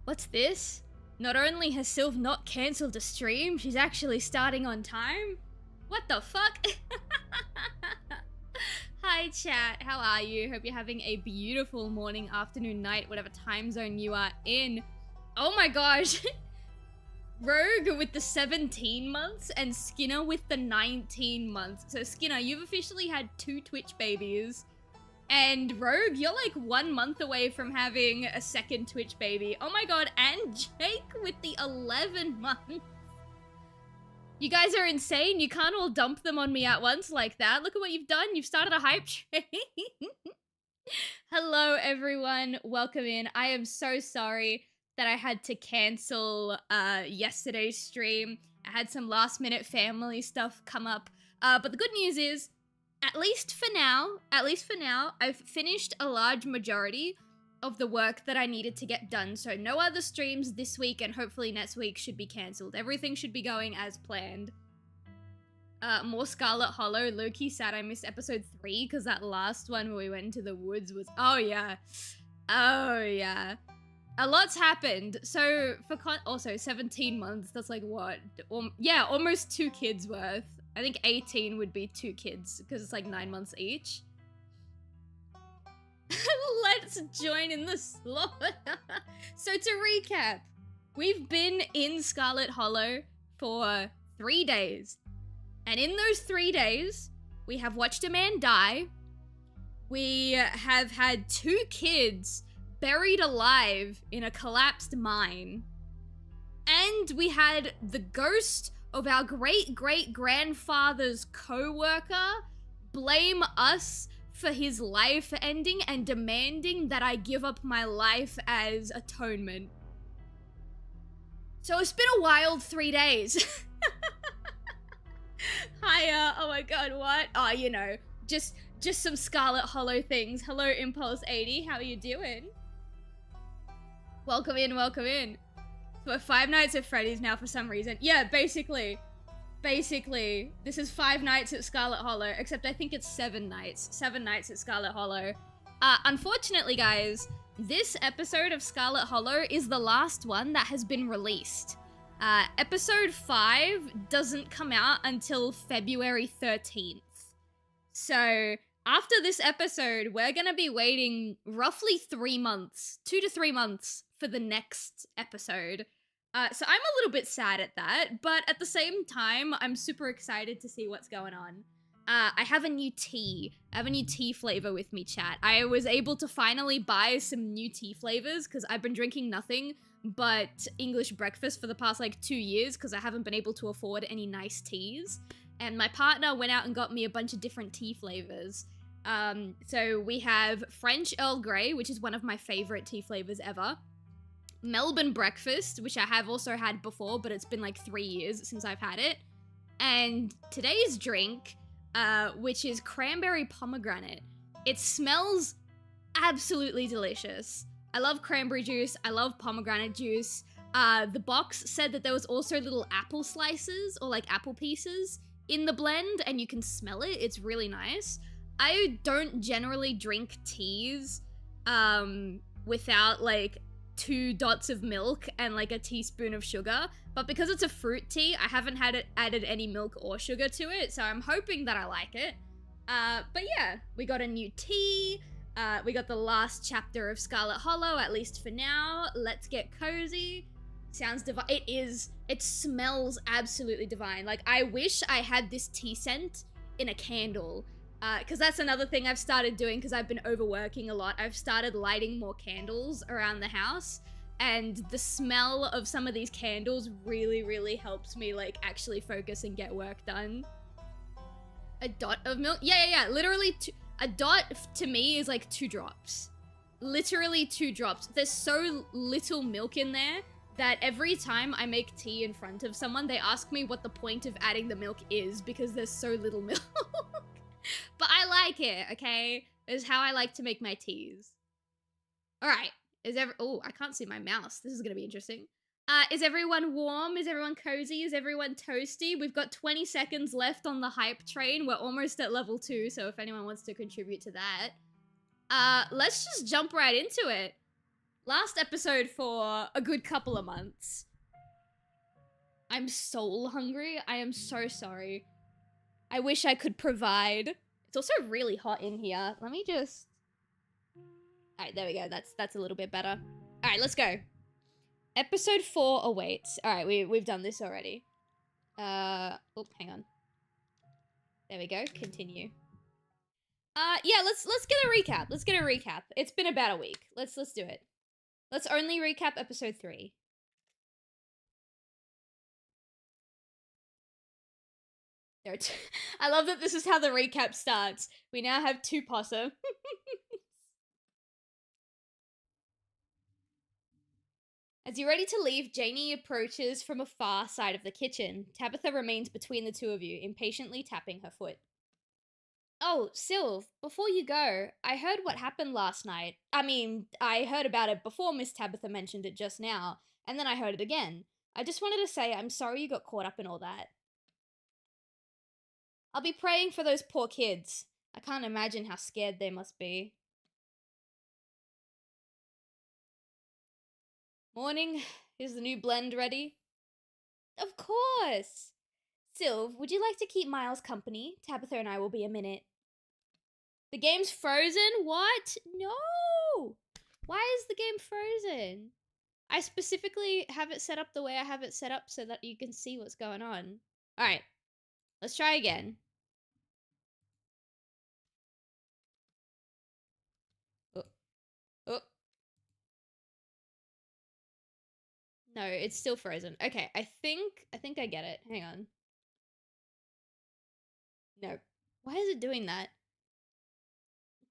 What's this? Not only has Sylv not cancelled a stream, she's actually starting on time? What the fuck? Hi chat, how are you? Hope you're having a beautiful morning, afternoon, night, whatever time zone you are in. Oh my gosh. Rogue with the 17 months and Skinner with the 19 months. So Skinner, you've officially had 2 Twitch babies. And Rogue, you're like 1 month away from having a second Twitch baby. Oh my god, and Jake with the 11 months. You guys are insane. You can't all dump them on me at once like that. Look at what you've done. You've started a hype train. Hello, everyone. Welcome in. I am so sorry that I had to cancel yesterday's stream. I had some last-minute family stuff come up. But the good news is, at least for now, I've finished a large majority of the work that I needed to get done. So no other streams this week and hopefully next week should be cancelled. Everything should be going as planned. More Scarlet Hollow. Low-key sad I missed episode 3 because that last one where we went into the woods was... Oh yeah. A lot's happened. So for also 17 months, that's like what? Yeah, almost 2 kids worth. I think 18 would be 2 kids because it's like 9 months each. Let's join in the slaughter. So to recap, we've been in Scarlet Hollow for 3 days. And in those 3 days, we have watched a man die. We have had 2 kids buried alive in a collapsed mine. And we had the ghost of our great-great-grandfather's co-worker blame us for his life ending and demanding that I give up my life as atonement. So it's been a wild 3 days. Hiya, oh my god, what? Oh, you know, just some Scarlet Hollow things. Hello, Impulse 80, how are you doing? Welcome in, welcome in. So we're 5 Nights at Freddy's now for some reason. Yeah, basically, this is 5 nights at Scarlet Hollow, except I think it's 7 nights. 7 nights at Scarlet Hollow. Unfortunately, guys, this episode of Scarlet Hollow is the last one that has been released. Episode 5 doesn't come out until February 13th. So, after this episode, we're gonna be waiting roughly 3 months, 2 to 3 months, for the next episode. So I'm a little bit sad at that, but at the same time, I'm super excited to see what's going on. I have a new tea. I have a new tea flavor with me, chat. I was able to finally buy some new tea flavors because I've been drinking nothing but English breakfast for the past like 2 years because I haven't been able to afford any nice teas. And my partner went out and got me a bunch of different tea flavors. So we have French Earl Grey, which is one of my favorite tea flavors ever. Melbourne Breakfast, which I have also had before, but it's been like 3 years since I've had it. And today's drink, which is Cranberry Pomegranate. It smells absolutely delicious. I love cranberry juice, I love pomegranate juice. The box said that there was also little apple slices, or like apple pieces, in the blend, and you can smell it. It's really nice. I don't generally drink teas, without like 2 dots of milk and like a teaspoon of sugar, but because it's a fruit tea, I haven't added any milk or sugar to it, so I'm hoping that I like it. But yeah, we got a new tea, we got the last chapter of Scarlet Hollow, at least for now. Let's get cozy. Sounds divine. It smells absolutely divine. Like, I wish I had this tea scent in a candle, because that's another thing I've started doing because I've been overworking a lot. I've started lighting more candles around the house, and the smell of some of these candles really, really helps me, like, actually focus and get work done. A dot of milk? Yeah. Literally, a dot to me is like 2 drops. Literally 2 drops. There's so little milk in there that every time I make tea in front of someone, they ask me what the point of adding the milk is because there's so little milk. But I like it, okay? It's how I like to make my teas. Alright, oh, I can't see my mouse. This is gonna be interesting. Is everyone warm? Is everyone cozy? Is everyone toasty? We've got 20 seconds left on the hype train. We're almost at level 2, so if anyone wants to contribute to that. Let's just jump right into it. Last episode for a good couple of months. I'm soul hungry. I am so sorry. I wish I could provide. It's also really hot in here. Let me just... Alright, there we go. That's a little bit better. Alright, let's go. Episode 4 awaits. Alright, we've done this already. Oh, hang on. There we go. Continue. Yeah, let's get a recap. Let's get a recap. It's been about a week. Let's do it. Let's only recap episode 3. I love that this is how the recap starts. We now have 2 possum. As you're ready to leave, Janie approaches from a far side of the kitchen. Tabitha remains between the two of you, impatiently tapping her foot. Oh, Sylv, before you go, I heard what happened last night. I mean, I heard about it before Miss Tabitha mentioned it just now, and then I heard it again. I just wanted to say I'm sorry you got caught up in all that. I'll be praying for those poor kids. I can't imagine how scared they must be. Morning. Is the new blend ready? Of course. Sylv, would you like to keep Miles company? Tabitha and I will be a minute. The game's frozen? What? No! Why is the game frozen? I specifically have it set up the way I have it set up so that you can see what's going on. Alright. Let's try again. Oh. Oh. No, it's still frozen. Okay, I think I get it. Hang on. No. Why is it doing that?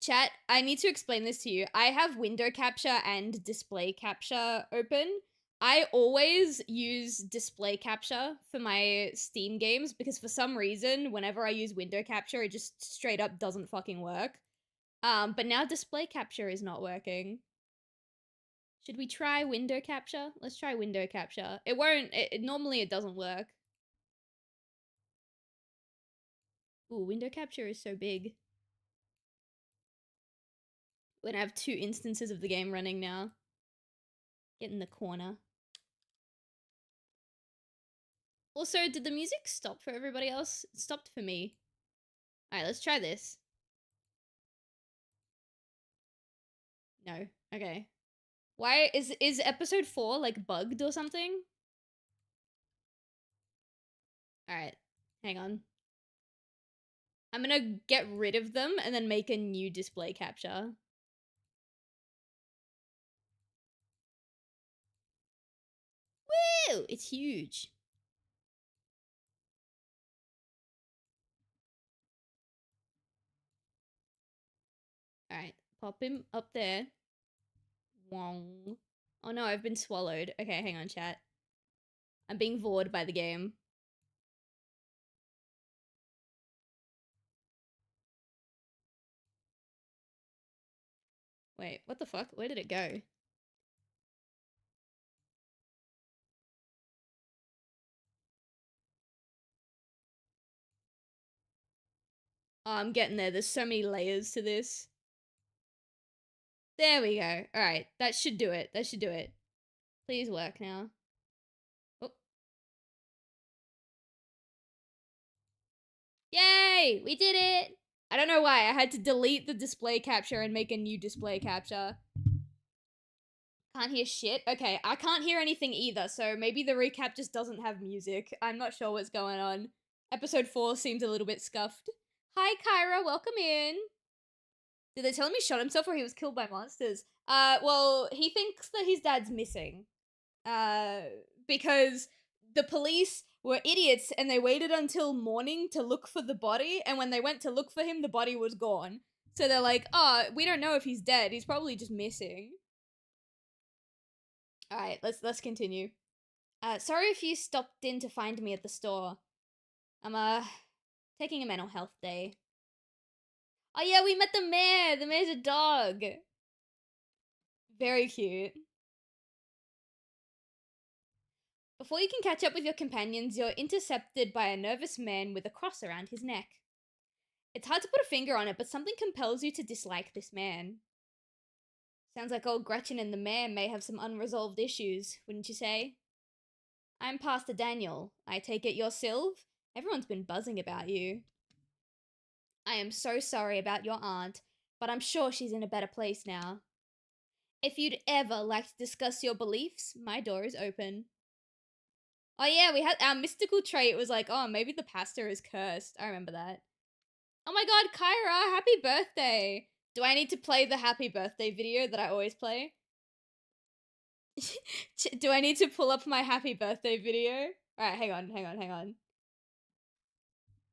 Chat, I need to explain this to you. I have window capture and display capture open. I always use display capture for my Steam games because for some reason, whenever I use window capture, it just straight up doesn't fucking work. But now display capture is not working. Should we try window capture? Let's try window capture. It won't, normally it doesn't work. Ooh, window capture is so big. We're gonna have 2 instances of the game running now. Get in the corner. Also, did the music stop for everybody else? It stopped for me. Alright, let's try this. No. Okay. Why is episode 4 like bugged or something? Alright. Hang on. I'm gonna get rid of them and then make a new display capture. Woo! It's huge. Alright, pop him up there. Wong. Oh no, I've been swallowed. Okay, hang on, chat. I'm being vored by the game. Wait, what the fuck? Where did it go? Oh, I'm getting there. There's so many layers to this. There we go. Alright, that should do it. That should do it. Please work now. Oh. Yay! We did it! I don't know why. I had to delete the display capture and make a new display capture. Can't hear shit? Okay, I can't hear anything either, so maybe the recap just doesn't have music. I'm not sure what's going on. Episode 4 seems a little bit scuffed. Hi, Kyra. Welcome in. Did they tell him he shot himself or he was killed by monsters? Well, he thinks that his dad's missing. Because the police were idiots and they waited until morning to look for the body, and when they went to look for him, the body was gone. So they're like, oh, we don't know if he's dead. He's probably just missing. Alright, let's continue. Sorry if you stopped in to find me at the store. I'm, taking a mental health day. Oh yeah, we met the mayor! The mayor's a dog! Very cute. Before you can catch up with your companions, you're intercepted by a nervous man with a cross around his neck. It's hard to put a finger on it, but something compels you to dislike this man. Sounds like old Gretchen and the mayor may have some unresolved issues, wouldn't you say? I'm Pastor Daniel. I take it you're Sylv? Everyone's been buzzing about you. I am so sorry about your aunt, but I'm sure she's in a better place now. If you'd ever like to discuss your beliefs, my door is open. Oh yeah, we had our mystical trait was like, oh, maybe the pastor is cursed. I remember that. Oh my god, Kyra, happy birthday! Do I need to play the happy birthday video that I always play? Do I need to pull up my happy birthday video? Alright, hang on.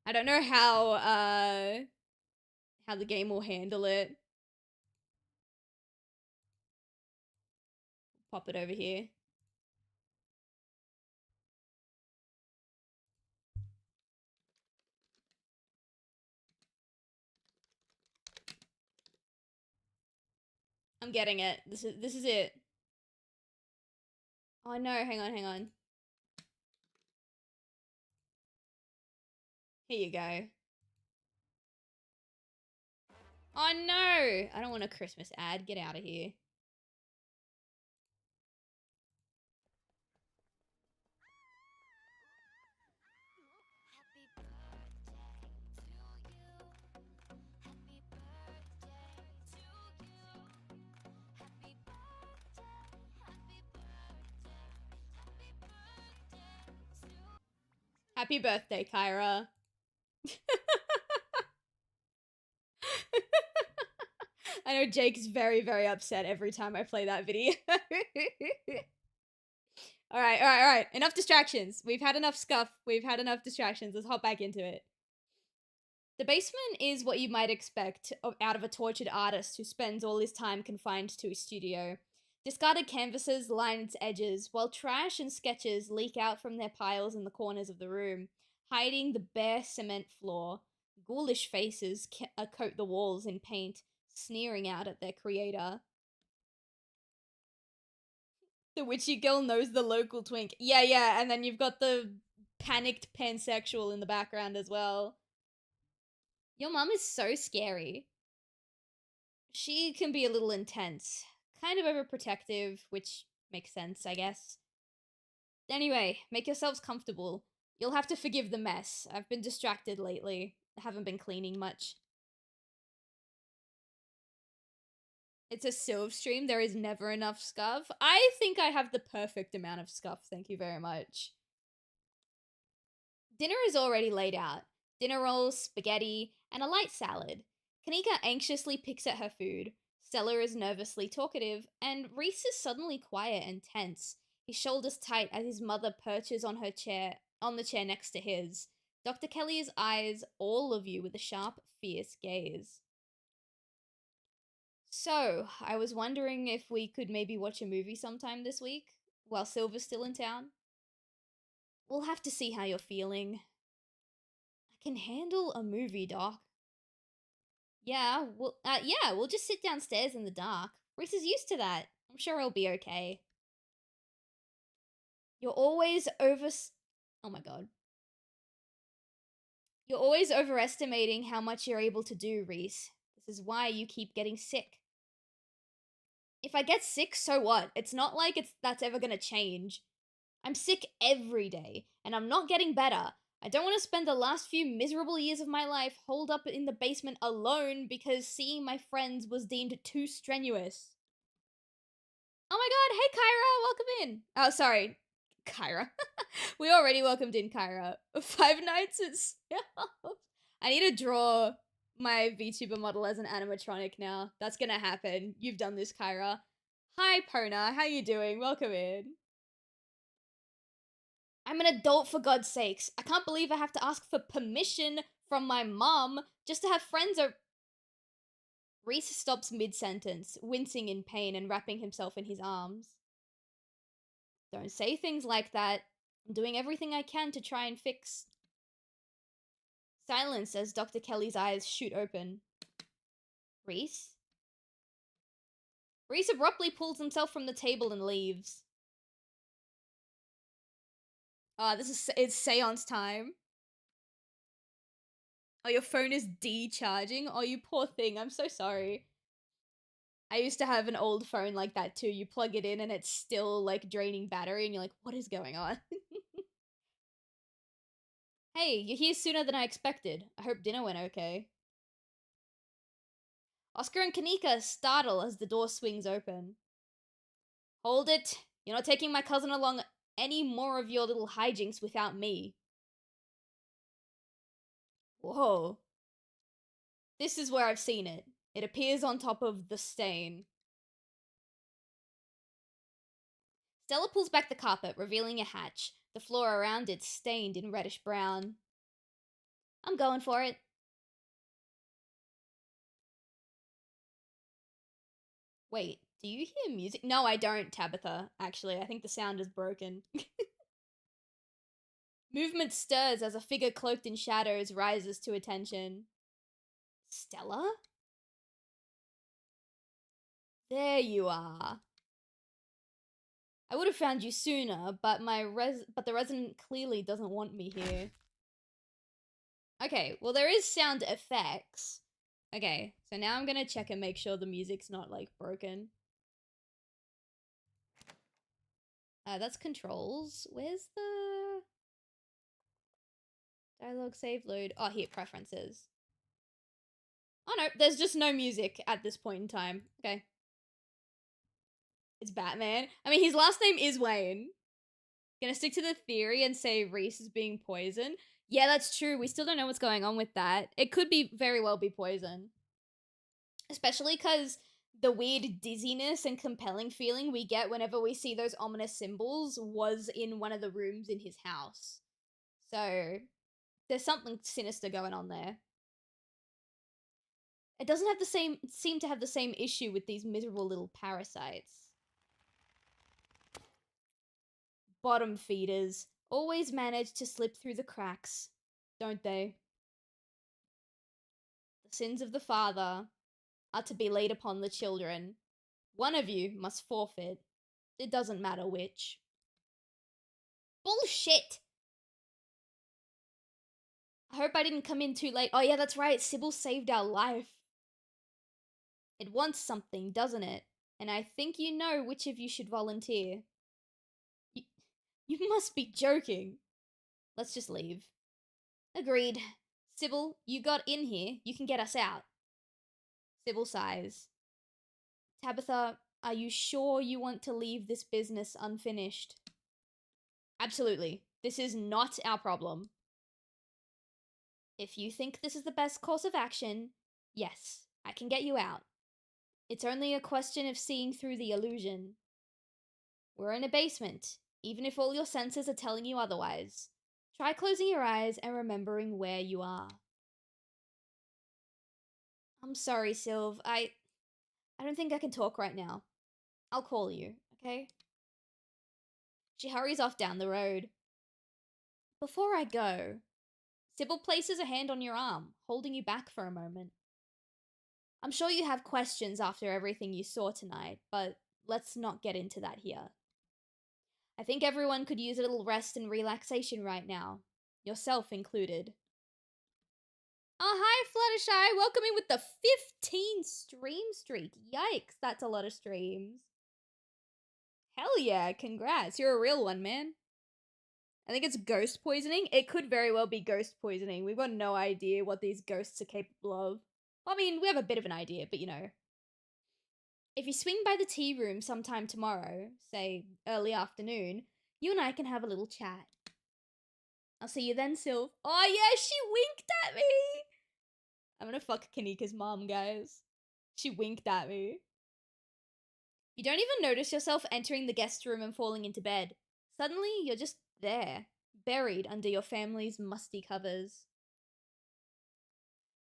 I don't know how the game will handle it. Pop it over here. I'm getting it. This is it. Oh no, hang on. Here you go. Oh no! I don't want a Christmas ad. Get out of here. Happy birthday, Kyra. I know Jake's very, very upset every time I play that video. Alright. Enough distractions. We've had enough scuff. We've had enough distractions. Let's hop back into it. The basement is what you might expect out of a tortured artist who spends all his time confined to his studio. Discarded canvases line its edges, while trash and sketches leak out from their piles in the corners of the room, hiding the bare cement floor. Ghoulish faces coat the walls in paint, sneering out at their creator. The witchy girl knows the local twink. Yeah, and then you've got the panicked pansexual in the background as well. Your mum is so scary. She can be a little intense, kind of overprotective, which makes sense, I guess. Anyway, make yourselves comfortable. You'll have to forgive the mess. I've been distracted lately. I haven't been cleaning much. It's a Sylv stream. There is never enough scuff. I think I have the perfect amount of scuff. Thank you very much. Dinner is already laid out. Dinner rolls, spaghetti, and a light salad. Kanika anxiously picks at her food. Stella is nervously talkative, and Reese is suddenly quiet and tense, his shoulders tight as his mother perches on the chair next to his. Dr. Kelly's eyes all of you with a sharp, fierce gaze. So, I was wondering if we could maybe watch a movie sometime this week, while Silver's still in town. We'll have to see how you're feeling. I can handle a movie, Doc. Yeah, we'll just sit downstairs in the dark. Reese is used to that. I'm sure he'll be okay. You're always Oh my god. You're always overestimating how much you're able to do, Reese. This is why you keep getting sick. If I get sick, so what? It's not like that's ever gonna change. I'm sick every day, and I'm not getting better. I don't want to spend the last few miserable years of my life holed up in the basement alone because seeing my friends was deemed too strenuous. Oh my god, hey Kyra, welcome in. Oh, sorry, Kyra. We already welcomed in Kyra. 5 nights is. I need to draw my VTuber model as an animatronic now. That's gonna happen. You've done this, Kyra. Hi, Pona. How you doing? Welcome in. I'm an adult, for God's sakes. I can't believe I have to ask for permission from my mom just to have friends Reese stops mid-sentence, wincing in pain and wrapping himself in his arms. Don't say things like that. I'm doing everything I can to try and fix. Silence as Dr. Kelly's eyes shoot open. Reese? Reese abruptly pulls himself from the table and leaves. It's seance time. Oh, your phone is decharging? Oh, you poor thing. I'm so sorry. I used to have an old phone like that too. You plug it in and it's still like draining battery and you're like, what is going on? Hey, you're here sooner than I expected. I hope dinner went okay. Oscar and Kanika startle as the door swings open. Hold it. You're not taking my cousin along any more of your little hijinks without me. Whoa. This is where I've seen it. It appears on top of the stain. Stella pulls back the carpet, revealing a hatch. The floor around it stained in reddish brown. I'm going for it. Wait, do you hear music? No, I don't, Tabitha. Actually, I think the sound is broken. Movement stirs as a figure cloaked in shadows rises to attention. Stella? There you are. I would have found you sooner, but the resident clearly doesn't want me here. Okay, well there is sound effects. Okay, so now I'm gonna check and make sure the music's not like broken. That's controls. Where's the dialogue save load? Oh, here, preferences. Oh no, there's just no music at this point in time. Okay. It's Batman. I mean, his last name is Wayne. Gonna stick to the theory and say Reese is being poisoned. Yeah, that's true. We still don't know what's going on with that. It could be very well be poison. Especially because the weird dizziness and compelling feeling we get whenever we see those ominous symbols was in one of the rooms in his house. So there's something sinister going on there. It doesn't have the seem to have the same issue with these miserable little parasites. Bottom feeders always manage to slip through the cracks, don't they? The sins of the father are to be laid upon the children. One of you must forfeit. It doesn't matter which. Bullshit! I hope I didn't come in too late. Oh yeah, that's right, Sybil saved our life. It wants something, doesn't it? And I think you know which of you should volunteer. You must be joking. Let's just leave. Agreed. Sybil, you got in here. You can get us out. Sybil sighs. Tabitha, are you sure you want to leave this business unfinished? Absolutely. This is not our problem. If you think this is the best course of action, yes, I can get you out. It's only a question of seeing through the illusion. We're in a basement, even if all your senses are telling you otherwise. Try closing your eyes and remembering where you are. I'm sorry, Sylv. I don't think I can talk right now. I'll call you, okay? She hurries off down the road. Before I go, Sybil places a hand on your arm, holding you back for a moment. I'm sure you have questions after everything you saw tonight, but let's not get into that here. I think everyone could use a little rest and relaxation right now, yourself included. Oh, hi, Fluttershy. Welcome in with the 15 stream streak. Yikes, that's a lot of streams. Hell yeah, congrats. You're a real one, man. I think it's ghost poisoning. It could very well be ghost poisoning. We've got no idea what these ghosts are capable of. Well, I mean, we have a bit of an idea, but you know. If you swing by the tea room sometime tomorrow, say early afternoon, you and I can have a little chat. I'll see you then, Sylv. Oh yeah, she winked at me! I'm gonna fuck Kanika's mom, guys. She winked at me. You don't even notice yourself entering the guest room and falling into bed. Suddenly, you're just there, buried under your family's musty covers.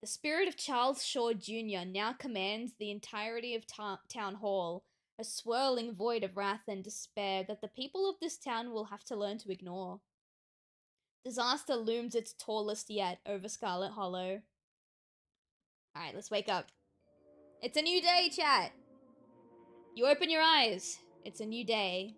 The spirit of Charles Shaw Jr. now commands the entirety of Town Hall, a swirling void of wrath and despair that the people of this town will have to learn to ignore. Disaster looms its tallest yet over Scarlet Hollow. Alright, let's wake up. It's a new day, chat! You open your eyes. It's a new day.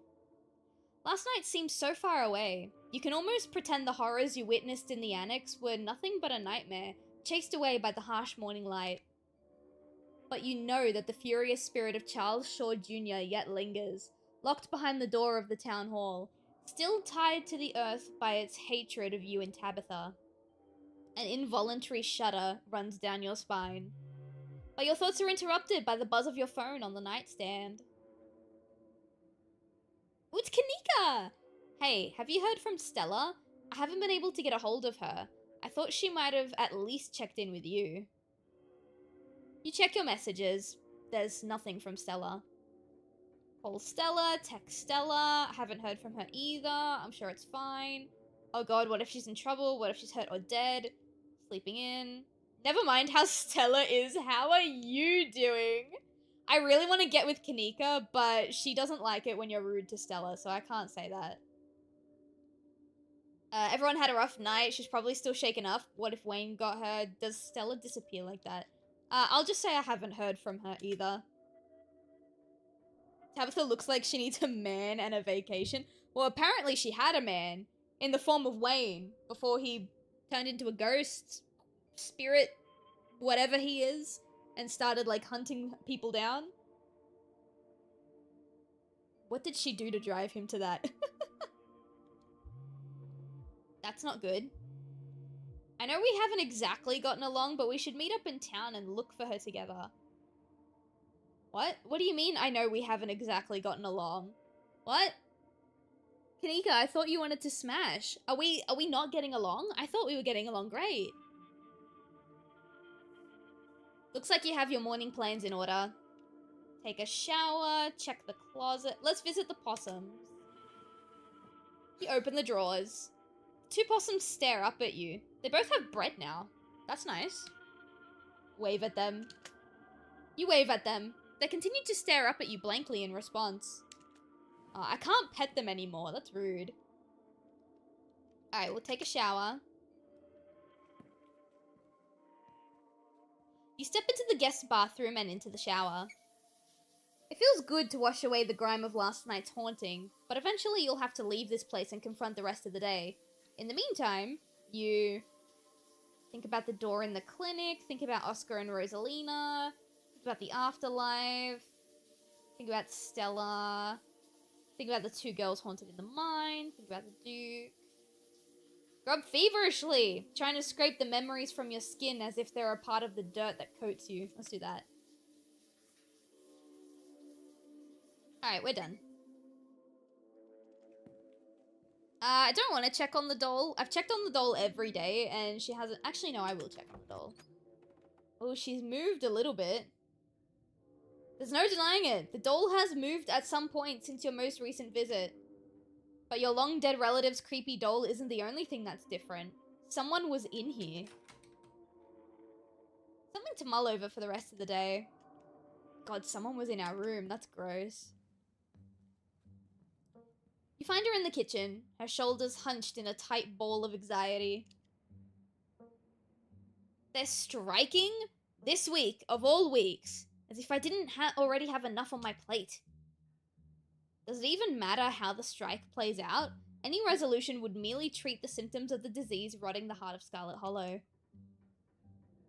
Last night seemed so far away. You can almost pretend the horrors you witnessed in the annex were nothing but a nightmare, chased away by the harsh morning light. but you know that the furious spirit of Charles Shaw Jr. yet lingers, locked behind the door of the town hall, still tied to the earth by its hatred of you and Tabitha. An involuntary shudder runs down your spine, but your thoughts are interrupted by the buzz of your phone on the nightstand. Ooh, it's Kanika! Hey, have you heard from Stella? I haven't been able to get a hold of her. I thought she might have at least checked in with you. You check your messages. There's nothing from Stella. Call Stella, text Stella. I haven't heard from her either. I'm sure it's fine. Oh god, what if she's in trouble? What if she's hurt or dead? Sleeping in. Never mind how Stella is. How are you doing? I really want to get with Kanika, but she doesn't like it when you're rude to Stella, so I can't say that. Everyone had a rough night. She's probably still shaken up. What if Wayne got her? Does Stella disappear like that? I'll just say I haven't heard from her either. Tabitha looks like she needs a man and a vacation. Well, apparently she had a man in the form of Wayne before he turned into a ghost, spirit, whatever he is, and started, like, hunting people down. What did she do to drive him to that? That's not good. I know we haven't exactly gotten along, but we should meet up in town and look for her together. What? What do you mean I know we haven't exactly gotten along? What? Kanika, I thought you wanted to smash. Are we not getting along? I thought we were getting along great. Looks like you have your morning plans in order. Take a shower, check the closet. Let's visit the possums. You open the drawers. Two possums stare up at you. They both have bread now. That's nice. Wave at them. You wave at them. They continue to stare up at you blankly in response. Oh, I can't pet them anymore. That's rude. Alright, we'll take a shower. You step into the guest bathroom and into the shower. It feels good to wash away the grime of last night's haunting, but eventually you'll have to leave this place and confront the rest of the day. In the meantime, you think about the door in the clinic, think about Oscar and Rosalina, think about the afterlife, think about Stella, think about the two girls haunted in the mine, think about the Duke. Grub feverishly, trying to scrape the memories from your skin as if they're a part of the dirt that coats you. Let's do that. Alright, we're done. I don't want to check on the doll. I've checked on the doll every day, and she hasn't... Actually, no, I will check on the doll. Oh, she's moved a little bit. There's no denying it. The doll has moved at some point since your most recent visit. But your long-dead relative's creepy doll isn't the only thing that's different. Someone was in here. Something to mull over for the rest of the day. God, someone was in our room. That's gross. You find her in the kitchen, her shoulders hunched in a tight ball of anxiety. They're striking? This week, of all weeks. As if I didn't already have enough on my plate. Does it even matter how the strike plays out? Any resolution would merely treat the symptoms of the disease rotting the heart of Scarlet Hollow.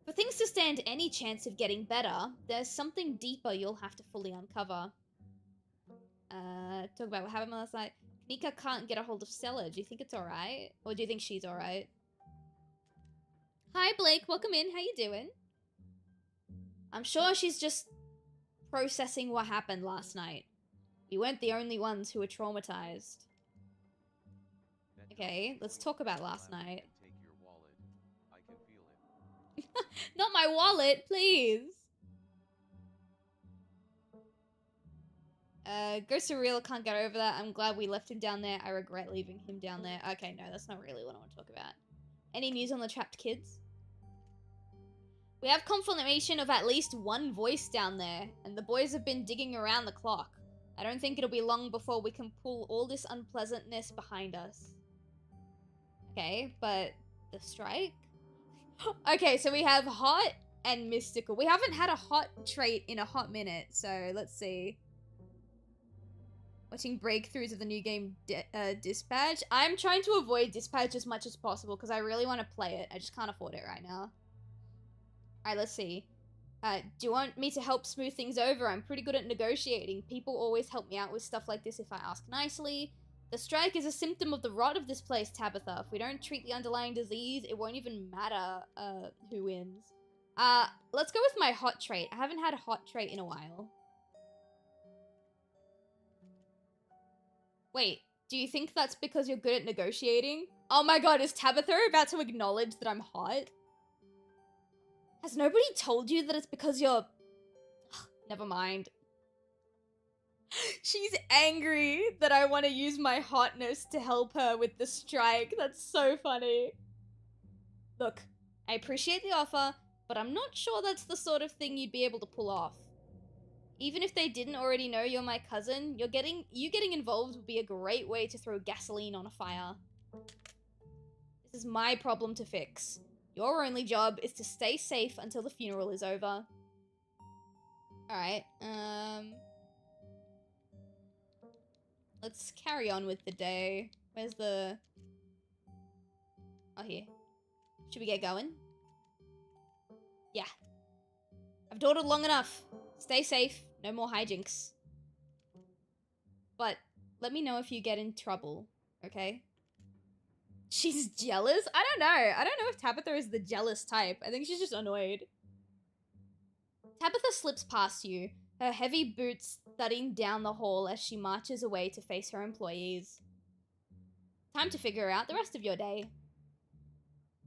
For things to stand any chance of getting better, there's something deeper you'll have to fully uncover. Talk about what happened last night. Nika can't get a hold of Stella. Do you think it's alright? Or do you think she's alright? Hi, Blake. Welcome in. How you doing? I'm sure she's just processing what happened last night. We weren't the only ones who were traumatized. Okay, let's talk about last night. Take your wallet. I can feel it. Not my wallet, please. Ghost Surreal can't get over that. I'm glad we left him down there. I regret leaving him down there. Okay, no, that's not really what I want to talk about. Any news on the trapped kids? We have confirmation of at least one voice down there, and the boys have been digging around the clock. I don't think it'll be long before we can pull all this unpleasantness behind us. Okay, but the strike? Okay, so we have hot and mystical. We haven't had a hot trait in a hot minute, so let's see. Watching breakthroughs of the new game Dispatch. I'm trying to avoid Dispatch as much as possible because I really want to play it. I just can't afford it right now. Alright, let's see. Do you want me to help smooth things over? I'm pretty good at negotiating. People always help me out with stuff like this if I ask nicely. The strike is a symptom of the rot of this place, Tabitha. If we don't treat the underlying disease, it won't even matter, who wins. Let's go with my hot trait. I haven't had a hot trait in a while. Wait, do you think that's because you're good at negotiating? Oh my god, is Tabitha about to acknowledge that I'm hot? Has nobody told you that it's because you're... Never mind. She's angry that I want to use my hotness to help her with the strike. That's so funny. Look, I appreciate the offer, but I'm not sure that's the sort of thing you'd be able to pull off. Even if they didn't already know you're my cousin, you getting involved would be a great way to throw gasoline on a fire. This is my problem to fix. Your only job is to stay safe until the funeral is over. Alright, let's carry on with the day. Where's the... Oh, here. Should we get going? Yeah. I've dawdled long enough. Stay safe. No more hijinks. But let me know if you get in trouble, okay? She's jealous? I don't know. I don't know if Tabitha is the jealous type. I think she's just annoyed. Tabitha slips past you, her heavy boots thudding down the hall as she marches away to face her employees. Time to figure out the rest of your day.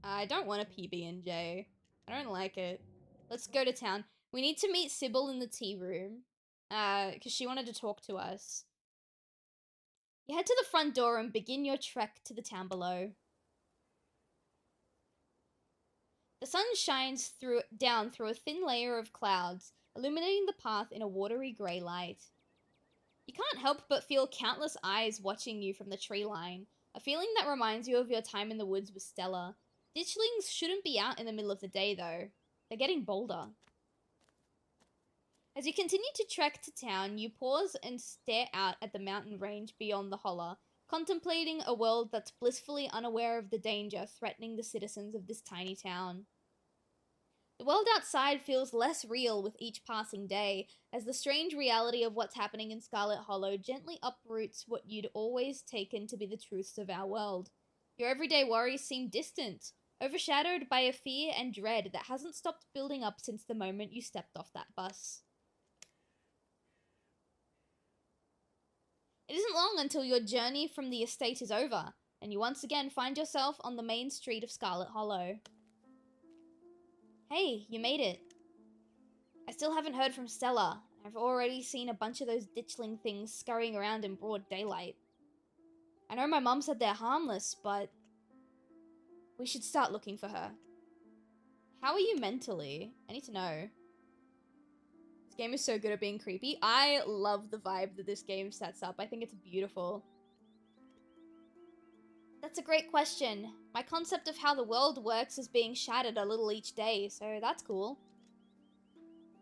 I don't want a PB&J. I don't like it. Let's go to town. We need to meet Sybil in the tea room, because she wanted to talk to us. You head to the front door and begin your trek to the town below. The sun shines down through a thin layer of clouds, illuminating the path in a watery grey light. You can't help but feel countless eyes watching you from the tree line, a feeling that reminds you of your time in the woods with Stella. Ditchlings shouldn't be out in the middle of the day, though. They're getting bolder. As you continue to trek to town, you pause and stare out at the mountain range beyond the holler, contemplating a world that's blissfully unaware of the danger threatening the citizens of this tiny town. The world outside feels less real with each passing day, as the strange reality of what's happening in Scarlet Hollow gently uproots what you'd always taken to be the truths of our world. Your everyday worries seem distant, overshadowed by a fear and dread that hasn't stopped building up since the moment you stepped off that bus. It isn't long until your journey from the estate is over, and you once again find yourself on the main street of Scarlet Hollow. Hey, you made it. I still haven't heard from Stella. I've already seen a bunch of those ditchling things scurrying around in broad daylight. I know my mom said they're harmless, but we should start looking for her. How are you mentally? I need to know. This game is so good at being creepy. I love the vibe that this game sets up. I think it's beautiful. That's a great question. My concept of how the world works is being shattered a little each day, so that's cool.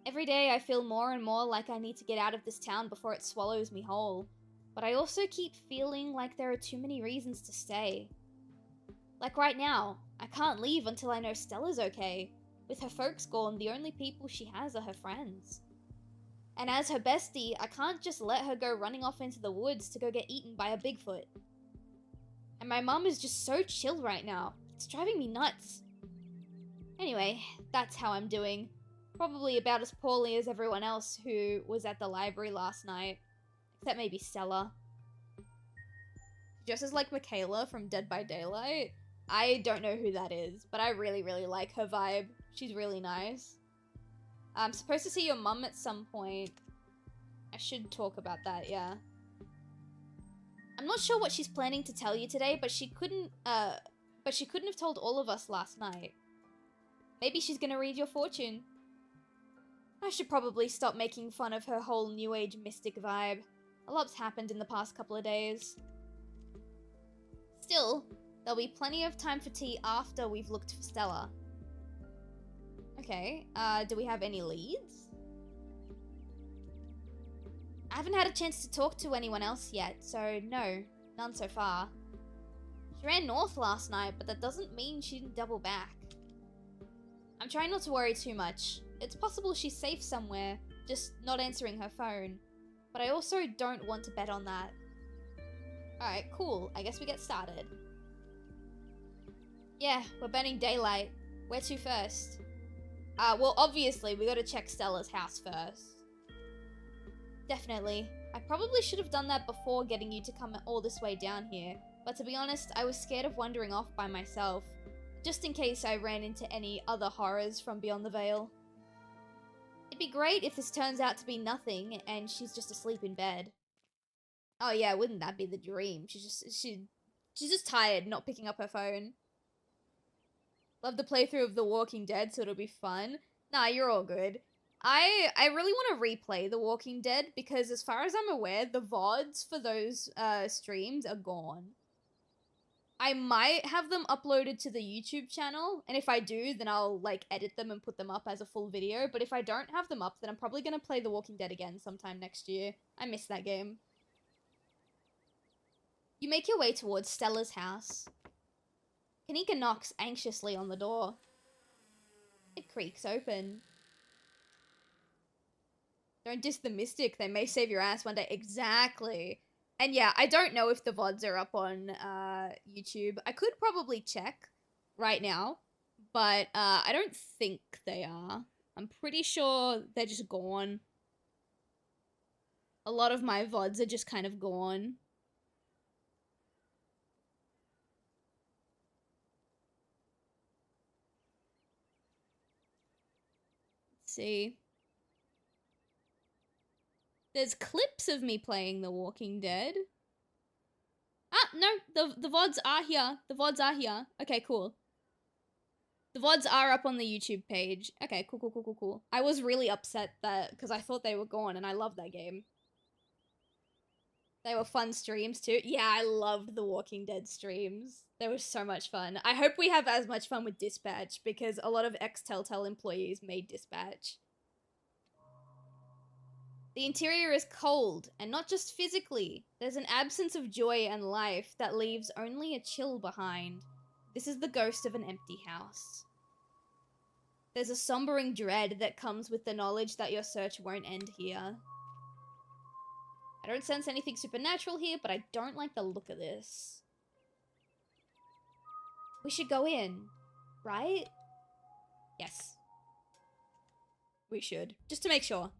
Every day I feel more and more like I need to get out of this town before it swallows me whole. But I also keep feeling like there are too many reasons to stay. Like right now, I can't leave until I know Stella's okay. With her folks gone, the only people she has are her friends. And as her bestie, I can't just let her go running off into the woods to go get eaten by a Bigfoot. And my mum is just so chill right now. It's driving me nuts. Anyway, that's how I'm doing. Probably about as poorly as everyone else who was at the library last night. Except maybe Stella. Just as like Michaela from Dead by Daylight. I don't know who that is, but I really, really like her vibe. She's really nice. I'm supposed to see your mum at some point. I should talk about that, yeah. I'm not sure what she's planning to tell you today, but she couldn't have told all of us last night. Maybe she's gonna read your fortune. I should probably stop making fun of her whole new age mystic vibe. A lot's happened in the past couple of days. Still, there'll be plenty of time for tea after we've looked for Stella. Okay, do we have any leads? I haven't had a chance to talk to anyone else yet, so no, none so far. She ran north last night, but that doesn't mean she didn't double back. I'm trying not to worry too much. It's possible she's safe somewhere, just not answering her phone. But I also don't want to bet on that. Alright, cool. I guess we get started. Yeah, we're burning daylight. Where to first? Well, obviously, we gotta check Stella's house first. Definitely. I probably should have done that before getting you to come all this way down here. But to be honest, I was scared of wandering off by myself. Just in case I ran into any other horrors from beyond the veil. It'd be great if this turns out to be nothing and she's just asleep in bed. Oh yeah, wouldn't that be the dream? She's just tired, not picking up her phone. Love the playthrough of The Walking Dead, so it'll be fun. Nah, you're all good. I really want to replay The Walking Dead because as far as I'm aware, the VODs for those streams are gone. I might have them uploaded to the YouTube channel, and if I do, then I'll, like, edit them and put them up as a full video, but if I don't have them up, then I'm probably gonna play The Walking Dead again sometime next year. I miss that game. You make your way towards Stella's house. Kanika knocks anxiously on the door. It creaks open. Don't diss the mystic, they may save your ass one day. Exactly. And yeah, I don't know if the VODs are up on YouTube. I could probably check right now, but I don't think they are. I'm pretty sure they're just gone. A lot of my VODs are just kind of gone. Let's see. There's clips of me playing The Walking Dead. Ah, no, the VODs are here. The VODs are here. Okay, cool. The VODs are up on the YouTube page. Okay, cool. I was really upset that, because I thought they were gone, and I love that game. They were fun streams, too. Yeah, I loved The Walking Dead streams. They were so much fun. I hope we have as much fun with Dispatch, because a lot of ex-Telltale employees made Dispatch. The interior is cold, and not just physically. There's an absence of joy and life that leaves only a chill behind. This is the ghost of an empty house. There's a sombering dread that comes with the knowledge that your search won't end here. I don't sense anything supernatural here, but I don't like the look of this. We should go in, right? Yes. We should, just to make sure.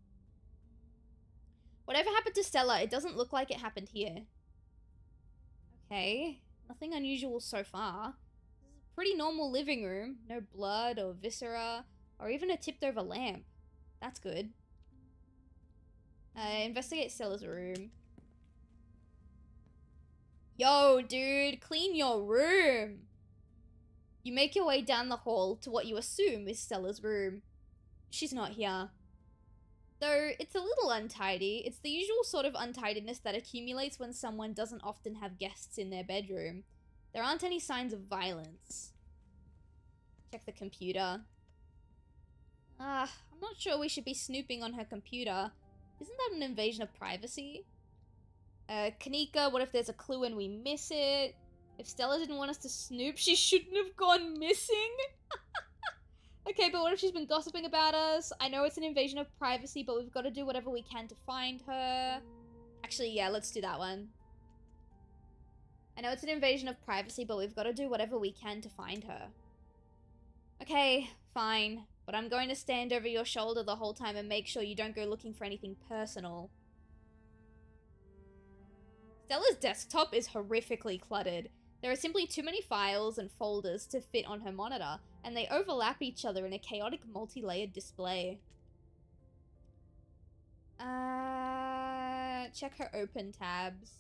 Whatever happened to Stella, it doesn't look like it happened here. Okay, nothing unusual so far. This is a pretty normal living room. No blood or viscera, or even a tipped over lamp. That's good. Investigate Stella's room. Yo, dude, clean your room! You make your way down the hall to what you assume is Stella's room. She's not here. Though it's a little untidy, it's the usual sort of untidiness that accumulates when someone doesn't often have guests in their bedroom. There aren't any signs of violence. Check the computer. I'm not sure we should be snooping on her computer. Isn't that an invasion of privacy? Kanika, what if there's a clue and we miss it? If Stella didn't want us to snoop, she shouldn't have gone missing? Okay, but what if she's been gossiping about us? I know it's an invasion of privacy, but we've got to do whatever we can to find her. Actually, yeah, let's do that one. I know it's an invasion of privacy, but we've got to do whatever we can to find her. Okay, fine. But I'm going to stand over your shoulder the whole time and make sure you don't go looking for anything personal. Stella's desktop is horrifically cluttered. There are simply too many files and folders to fit on her monitor, and they overlap each other in a chaotic multi-layered display. Check her open tabs.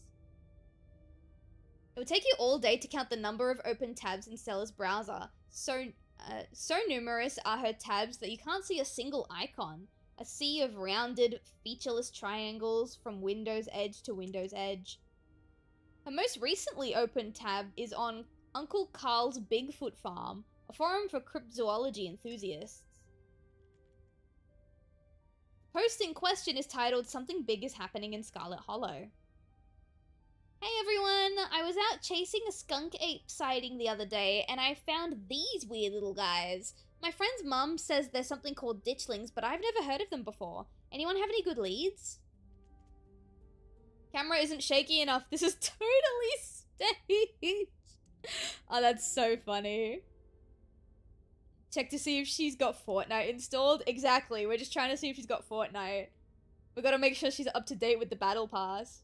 It would take you all day to count the number of open tabs in Stella's browser. So numerous are her tabs that you can't see a single icon. A sea of rounded, featureless triangles from Windows edge to Windows edge. Her most recently opened tab is on Uncle Carl's Bigfoot Farm, a forum for cryptozoology enthusiasts. The post in question is titled "Something Big is Happening in Scarlet Hollow." Hey everyone! I was out chasing a skunk ape sighting the other day, and I found these weird little guys. My friend's mum says there's something called ditchlings, but I've never heard of them before. Anyone have any good leads? Camera isn't shaky enough. This is totally staged. Oh, that's so funny. Check to see if she's got Fortnite installed. Exactly. We're just trying to see if she's got Fortnite. We gotta make sure she's up to date with the battle pass.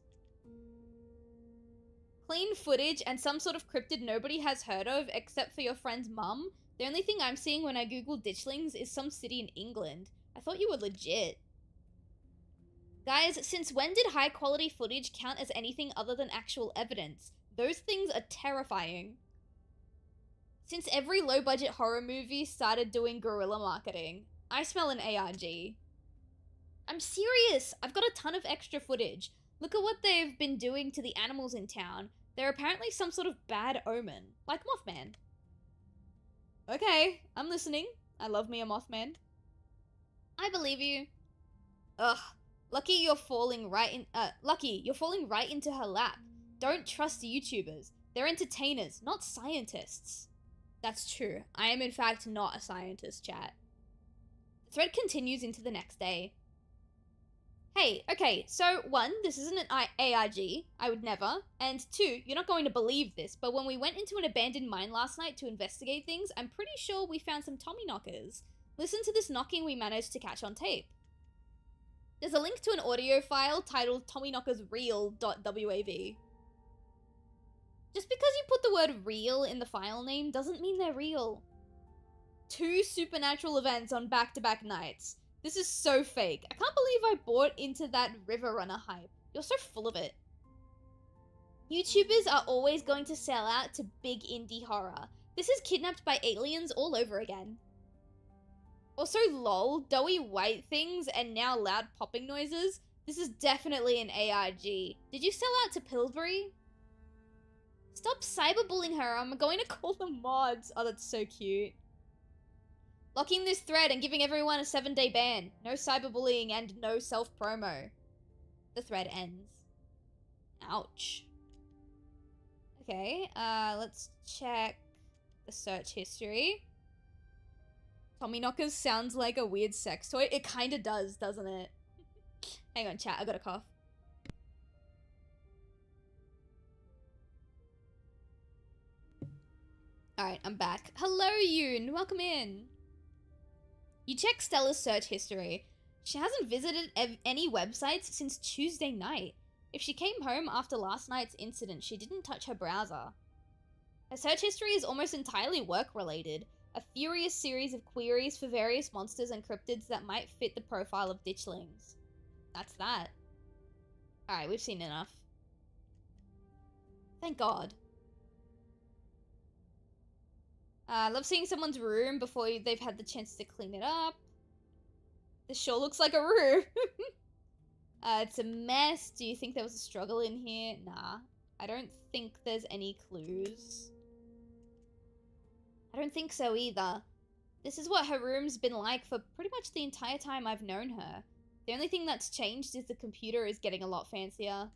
Clean footage and some sort of cryptid nobody has heard of except for your friend's mum. The only thing I'm seeing when I Google ditchlings is some city in England. I thought you were legit. Guys, since when did high quality footage count as anything other than actual evidence? Those things are terrifying. Since every low budget horror movie started doing guerrilla marketing, I smell an ARG. I'm serious! I've got a ton of extra footage. Look at what they've been doing to the animals in town. They're apparently some sort of bad omen, like Mothman. Okay, I'm listening. I love me a Mothman. I believe you. Ugh. Lucky you're falling right into her lap. Don't trust YouTubers. They're entertainers, not scientists. That's true. I am in fact not a scientist, chat. The thread continues into the next day. Hey, okay, so 1, this isn't an ARG. I would never. And 2, you're not going to believe this, but when we went into an abandoned mine last night to investigate things, I'm pretty sure we found some Tommyknockers. Listen to this knocking we managed to catch on tape. There's a link to an audio file titled tommyknockersreal.wav. Just because you put the word real in the file name doesn't mean they're real. 2 supernatural events on back-to-back nights. This is so fake. I can't believe I bought into that River Runner hype. You're so full of it. YouTubers are always going to sell out to big indie horror. This is Kidnapped by Aliens all over again. Also, lol, doughy white things and now loud popping noises. This is definitely an ARG. Did you sell out to Pillsbury? Stop cyberbullying her. I'm going to call them mods. Oh, that's so cute. Locking this thread and giving everyone a 7-day ban. No cyberbullying and no self-promo. The thread ends. Ouch. Okay, let's check the search history. Tommyknockers sounds like a weird sex toy. It kind of does, doesn't it? Hang on, chat. I got a cough. Alright, I'm back. Hello, Yoon. Welcome in. You check Stella's search history. She hasn't visited any websites since Tuesday night. If she came home after last night's incident, she didn't touch her browser. Her search history is almost entirely work-related. A furious series of queries for various monsters and cryptids that might fit the profile of ditchlings. That's that. Alright, we've seen enough. Thank God. I love seeing someone's room before they've had the chance to clean it up. This sure looks like a room. It's a mess. Do you think there was a struggle in here? Nah. I don't think there's any clues. I don't think so either. This is what her room's been like for pretty much the entire time I've known her. The only thing that's changed is the computer is getting a lot fancier.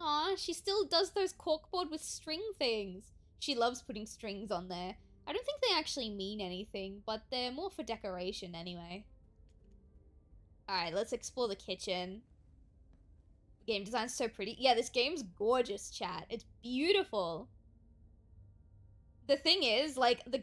Aw, she still does those corkboard with string things. She loves putting strings on there. I don't think they actually mean anything, but they're more for decoration anyway. Alright, let's explore the kitchen. The game design's so pretty. Yeah, this game's gorgeous, chat. It's beautiful. The thing is, like, the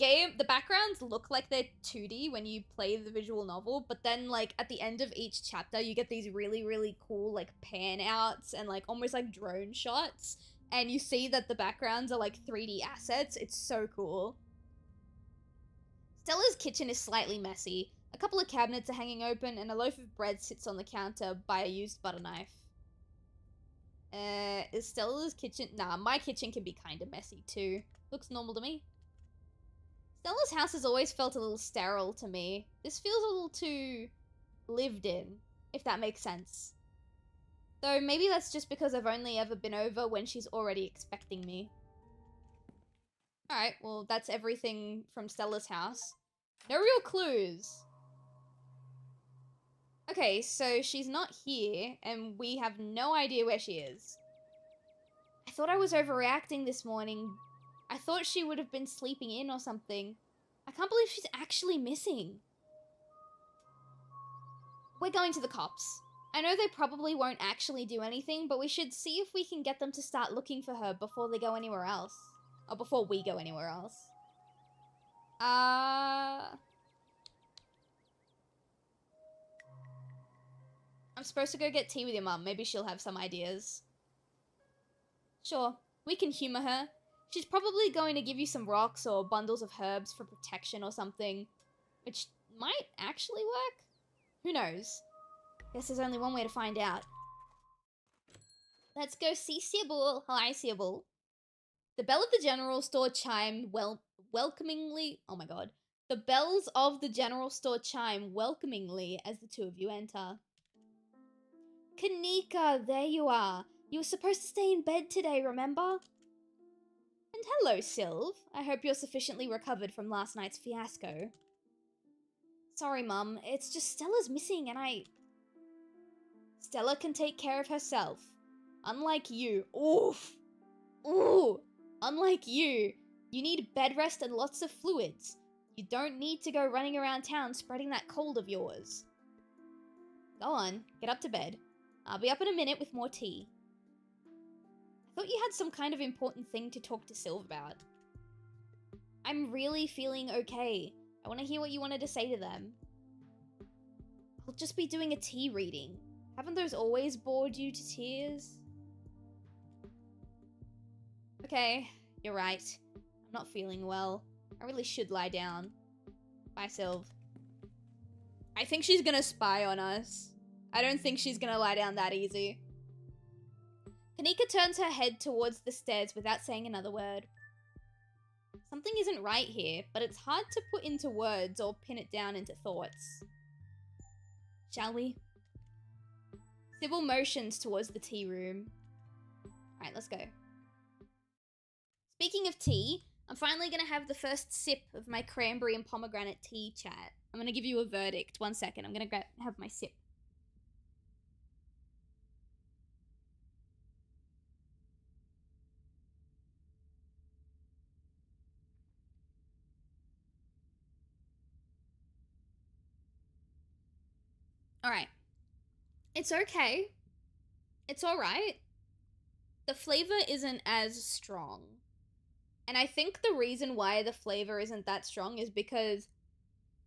backgrounds look like they're 2D when you play the visual novel, but then, like, at the end of each chapter, you get these really, really cool, like, pan-outs and, like, almost like drone shots. And you see that the backgrounds are like 3D assets. It's so cool. Stella's kitchen is slightly messy. A couple of cabinets are hanging open and a loaf of bread sits on the counter by a used butter knife. Is Stella's kitchen? Nah, my kitchen can be kind of messy too. Looks normal to me. Stella's house has always felt a little sterile to me. This feels a little too lived in, if that makes sense. Though maybe that's just because I've only ever been over when she's already expecting me. Alright, well that's everything from Stella's house. No real clues. Okay, so she's not here, and we have no idea where she is. I thought I was overreacting this morning. I thought she would have been sleeping in or something. I can't believe she's actually missing. We're going to the cops. I know they probably won't actually do anything, but we should see if we can get them to start looking for her before they go anywhere else. Or before we go anywhere else. I'm supposed to go get tea with your mum. Maybe she'll have some ideas. Sure, we can humor her. She's probably going to give you some rocks or bundles of herbs for protection or something. Which might actually work? Who knows? Guess there's only one way to find out. Let's go see Sybil. Hi, Sybil. The bell of the general store chime welcomingly. Oh my god. The bells of the general store chime welcomingly as the two of you enter. Kanika, there you are. You were supposed to stay in bed today, remember? And hello, Sylv. I hope you're sufficiently recovered from last night's fiasco. Sorry, Mum. It's just Stella's missing and Stella can take care of herself. Unlike you. Oof. Ooh. Unlike you. You need bed rest and lots of fluids. You don't need to go running around town spreading that cold of yours. Go on. Get up to bed. I'll be up in a minute with more tea. I thought you had some kind of important thing to talk to Sylv about. I'm really feeling okay. I want to hear what you wanted to say to them. I'll just be doing a tea reading. Haven't those always bored you to tears? Okay, you're right. I'm not feeling well. I really should lie down. Bye, Sylv. I think she's gonna spy on us. I don't think she's gonna lie down that easy. Kanika turns her head towards the stairs without saying another word. Something isn't right here, but it's hard to put into words or pin it down into thoughts. Shall we? Sybil motions towards the tea room. Alright, let's go. Speaking of tea, I'm finally gonna have the first sip of my cranberry and pomegranate tea chat. I'm gonna give you a verdict. 1 second, I'm gonna have my sip. Alright. It's okay. It's alright. The flavor isn't as strong. And I think the reason why the flavor isn't that strong is because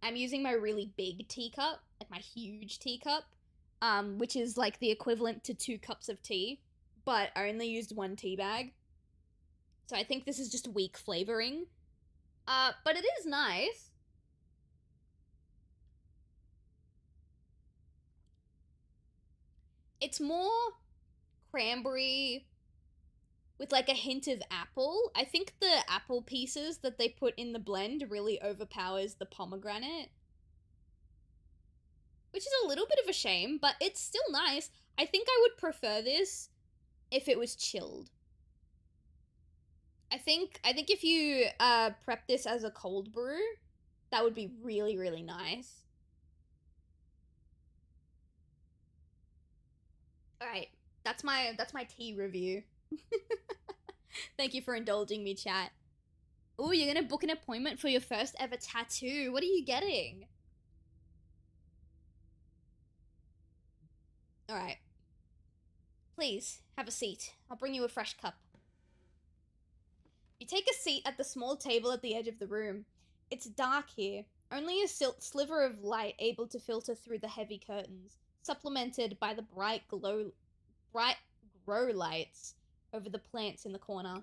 I'm using my really big teacup, like my huge teacup, which is like the equivalent to 2 cups of tea, but I only used 1 tea bag. So I think this is just weak flavoring. But it is nice. It's more cranberry with like a hint of apple. I think the apple pieces that they put in the blend really overpowers the pomegranate. Which is a little bit of a shame, but it's still nice. I think I would prefer this if it was chilled. I think if you prep this as a cold brew, that would be really, really nice. Alright, that's my tea review. Thank you for indulging me, chat. Ooh, you're gonna book an appointment for your first ever tattoo. What are you getting? Alright. Please, have a seat. I'll bring you a fresh cup. You take a seat at the small table at the edge of the room. It's dark here. Only a sliver of light able to filter through the heavy curtains, supplemented by the bright grow lights over the plants in the corner.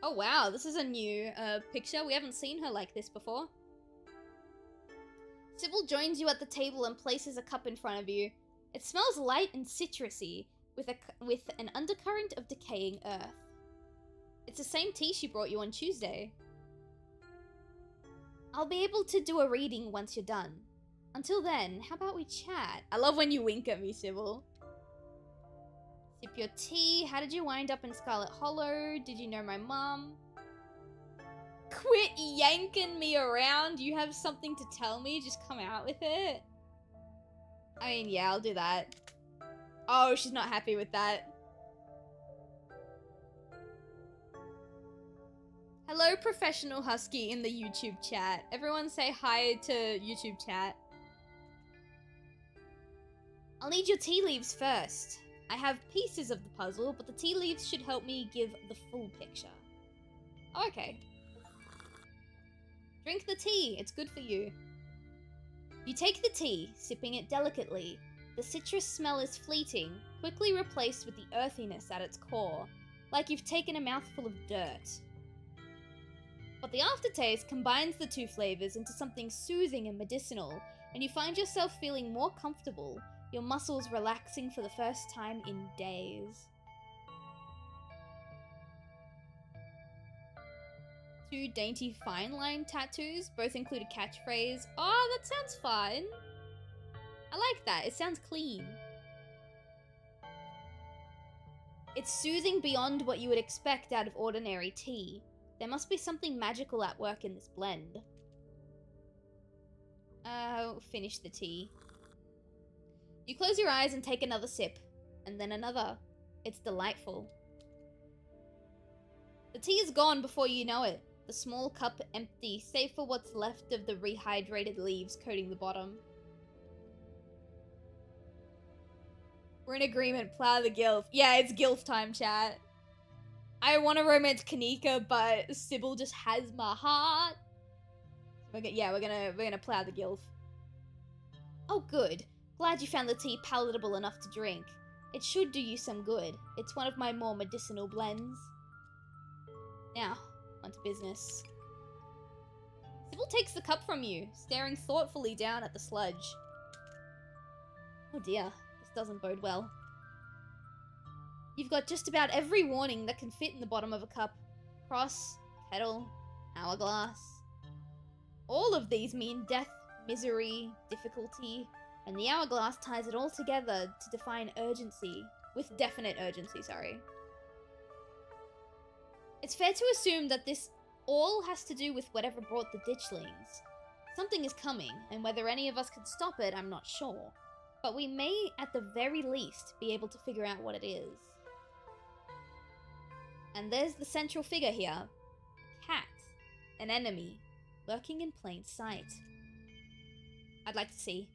Oh wow, this is a new picture. We haven't seen her like this before. Sybil joins you at the table and places a cup in front of you. It smells light and citrusy, with an undercurrent of decaying earth. It's the same tea she brought you on Tuesday. I'll be able to do a reading once you're done. Until then, how about we chat? I love when you wink at me, Sybil. Sip your tea. How did you wind up in Scarlet Hollow? Did you know my mum? Quit yanking me around. You have something to tell me. Just come out with it. I mean, yeah, I'll do that. Oh, she's not happy with that. Hello, Professional Husky in the YouTube chat. Everyone say hi to YouTube chat. I'll need your tea leaves first. I have pieces of the puzzle, but the tea leaves should help me give the full picture. Oh, okay. Drink the tea, it's good for you. You take the tea, sipping it delicately. The citrus smell is fleeting, quickly replaced with the earthiness at its core, like you've taken a mouthful of dirt. But the aftertaste combines the two flavors into something soothing and medicinal, and you find yourself feeling more comfortable, your muscles relaxing for the first time in days. 2 dainty fine line tattoos, both include a catchphrase. Oh, that sounds fun. I like that, it sounds clean. It's soothing beyond what you would expect out of ordinary tea. There must be something magical at work in this blend. Finish the tea. You close your eyes and take another sip, and then another. It's delightful. The tea is gone before you know it. The small cup empty, save for what's left of the rehydrated leaves coating the bottom. We're in agreement, plow the gilf. Yeah, it's gilf time, chat. I want to romance Kanika, but Sybil just has my heart. We're gonna plow the gilf. Oh, good. Glad you found the tea palatable enough to drink. It should do you some good. It's one of my more medicinal blends. Now, on to business. Sybil takes the cup from you, staring thoughtfully down at the sludge. Oh dear, this doesn't bode well. You've got just about every warning that can fit in the bottom of a cup. Cross, kettle, hourglass. All of these mean death, misery, difficulty, and the hourglass ties it all together to define urgency. With definite urgency, sorry. It's fair to assume that this all has to do with whatever brought the ditchlings. Something is coming, and whether any of us can stop it, I'm not sure. But we may, at the very least, be able to figure out what it is. And there's the central figure here. A cat. An enemy. Lurking in plain sight. I'd like to see.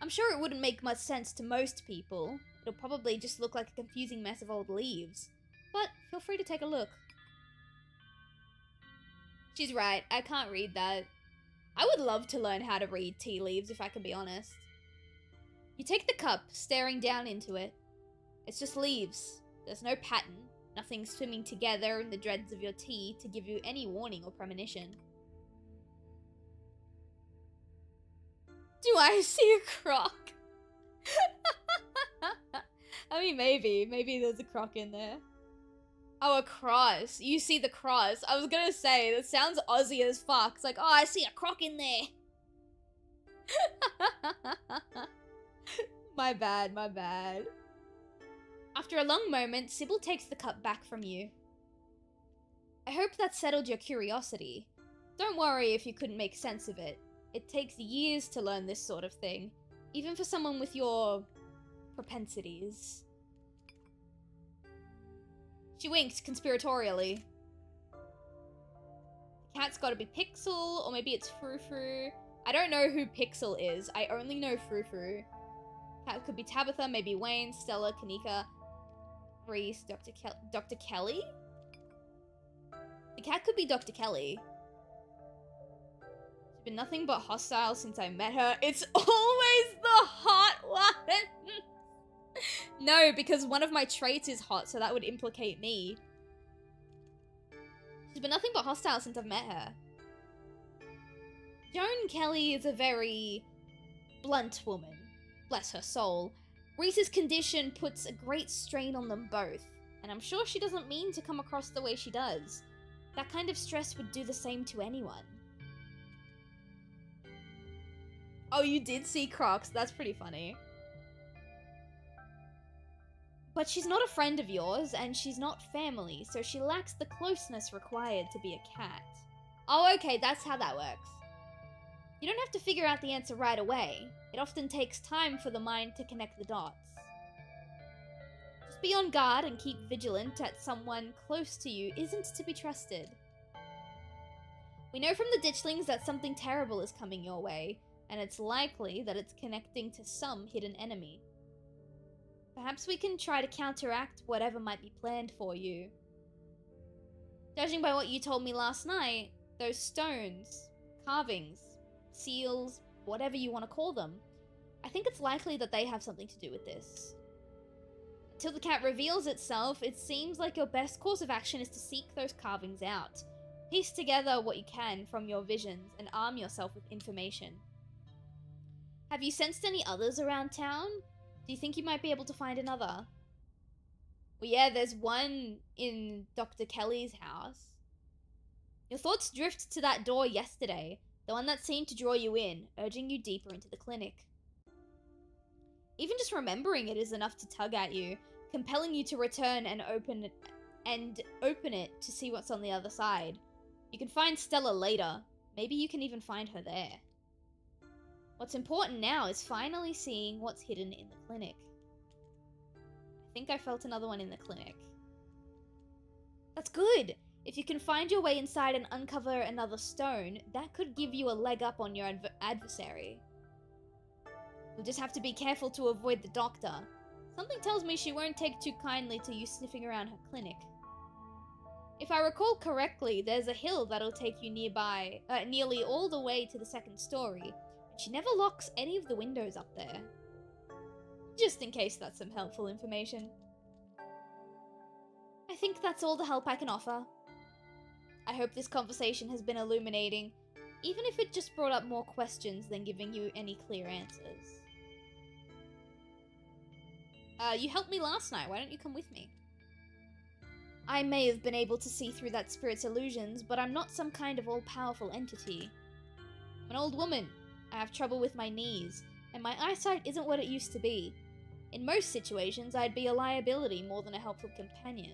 I'm sure it wouldn't make much sense to most people. It'll probably just look like a confusing mess of old leaves. But feel free to take a look. She's right, I can't read that. I would love to learn how to read tea leaves, if I can be honest. You take the cup, staring down into it. It's just leaves. There's no pattern, nothing swimming together in the dregs of your tea to give you any warning or premonition. Do I see a croc? I mean, maybe there's a croc in there. Oh, a cross. You see the cross. I was gonna say, that sounds Aussie as fuck. It's like, oh, I see a croc in there. My bad, my bad. After a long moment, Sybil takes the cup back from you. I hope that settled your curiosity. Don't worry if you couldn't make sense of it. It takes years to learn this sort of thing, even for someone with your propensities. She winked conspiratorially. The cat's gotta be Pixel, or maybe it's Frou-Frou. I don't know who Pixel is. I only know Frou-Frou. Cat could be Tabitha, maybe Wayne, Stella, Kanika, Reese, Dr. Kelly? The cat could be Dr. Kelly. She's been nothing but hostile since I met her. It's always the hot one! No, because one of my traits is hot, so that would implicate me. She's been nothing but hostile since I've met her. Joan Kelly is a very blunt woman. Bless her soul. Reese's condition puts a great strain on them both, and I'm sure she doesn't mean to come across the way she does. That kind of stress would do the same to anyone. Oh, you did see Crocs? That's pretty funny. But she's not a friend of yours, and she's not family, so she lacks the closeness required to be a cat. Oh, okay, that's how that works. You don't have to figure out the answer right away. It often takes time for the mind to connect the dots. Just Just be on guard and keep vigilant at someone close to you isn't to be trusted. We know from the ditchlings that something terrible is coming your way, and it's likely that it's connecting to some hidden enemy. Perhaps we can try to counteract whatever might be planned for you. Judging by what you told me last night, those stones, carvings, seals, whatever you want to call them, I think it's likely that they have something to do with this. Until the cat reveals itself, it seems like your best course of action is to seek those carvings out. Piece together what you can from your visions and arm yourself with information. Have you sensed any others around town? Do you think you might be able to find another? Well, yeah, there's one in Dr. Kelly's house. Your thoughts drift to that door yesterday, the one that seemed to draw you in, urging you deeper into the clinic. Even just remembering it is enough to tug at you, compelling you to return and open it to see what's on the other side. You can find Stella later. Maybe you can even find her there. What's important now is finally seeing what's hidden in the clinic. I think I felt another one in the clinic. That's good! If you can find your way inside and uncover another stone, that could give you a leg up on your adversary. You'll just have to be careful to avoid the doctor. Something tells me she won't take too kindly to you sniffing around her clinic. If I recall correctly, there's a hill that'll take you nearly all the way to the second story, and she never locks any of the windows up there. Just in case that's some helpful information. I think that's all the help I can offer. I hope this conversation has been illuminating, even if it just brought up more questions than giving you any clear answers. You helped me last night, why don't you come with me? I may have been able to see through that spirit's illusions, but I'm not some kind of all-powerful entity. I'm an old woman. I have trouble with my knees, and my eyesight isn't what it used to be. In most situations, I'd be a liability more than a helpful companion.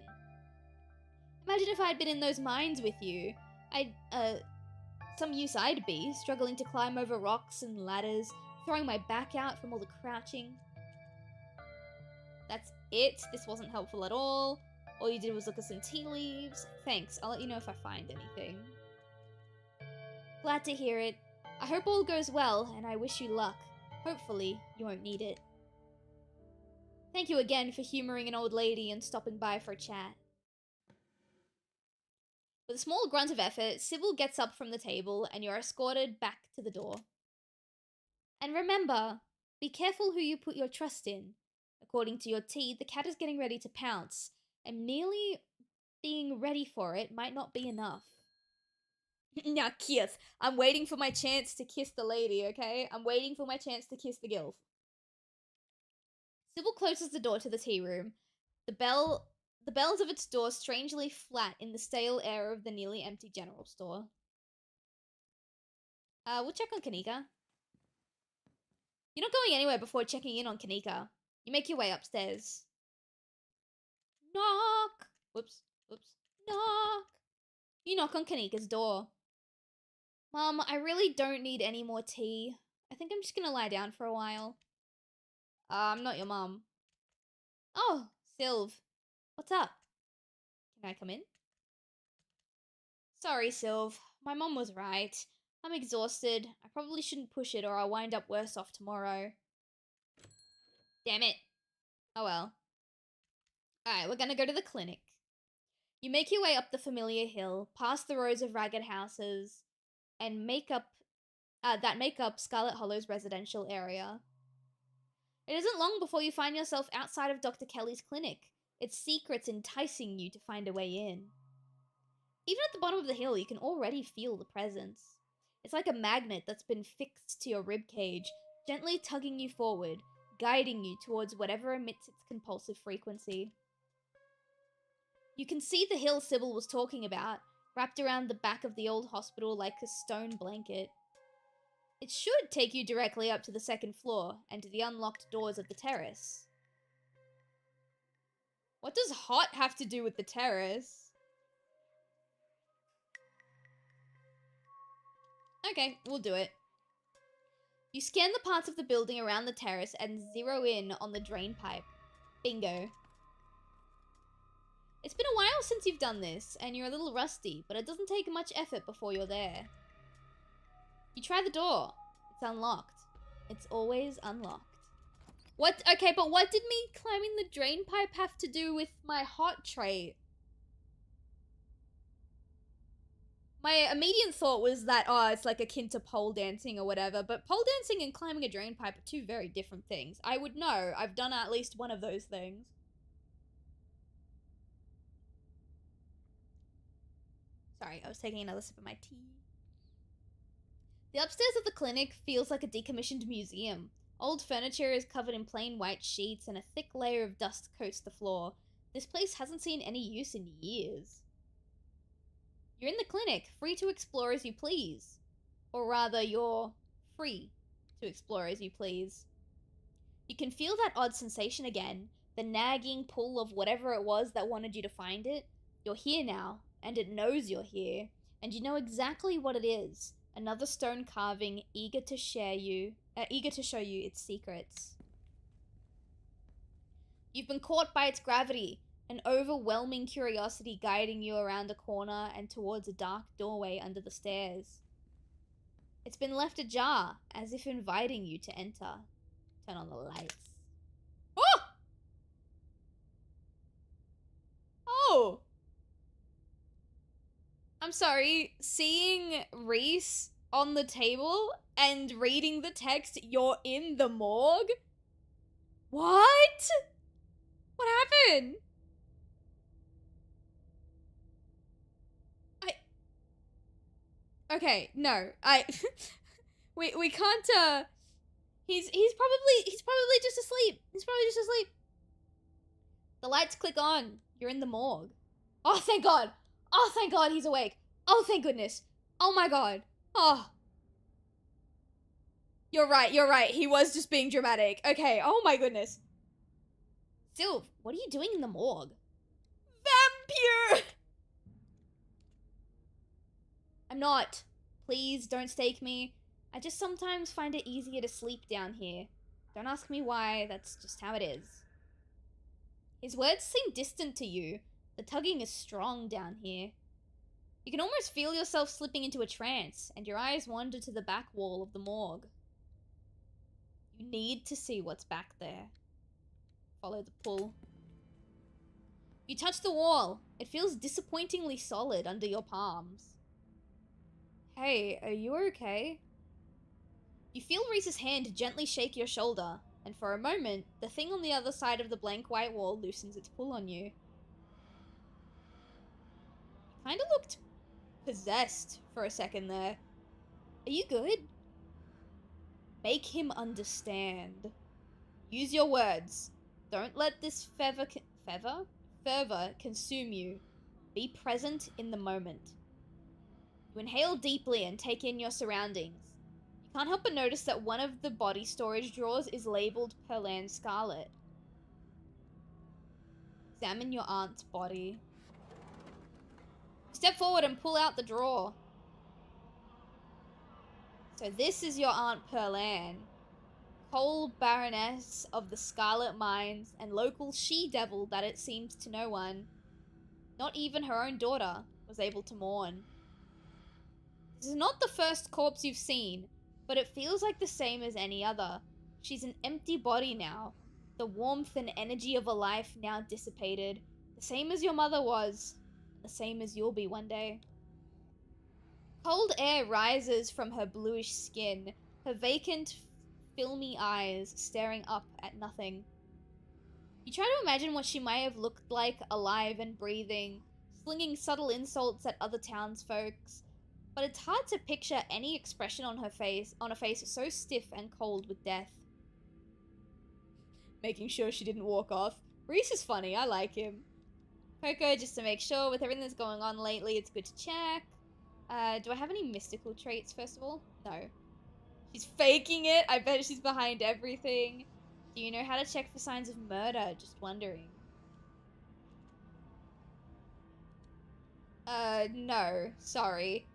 Imagine if I'd been in those mines with you. Some use I'd be, struggling to climb over rocks and ladders, throwing my back out from all the crouching. That's it. This wasn't helpful at all. All you did was look at some tea leaves. Thanks, I'll let you know if I find anything. Glad to hear it. I hope all goes well, and I wish you luck. Hopefully, you won't need it. Thank you again for humoring an old lady and stopping by for a chat. With a small grunt of effort, Sybil gets up from the table, and you're escorted back to the door. And remember, be careful who you put your trust in. According to your tea, the cat is getting ready to pounce, and merely being ready for it might not be enough. Now kiss. I'm waiting for my chance to kiss the lady, okay? I'm waiting for my chance to kiss the gilf. Sybil closes the door to the tea room. The bells of its door strangely flat in the stale air of the nearly empty general store. We'll check on Kanika. You're not going anywhere before checking in on Kanika. You make your way upstairs. Knock! Whoops. Knock! You knock on Kanika's door. Mom, I really don't need any more tea. I think I'm just gonna lie down for a while. I'm not your mom. Oh, Sylv. What's up? Can I come in? Sorry, Sylv. My mom was right. I'm exhausted. I probably shouldn't push it or I'll wind up worse off tomorrow. Damn it. Oh well. Alright, we're gonna go to the clinic. You make your way up the familiar hill, past the rows of ragged houses, and make up Scarlet Hollow's residential area. It isn't long before you find yourself outside of Dr. Kelly's clinic, its secrets enticing you to find a way in. Even at the bottom of the hill, you can already feel the presence. It's like a magnet that's been fixed to your ribcage, gently tugging you forward, guiding you towards whatever emits its compulsive frequency. You can see the hill Sybil was talking about, wrapped around the back of the old hospital like a stone blanket. It should take you directly up to the second floor and to the unlocked doors of the terrace. What does hot have to do with the terrace? Okay, we'll do it. You scan the parts of the building around the terrace and zero in on the drain pipe. Bingo. It's been a while since you've done this, and you're a little rusty, but it doesn't take much effort before you're there. You try the door. It's unlocked. It's always unlocked. What? Okay, but what did me climbing the drain pipe have to do with my hot trait? My immediate thought was that, oh, it's like akin to pole dancing or whatever, but pole dancing and climbing a drain pipe are two very different things. I would know. I've done at least one of those things. Sorry, I was taking another sip of my tea. The upstairs of the clinic feels like a decommissioned museum. Old furniture is covered in plain white sheets and a thick layer of dust coats the floor. This place hasn't seen any use in years. You're in the clinic, free to explore as you please. Or rather, you're free to explore as you please. You can feel that odd sensation again, the nagging pull of whatever it was that wanted you to find it. You're here now, and it knows you're here, and you know exactly what it is. Another stone carving, eager to show you its secrets. You've been caught by its gravity, an overwhelming curiosity guiding you around a corner and towards a dark doorway under the stairs. It's been left ajar, as if inviting you to enter. Turn on the lights. Oh! Oh! I'm sorry, seeing Reese on the table and reading the text, "You're in the morgue"? What? What happened? Okay, no. We can't, he's probably just asleep. He's probably just asleep. The lights click on. You're in the morgue. Oh, thank God. Oh, thank God he's awake. Oh, thank goodness. Oh my God. Oh. You're right. He was just being dramatic. Okay, oh my goodness. Sylv, what are you doing in the morgue? Vampire! I'm not. Please don't stake me. I just sometimes find it easier to sleep down here. Don't ask me why, that's just how it is. His words seem distant to you. The tugging is strong down here. You can almost feel yourself slipping into a trance, and your eyes wander to the back wall of the morgue. You need to see what's back there. Follow the pull. You touch the wall. It feels disappointingly solid under your palms. Hey, are you okay? You feel Reese's hand gently shake your shoulder, and for a moment, the thing on the other side of the blank white wall loosens its pull on you. Kinda looked possessed for a second there. Are you good? Make him understand. Use your words. Don't let this fervor consume you. Be present in the moment. You inhale deeply and take in your surroundings. You can't help but notice that one of the body storage drawers is labeled Perlan Scarlet. Examine your aunt's body. Step forward and pull out the drawer. So this is your Aunt Perlan, Cole Baroness of the Scarlet Mines and local she-devil that it seems to no one, not even her own daughter, was able to mourn. This is not the first corpse you've seen, but it feels like the same as any other. She's an empty body now, the warmth and energy of a life now dissipated, the same as your mother was, the same as you'll be one day. Cold air rises from her bluish skin, her vacant, filmy eyes staring up at nothing. You try to imagine what she might have looked like alive and breathing, slinging subtle insults at other townsfolks, but it's hard to picture any expression on a face so stiff and cold with death. Making sure she didn't walk off. Reese is funny, I like him. Coco, just to make sure, with everything that's going on lately, it's good to check. Do I have any mystical traits, first of all? No. She's faking it. I bet she's behind everything. Do you know how to check for signs of murder? Just wondering. No. Sorry.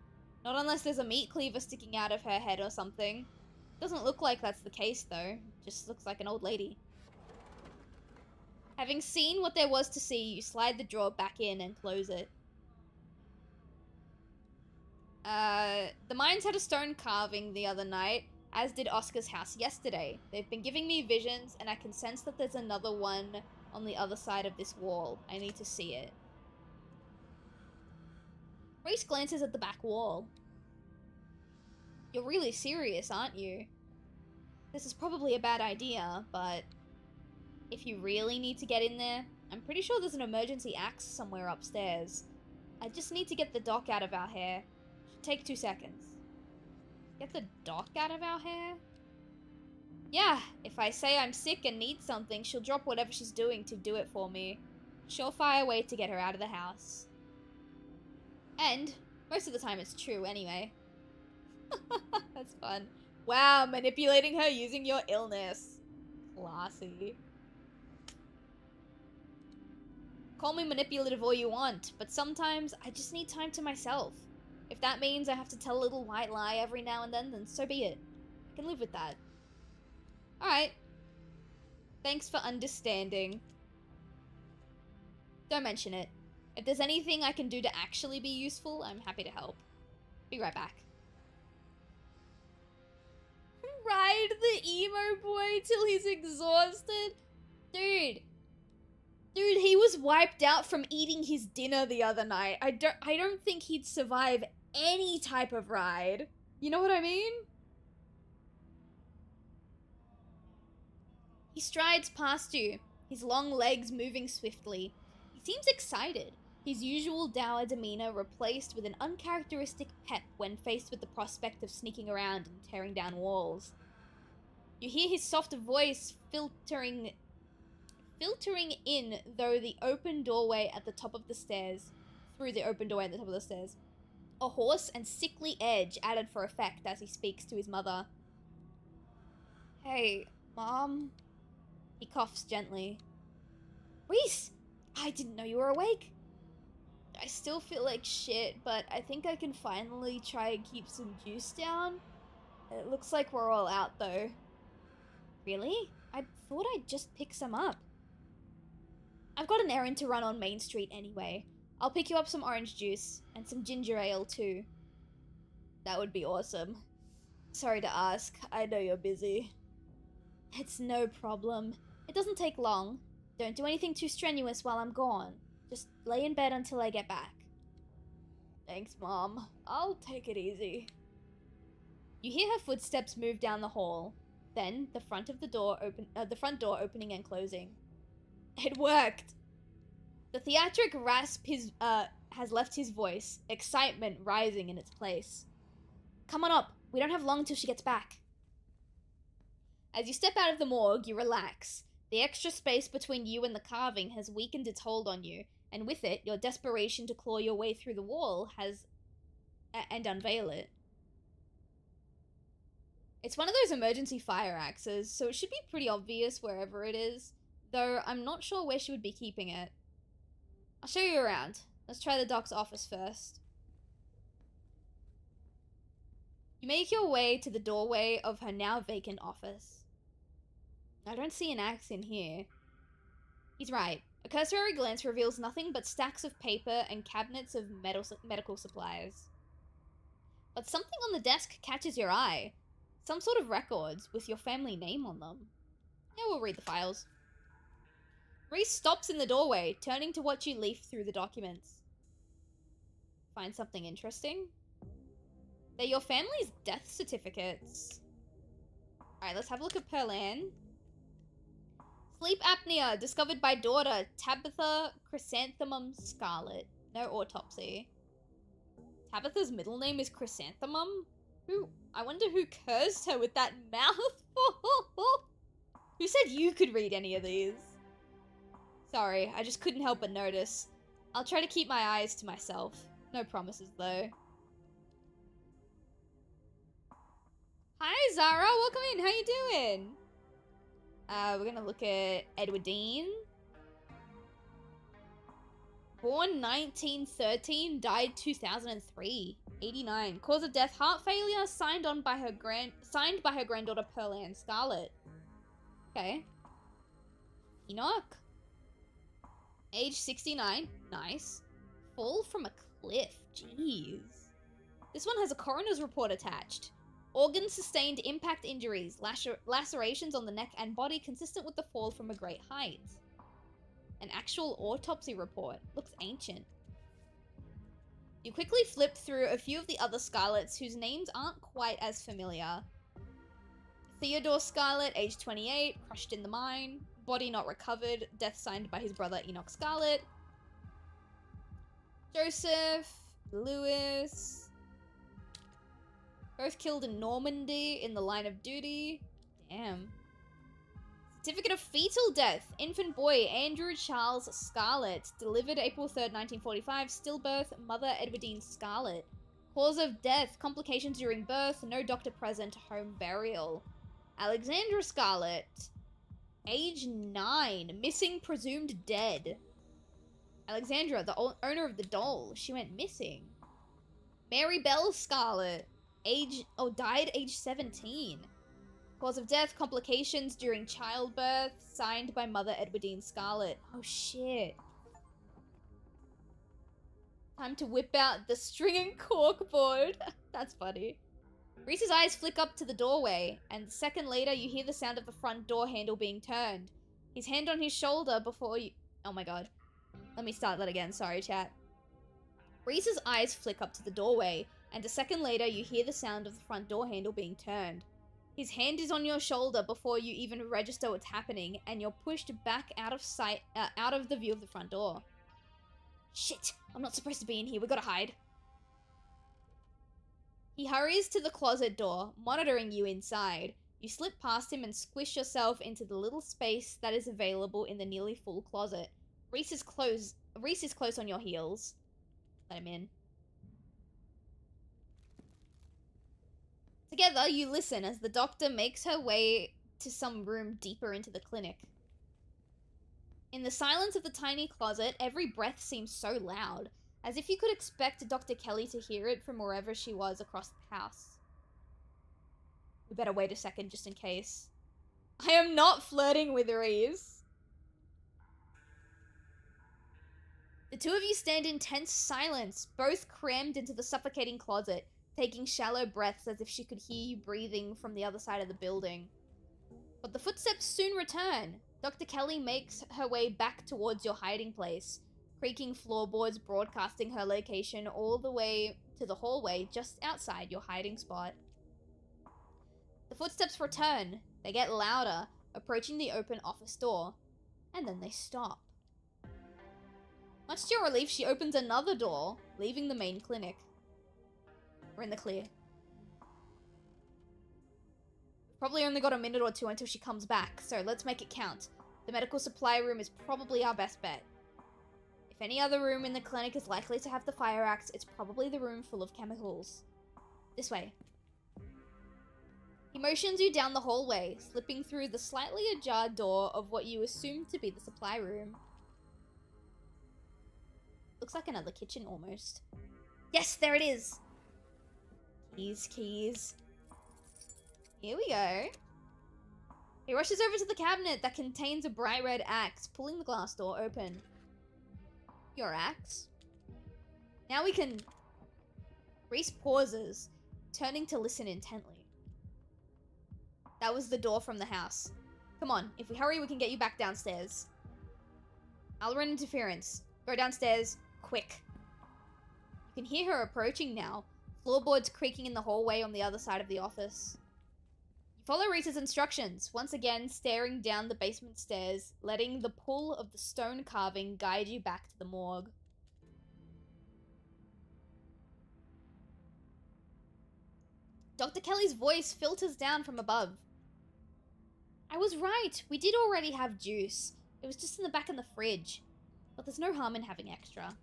Not unless there's a meat cleaver sticking out of her head or something. Doesn't look like that's the case, though. Just looks like an old lady. Having seen what there was to see, you slide the drawer back in and close it. The mines had a stone carving the other night, as did Oscar's house yesterday. They've been giving me visions, and I can sense that there's another one on the other side of this wall. I need to see it. Reese glances at the back wall. You're really serious, aren't you? This is probably a bad idea, but if you really need to get in there, I'm pretty sure there's an emergency axe somewhere upstairs. I just need to get the dock out of our hair. Should take 2 seconds. Get the dock out of our hair? Yeah, if I say I'm sick and need something, she'll drop whatever she's doing to do it for me. Surefire way to get her out of the house. And most of the time it's true anyway. That's fun. Wow, manipulating her using your illness. Classy. Call me manipulative all you want, but sometimes I just need time to myself. If that means I have to tell a little white lie every now and then so be it. I can live with that. Alright. Thanks for understanding. Don't mention it. If there's anything I can do to actually be useful, I'm happy to help. Be right back. Ride the emo boy till he's exhausted? Dude, he was wiped out from eating his dinner the other night. I don't think he'd survive any type of ride. You know what I mean? He strides past you, his long legs moving swiftly. He seems excited, his usual dour demeanor replaced with an uncharacteristic pep when faced with the prospect of sneaking around and tearing down walls. You hear his soft voice filtering in through the open doorway at the top of the stairs. A hoarse and sickly edge added for effect as he speaks to his mother. Hey, Mom. He coughs gently. Reese! I didn't know you were awake. I still feel like shit, but I think I can finally try and keep some juice down. It looks like we're all out though. Really? I thought I'd just pick some up. I've got an errand to run on Main Street anyway. I'll pick you up some orange juice, and some ginger ale too. That would be awesome. Sorry to ask, I know you're busy. It's no problem. It doesn't take long. Don't do anything too strenuous while I'm gone. Just lay in bed until I get back. Thanks, Mom. I'll take it easy. You hear her footsteps move down the hall. Then, the front door opening and closing. It worked! The theatric rasp has left his voice, excitement rising in its place. Come on up. We don't have long till she gets back. As you step out of the morgue, you relax. The extra space between you and the carving has weakened its hold on you, and with it, your desperation to claw your way through the wall and unveil it. It's one of those emergency fire axes, so it should be pretty obvious wherever it is, though I'm not sure where she would be keeping it. I'll show you around. Let's try the doc's office first. You make your way to the doorway of her now vacant office. I don't see an axe in here. He's right. A cursory glance reveals nothing but stacks of paper and cabinets of medical supplies. But something on the desk catches your eye. Some sort of records with your family name on them. Yeah, we'll read the files. Reese stops in the doorway, turning to watch you leaf through the documents. Find something interesting? They're your family's death certificates. Alright, let's have a look at Pearlan. Sleep apnea discovered by daughter Tabitha Chrysanthemum Scarlet. No autopsy. Tabitha's middle name is Chrysanthemum? I wonder who cursed her with that mouth. Who said you could read any of these? Sorry, I just couldn't help but notice. I'll try to keep my eyes to myself. No promises, though. Hi, Zara. Welcome in. How you doing? We're gonna look at Edwardine. Born 1913, died 2003. 89. Cause of death, heart failure, signed by her granddaughter Pearlan Scarlet. Okay. Enoch. Age 69. Nice. Fall from a cliff. Jeez. This one has a coroner's report attached. Organs sustained impact injuries, lacerations on the neck and body consistent with the fall from a great height. An actual autopsy report. Looks ancient. You quickly flip through a few of the other Scarlets whose names aren't quite as familiar. Theodore Scarlet, age 28, crushed in the mine. Body not recovered. Death signed by his brother Enoch Scarlet. Joseph, Lewis. Both killed in Normandy in the line of duty. Damn. Certificate of fetal death. Infant boy Andrew Charles Scarlet. Delivered April 3rd, 1945. Stillbirth, mother Edwardine Scarlet. Cause of death. Complications during birth. No doctor present. Home burial. Alexandra Scarlet. Age 9. Missing, presumed dead. Alexandra, the owner of the doll. She went missing. Mary Bell Scarlet. Died age 17. Cause of death, complications during childbirth, signed by mother Edwardine Scarlet. Oh shit. Time to whip out the string and cork board. That's funny. Reese's eyes flick up to the doorway, and a second later you hear the sound of the front door handle being turned. His hand on his shoulder before you... Oh my god. Let me start that again, sorry chat. Reese's eyes flick up to the doorway, and a second later you hear the sound of the front door handle being turned. His hand is on your shoulder before you even register what's happening, and you're pushed back out of sight, out of the view of the front door. Shit! I'm not supposed to be in here, we gotta hide. He hurries to the closet door, monitoring you inside. You slip past him and squish yourself into the little space that is available in the nearly full closet. Reese is close on your heels. Let him in. Together, you listen as the doctor makes her way to some room deeper into the clinic. In the silence of the tiny closet, every breath seems so loud, as if you could expect Dr. Kelly to hear it from wherever she was across the house. We better wait a second just in case. I am not flirting with Reese. The two of you stand in tense silence, both crammed into the suffocating closet, taking shallow breaths as if she could hear you breathing from the other side of the building. But the footsteps soon return. Dr. Kelly makes her way back towards your hiding place, creaking floorboards broadcasting her location all the way to the hallway just outside your hiding spot. The footsteps return. They get louder, approaching the open office door, and then they stop. Much to your relief, she opens another door, leaving the main clinic. We're in the clear. We've probably only got a minute or two until she comes back, so let's make it count. The medical supply room is probably our best bet. If any other room in the clinic is likely to have the fire axe, it's probably the room full of chemicals. This way. He motions you down the hallway, slipping through the slightly ajar door of what you assume to be the supply room. Looks like another kitchen almost. Yes, there it is! Keys. Here we go. He rushes over to the cabinet that contains a bright red axe, pulling the glass door open. Your axe? Now we can... Reese pauses, turning to listen intently. That was the door from the house. Come on, if we hurry we can get you back downstairs. I'll run interference. Go downstairs, quick. You can hear her approaching now, floorboards creaking in the hallway on the other side of the office. You follow Reese's instructions, once again staring down the basement stairs, letting the pull of the stone carving guide you back to the morgue. Dr. Kelly's voice filters down from above. I was right, we did already have juice. It was just in the back of the fridge. But there's no harm in having extra.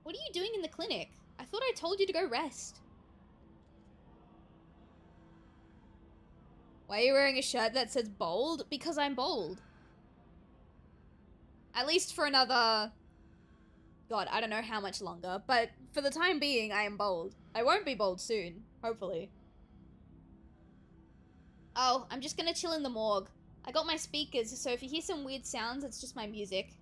What are you doing in the clinic? I thought I told you to go rest. Why are you wearing a shirt that says bold? Because I'm bold. At least for another... God, I don't know how much longer, but for the time being, I am bold. I won't be bold soon, hopefully. Oh, I'm just gonna chill in the morgue. I got my speakers, so if you hear some weird sounds, it's just my music.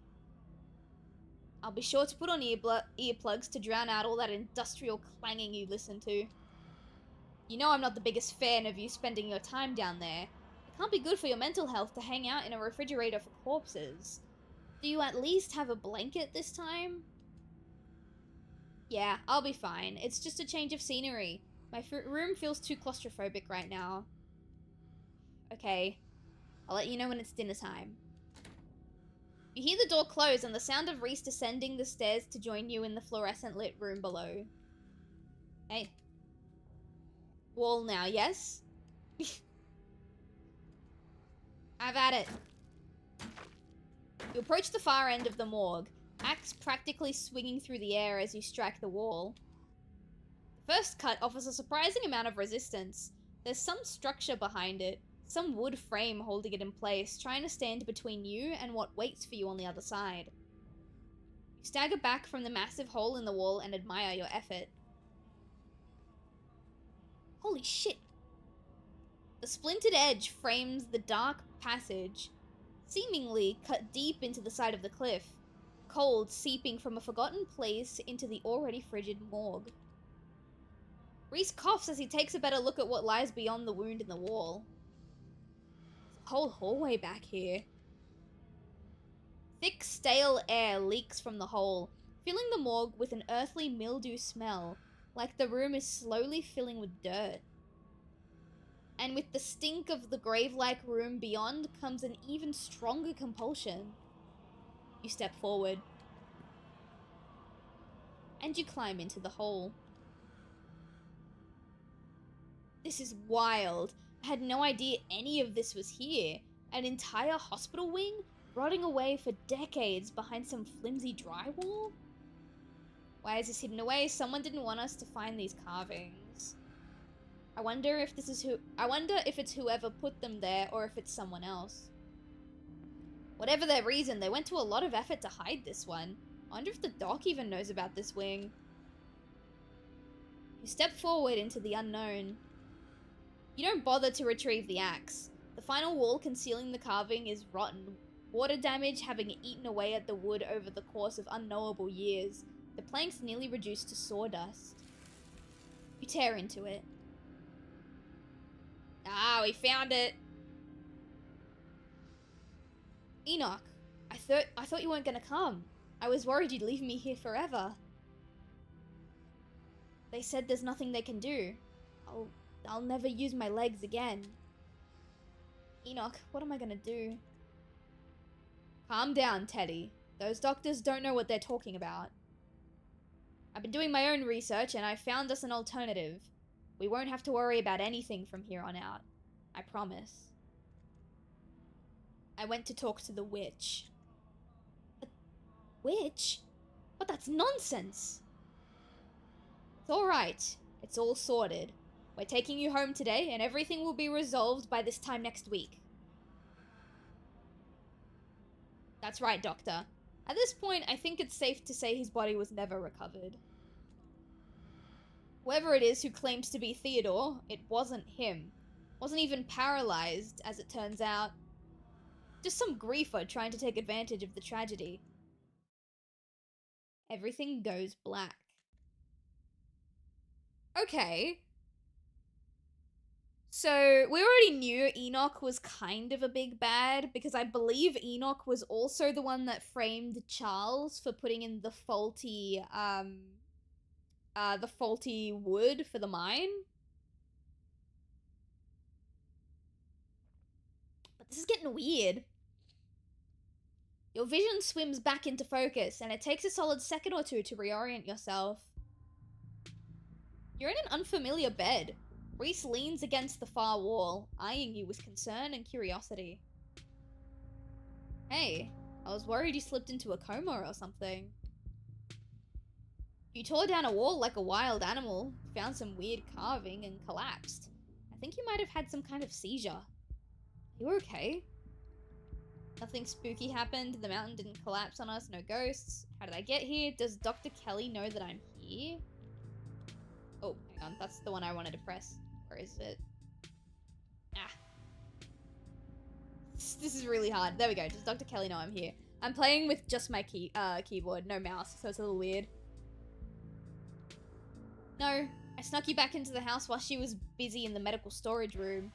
I'll be sure to put on earplugs to drown out all that industrial clanging you listen to. You know I'm not the biggest fan of you spending your time down there. It can't be good for your mental health to hang out in a refrigerator for corpses. Do you at least have a blanket this time? Yeah, I'll be fine. It's just a change of scenery. My room feels too claustrophobic right now. Okay, I'll let you know when it's dinner time. You hear the door close and the sound of Reese descending the stairs to join you in the fluorescent lit room below. Hey. Wall now, yes? Have at it. You approach the far end of the morgue, axe practically swinging through the air as you strike the wall. The first cut offers a surprising amount of resistance. There's some structure behind it, some wood frame holding it in place, trying to stand between you and what waits for you on the other side. You stagger back from the massive hole in the wall and admire your effort. Holy shit! The splintered edge frames the dark passage, seemingly cut deep into the side of the cliff, cold seeping from a forgotten place into the already frigid morgue. Reese coughs as he takes a better look at what lies beyond the wound in the wall. There's a whole hallway back here. Thick, stale air leaks from the hole, filling the morgue with an earthly mildew smell, like the room is slowly filling with dirt. And with the stink of the grave-like room beyond comes an even stronger compulsion. You step forward. And you climb into the hole. This is wild. I had no idea any of this was here. An entire hospital wing, rotting away for decades behind some flimsy drywall? Why is this hidden away? Someone didn't want us to find these carvings. I wonder if it's whoever put them there or if it's someone else. Whatever their reason, they went to a lot of effort to hide this one. I wonder if the doc even knows about this wing. You step forward into the unknown. You don't bother to retrieve the axe. The final wall concealing the carving is rotten, water damage having eaten away at the wood over the course of unknowable years, the planks nearly reduced to sawdust. You tear into it. Ah, we found it! Enoch, I thought you weren't gonna come. I was worried you'd leave me here forever. They said there's nothing they can do. I'll never use my legs again. Enoch, what am I gonna do? Calm down, Teddy. Those doctors don't know what they're talking about. I've been doing my own research and I found us an alternative. We won't have to worry about anything from here on out. I promise. I went to talk to the witch. The witch? But that's nonsense! It's alright. It's all sorted. We're taking you home today, and everything will be resolved by this time next week. That's right, Doctor. At this point, I think it's safe to say his body was never recovered. Whoever it is who claims to be Theodore, it wasn't him. Wasn't even paralyzed, as it turns out. Just some griefer trying to take advantage of the tragedy. Everything goes black. Okay. So, we already knew Enoch was kind of a big bad, because I believe Enoch was also the one that framed Charles for putting in the faulty wood for the mine. But this is getting weird. Your vision swims back into focus, and it takes a solid second or two to reorient yourself. You're in an unfamiliar bed. Reese leans against the far wall, eyeing you with concern and curiosity. Hey, I was worried you slipped into a coma or something. You tore down a wall like a wild animal, found some weird carving, and collapsed. I think you might have had some kind of seizure. Are you okay? Nothing spooky happened, the mountain didn't collapse on us, no ghosts. How did I get here? Does Dr. Kelly know that I'm here? Oh, hang on, that's the one I wanted to press. Where is it? Ah. This is really hard. There we go. Does Dr. Kelly know I'm here? I'm playing with just my keyboard, no mouse, so it's a little weird. No, I snuck you back into the house while she was busy in the medical storage room.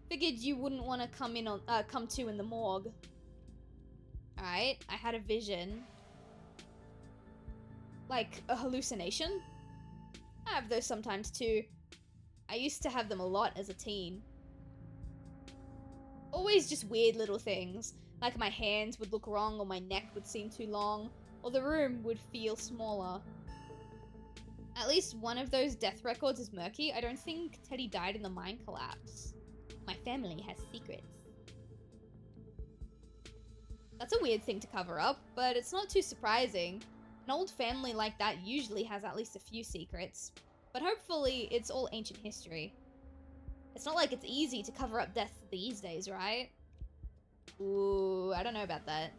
Figured you wouldn't want to come to in the morgue. Alright, I had a vision. Like a hallucination? I have those sometimes too. I used to have them a lot as a teen. Always just weird little things. Like my hands would look wrong, or my neck would seem too long, or the room would feel smaller. At least one of those death records is murky. I don't think Teddy died in the mine collapse. My family has secrets. That's a weird thing to cover up, but it's not too surprising. An old family like that usually has at least a few secrets, but hopefully it's all ancient history. It's not like it's easy to cover up death these days, right? Ooh, I don't know about that.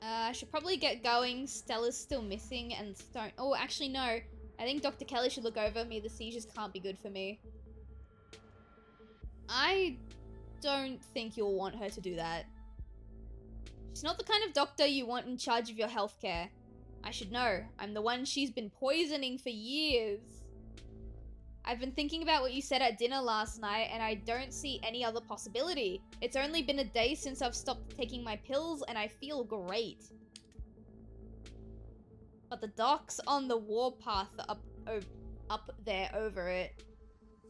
I should probably get going. Stella's still missing and Stone... Oh, actually no. I think Dr. Kelly should look over me. The seizures can't be good for me. I don't think you'll want her to do that. She's not the kind of doctor you want in charge of your healthcare. I should know. I'm the one she's been poisoning for years. I've been thinking about what you said at dinner last night, and I don't see any other possibility. It's only been a day since I've stopped taking my pills, and I feel great. But the doc's on the warpath up there over it.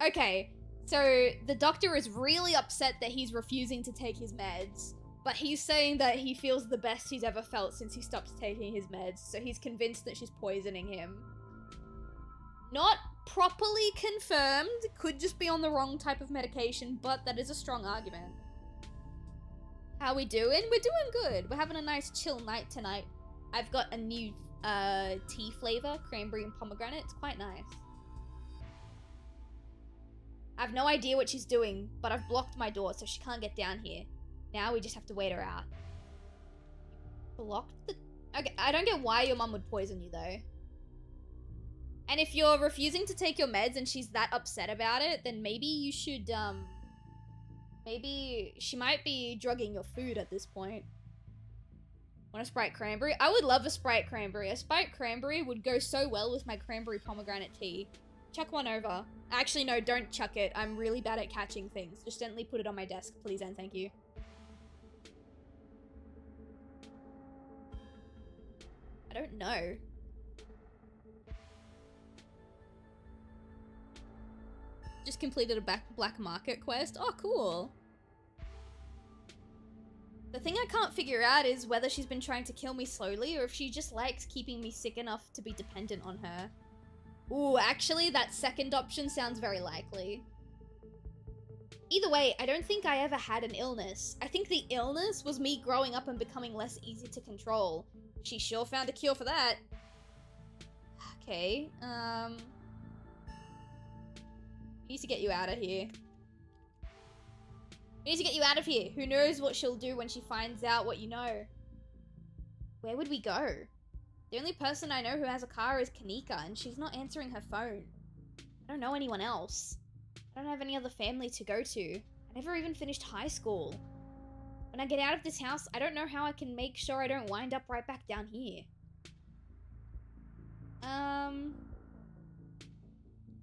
Okay, so the doctor is really upset that he's refusing to take his meds, but he's saying that he feels the best he's ever felt since he stopped taking his meds, so he's convinced that she's poisoning him. Not properly confirmed, could just be on the wrong type of medication, but that is a strong argument. How we doing? We're doing good. We're having a nice chill night tonight. I've got a new tea flavor, cranberry and pomegranate. It's quite nice. I have no idea what she's doing, but I've blocked my door so she can't get down here. Now we just have to wait her out. Blocked the... Okay, I don't get why your mum would poison you though. And if you're refusing to take your meds and she's that upset about it, then maybe you should, maybe she might be drugging your food at this point. Want a Sprite cranberry? I would love a Sprite cranberry. A Sprite cranberry would go so well with my cranberry pomegranate tea. Chuck one over. Actually, no, don't chuck it. I'm really bad at catching things. Just gently put it on my desk, please and thank you. I don't know. Just completed a black market quest. Oh, cool. The thing I can't figure out is whether she's been trying to kill me slowly or if she just likes keeping me sick enough to be dependent on her. Ooh, actually, that second option sounds very likely. Either way, I don't think I ever had an illness. I think the illness was me growing up and becoming less easy to control. She sure found a cure for that. Okay, we need to get you out of here. We need to get you out of here. Who knows what she'll do when she finds out what you know. Where would we go? The only person I know who has a car is Kanika, and she's not answering her phone. I don't know anyone else. I don't have any other family to go to. I never even finished high school. When I get out of this house, I don't know how I can make sure I don't wind up right back down here.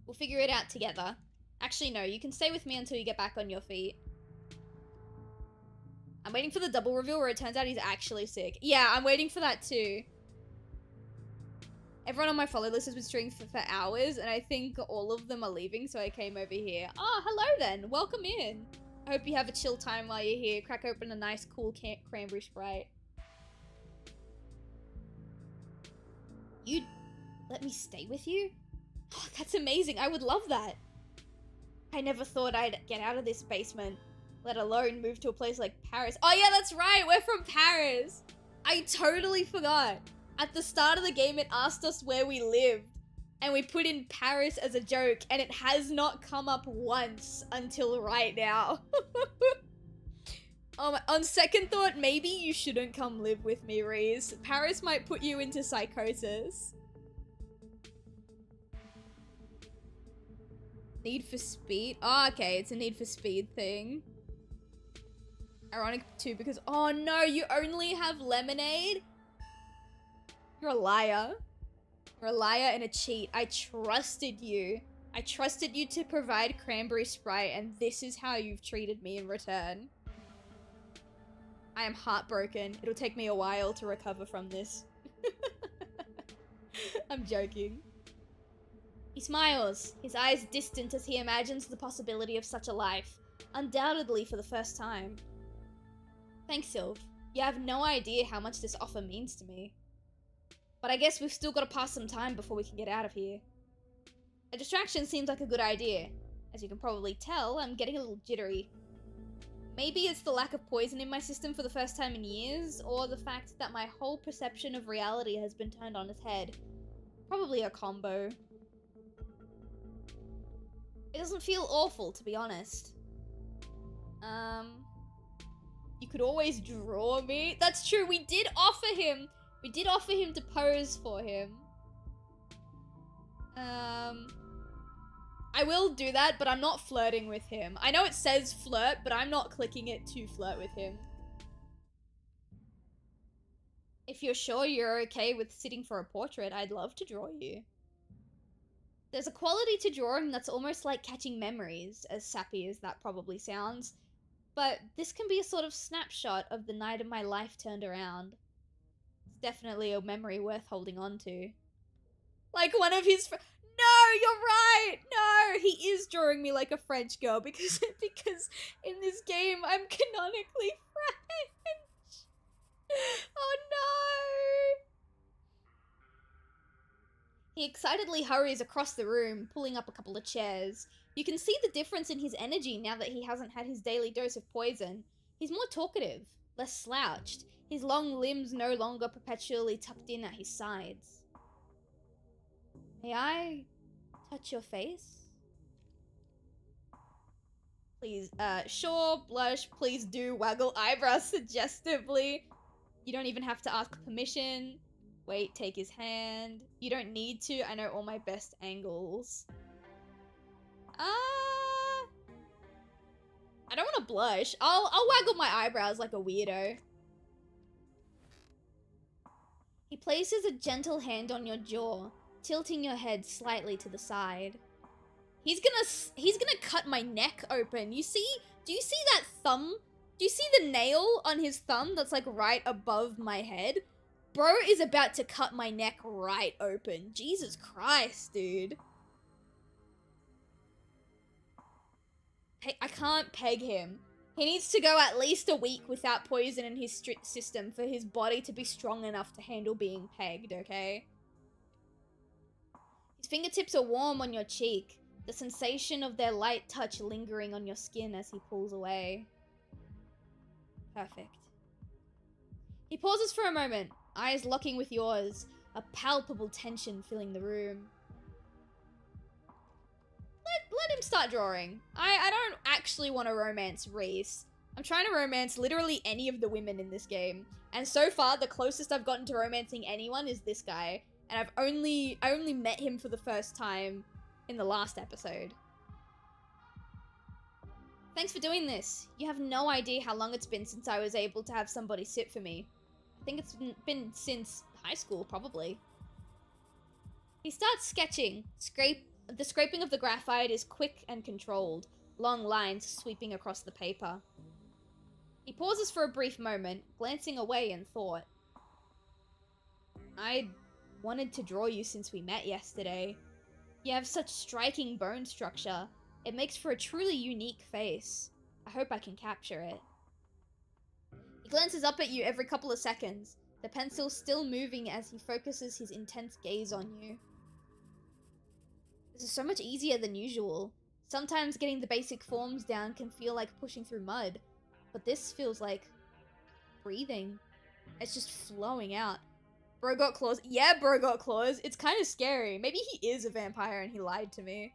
We'll figure it out together. Actually, no, you can stay with me until you get back on your feet. I'm waiting for the double reveal where it turns out he's actually sick. Yeah, I'm waiting for that too. Everyone on my follow list has been streaming for hours, and I think all of them are leaving, so I came over here. Oh, hello then. Welcome in. I hope you have a chill time while you're here. Crack open a nice, cool cranberry Sprite. You'd let me stay with you? Oh, that's amazing. I would love that. I never thought I'd get out of this basement, let alone move to a place like Paris. Oh yeah, that's right. We're from Paris. I totally forgot. At the start of the game, it asked us where we lived, and we put in Paris as a joke, and it has not come up once until right now. On second thought, maybe you shouldn't come live with me, Reese. Paris might put you into psychosis. Need for Speed? Oh, okay, it's a Need for Speed thing. Ironic too, because oh no, you only have lemonade? You're a liar. You're a liar and a cheat. I trusted you. I trusted you to provide cranberry Sprite, and this is how you've treated me in return. I am heartbroken. It'll take me a while to recover from this. I'm joking. He smiles, his eyes distant as he imagines the possibility of such a life, undoubtedly for the first time. Thanks, Sylv. You have no idea how much this offer means to me. But I guess we've still got to pass some time before we can get out of here. A distraction seems like a good idea. As you can probably tell, I'm getting a little jittery. Maybe it's the lack of poison in my system for the first time in years, or the fact that my whole perception of reality has been turned on its head. Probably a combo. It doesn't feel awful, to be honest. You could always draw me. That's true, we did offer him to pose for him. I will do that, but I'm not flirting with him. I know it says flirt, but I'm not clicking it to flirt with him. If you're sure you're okay with sitting for a portrait, I'd love to draw you. There's a quality to drawing that's almost like catching memories, as sappy as that probably sounds. But this can be a sort of snapshot of the night of my life turned around. It's definitely a memory worth holding on to. Like one of his No, you're right! No, he is drawing me like a French girl because in this game I'm canonically French. Oh no! He excitedly hurries across the room, pulling up a couple of chairs. You can see the difference in his energy now that he hasn't had his daily dose of poison. He's more talkative, less slouched, his long limbs no longer perpetually tucked in at his sides. May I touch your face? Please, sure, blush, please do, waggle eyebrows suggestively. You don't even have to ask permission. Wait, take his hand. You don't need to, I know all my best angles. I don't want to blush. I'll waggle my eyebrows like a weirdo. He places a gentle hand on your jaw, tilting your head slightly to the side. He's gonna cut my neck open. Do you see that thumb? Do you see the nail on his thumb that's like right above my head? Bro is about to cut my neck right open. Jesus Christ, dude. I can't peg him. He needs to go at least a week without poison in his system for his body to be strong enough to handle being pegged, okay? His fingertips are warm on your cheek, the sensation of their light touch lingering on your skin as he pulls away. Perfect. He pauses for a moment, eyes locking with yours, a palpable tension filling the room. Let him start drawing. I don't actually want to romance Reese. I'm trying to romance literally any of the women in this game. And so far, the closest I've gotten to romancing anyone is this guy. And I only met him for the first time in the last episode. Thanks for doing this. You have no idea how long it's been since I was able to have somebody sit for me. I think it's been since high school, probably. He starts sketching. The scraping of the graphite is quick and controlled, long lines sweeping across the paper. He pauses for a brief moment, glancing away in thought. I wanted to draw you since we met yesterday. You have such striking bone structure. It makes for a truly unique face. I hope I can capture it. He glances up at you every couple of seconds, the pencil still moving as he focuses his intense gaze on you. This is so much easier than usual. Sometimes getting the basic forms down can feel like pushing through mud, but this feels like breathing. It's just flowing out. Bro got claws. Yeah, bro got claws. It's kind of scary. Maybe he is a vampire and he lied to me.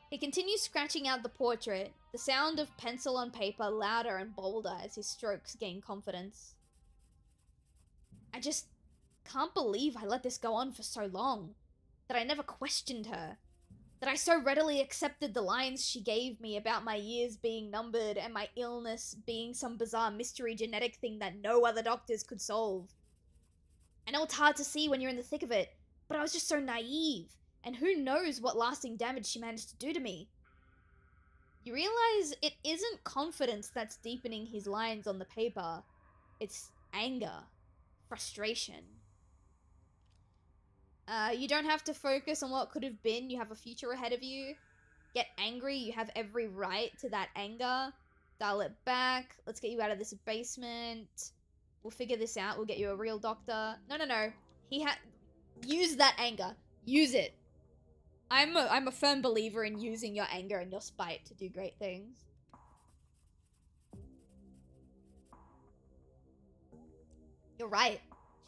He continues scratching out the portrait, the sound of pencil on paper louder and bolder as his strokes gain confidence. I just can't believe I let this go on for so long. That I never questioned her. that I so readily accepted the lines she gave me about my years being numbered and my illness being some bizarre mystery genetic thing that no other doctors could solve. I know it's hard to see when you're in the thick of it, but I was just so naive, and who knows what lasting damage she managed to do to me. You realize it isn't confidence that's deepening his lines on the paper. It's anger, frustration. You don't have to focus on what could have been. You have a future ahead of you. Get angry. You have every right to that anger. Dial it back. Let's get you out of this basement. We'll figure this out. We'll get you a real doctor. No. Use that anger. Use it. I'm a firm believer in using your anger and your spite to do great things. You're right.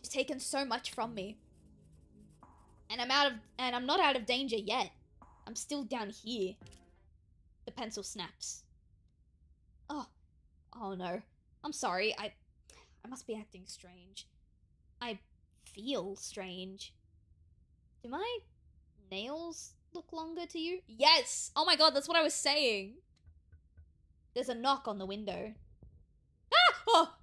She's taken so much from me. And I'm not out of danger yet. I'm still down here. The pencil snaps. Oh no. I'm sorry. I must be acting strange. I feel strange. Do my nails look longer to you? Yes! Oh my god, that's what I was saying. There's a knock on the window. Ah! Oh!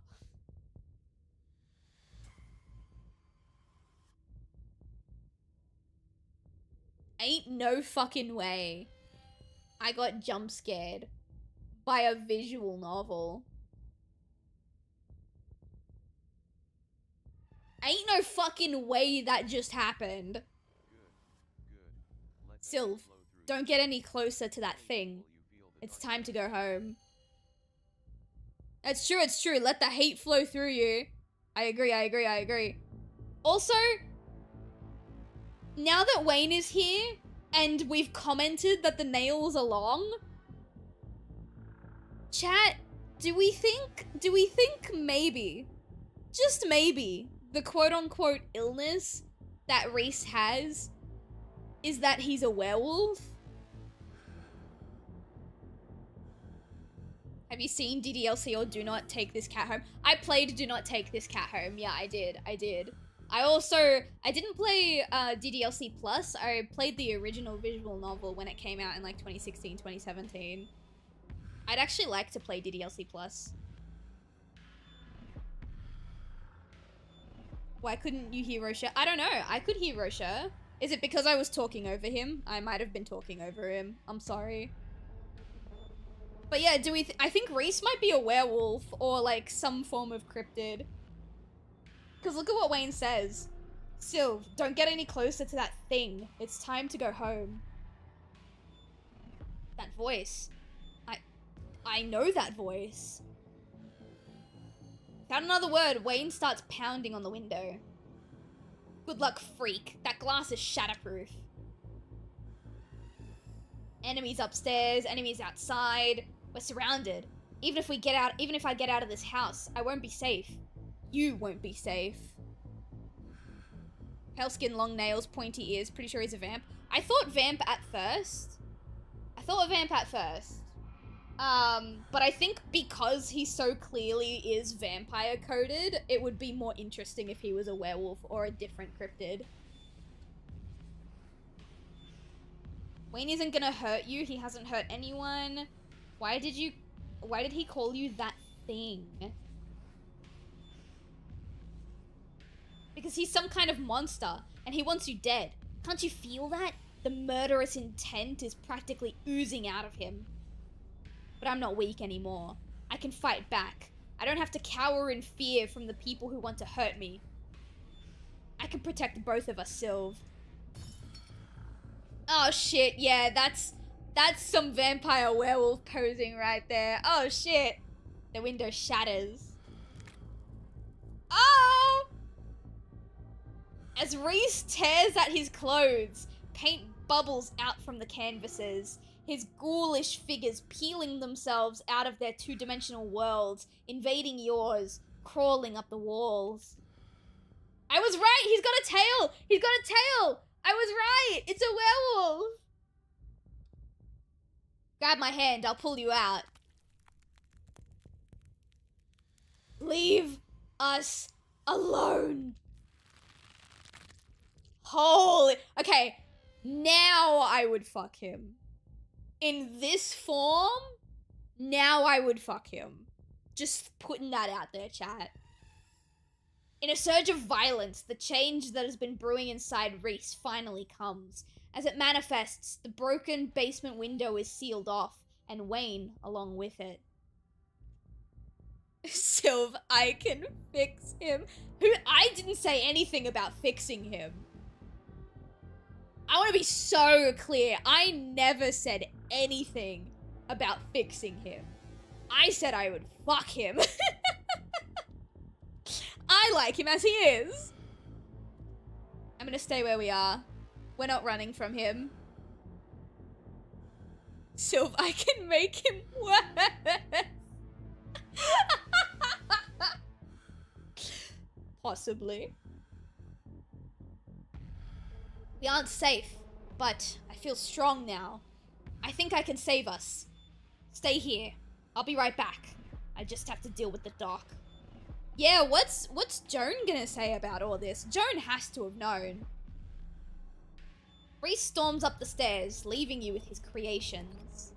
Ain't no fucking way I got jump scared by a visual novel. Ain't no fucking way that just happened. Good. Sylv, don't get any closer to that thing. It's time to go home. It's true. Let the hate flow through you. I agree. Also, now that Wayne is here, and we've commented that the nails are long, chat, do we think maybe, just maybe, the quote-unquote illness that Reese has is that he's a werewolf? Have you seen DDLC or Do Not Take This Cat Home? I played Do Not Take This Cat Home. Yeah, I did. I didn't play DDLC Plus. I played the original visual novel when it came out in like 2016, 2017. I'd actually like to play DDLC Plus. Why couldn't you hear Rosha? I don't know. I could hear Rosha. Is it because I was talking over him? I might have been talking over him. I'm sorry. But yeah, I think Reese might be a werewolf or like some form of cryptid. Because look at what Wayne says. Sylv, don't get any closer to that thing. It's time to go home. That voice. I know that voice. Without another word, Wayne starts pounding on the window. Good luck, freak. That glass is shatterproof. Enemies upstairs, enemies outside. We're surrounded. Even if I get out of this house, I won't be safe. You won't be safe. Pale skin, long nails, pointy ears. Pretty sure he's a vamp. I thought vamp at first. But I think because he so clearly is vampire coded, it would be more interesting if he was a werewolf or a different cryptid. Wayne isn't gonna hurt you. He hasn't hurt anyone. Why did he call you that thing? Because he's some kind of monster, and he wants you dead. Can't you feel that? The murderous intent is practically oozing out of him. But I'm not weak anymore. I can fight back. I don't have to cower in fear from the people who want to hurt me. I can protect both of us, Sylv. Oh shit, yeah, that's some vampire werewolf posing right there. Oh shit. The window shatters. Oh! As Reese tears at his clothes, paint bubbles out from the canvases, his ghoulish figures peeling themselves out of their two-dimensional worlds, invading yours, crawling up the walls. I was right! He's got a tail! He's got a tail! I was right! It's a werewolf! Grab my hand, I'll pull you out. Leave us alone. Holy... Okay, Now I would fuck him. In this form, now I would fuck him. Just putting that out there, chat. In a surge of violence, the change that has been brewing inside Reese finally comes. As it manifests, the broken basement window is sealed off, and Wayne along with it. Sylv, I can fix him. I didn't say anything about fixing him. I want to be so clear. I never said anything about fixing him. I said I would fuck him. I like him as he is. I'm gonna stay where we are. We're not running from him. Sylv, I can make him worse. Possibly. We aren't safe, but I feel strong now. I think I can save us. Stay here. I'll be right back. I just have to deal with the dark. Yeah, what's Joan gonna say about all this? Joan has to have known. Reese storms up the stairs, leaving you with his creations.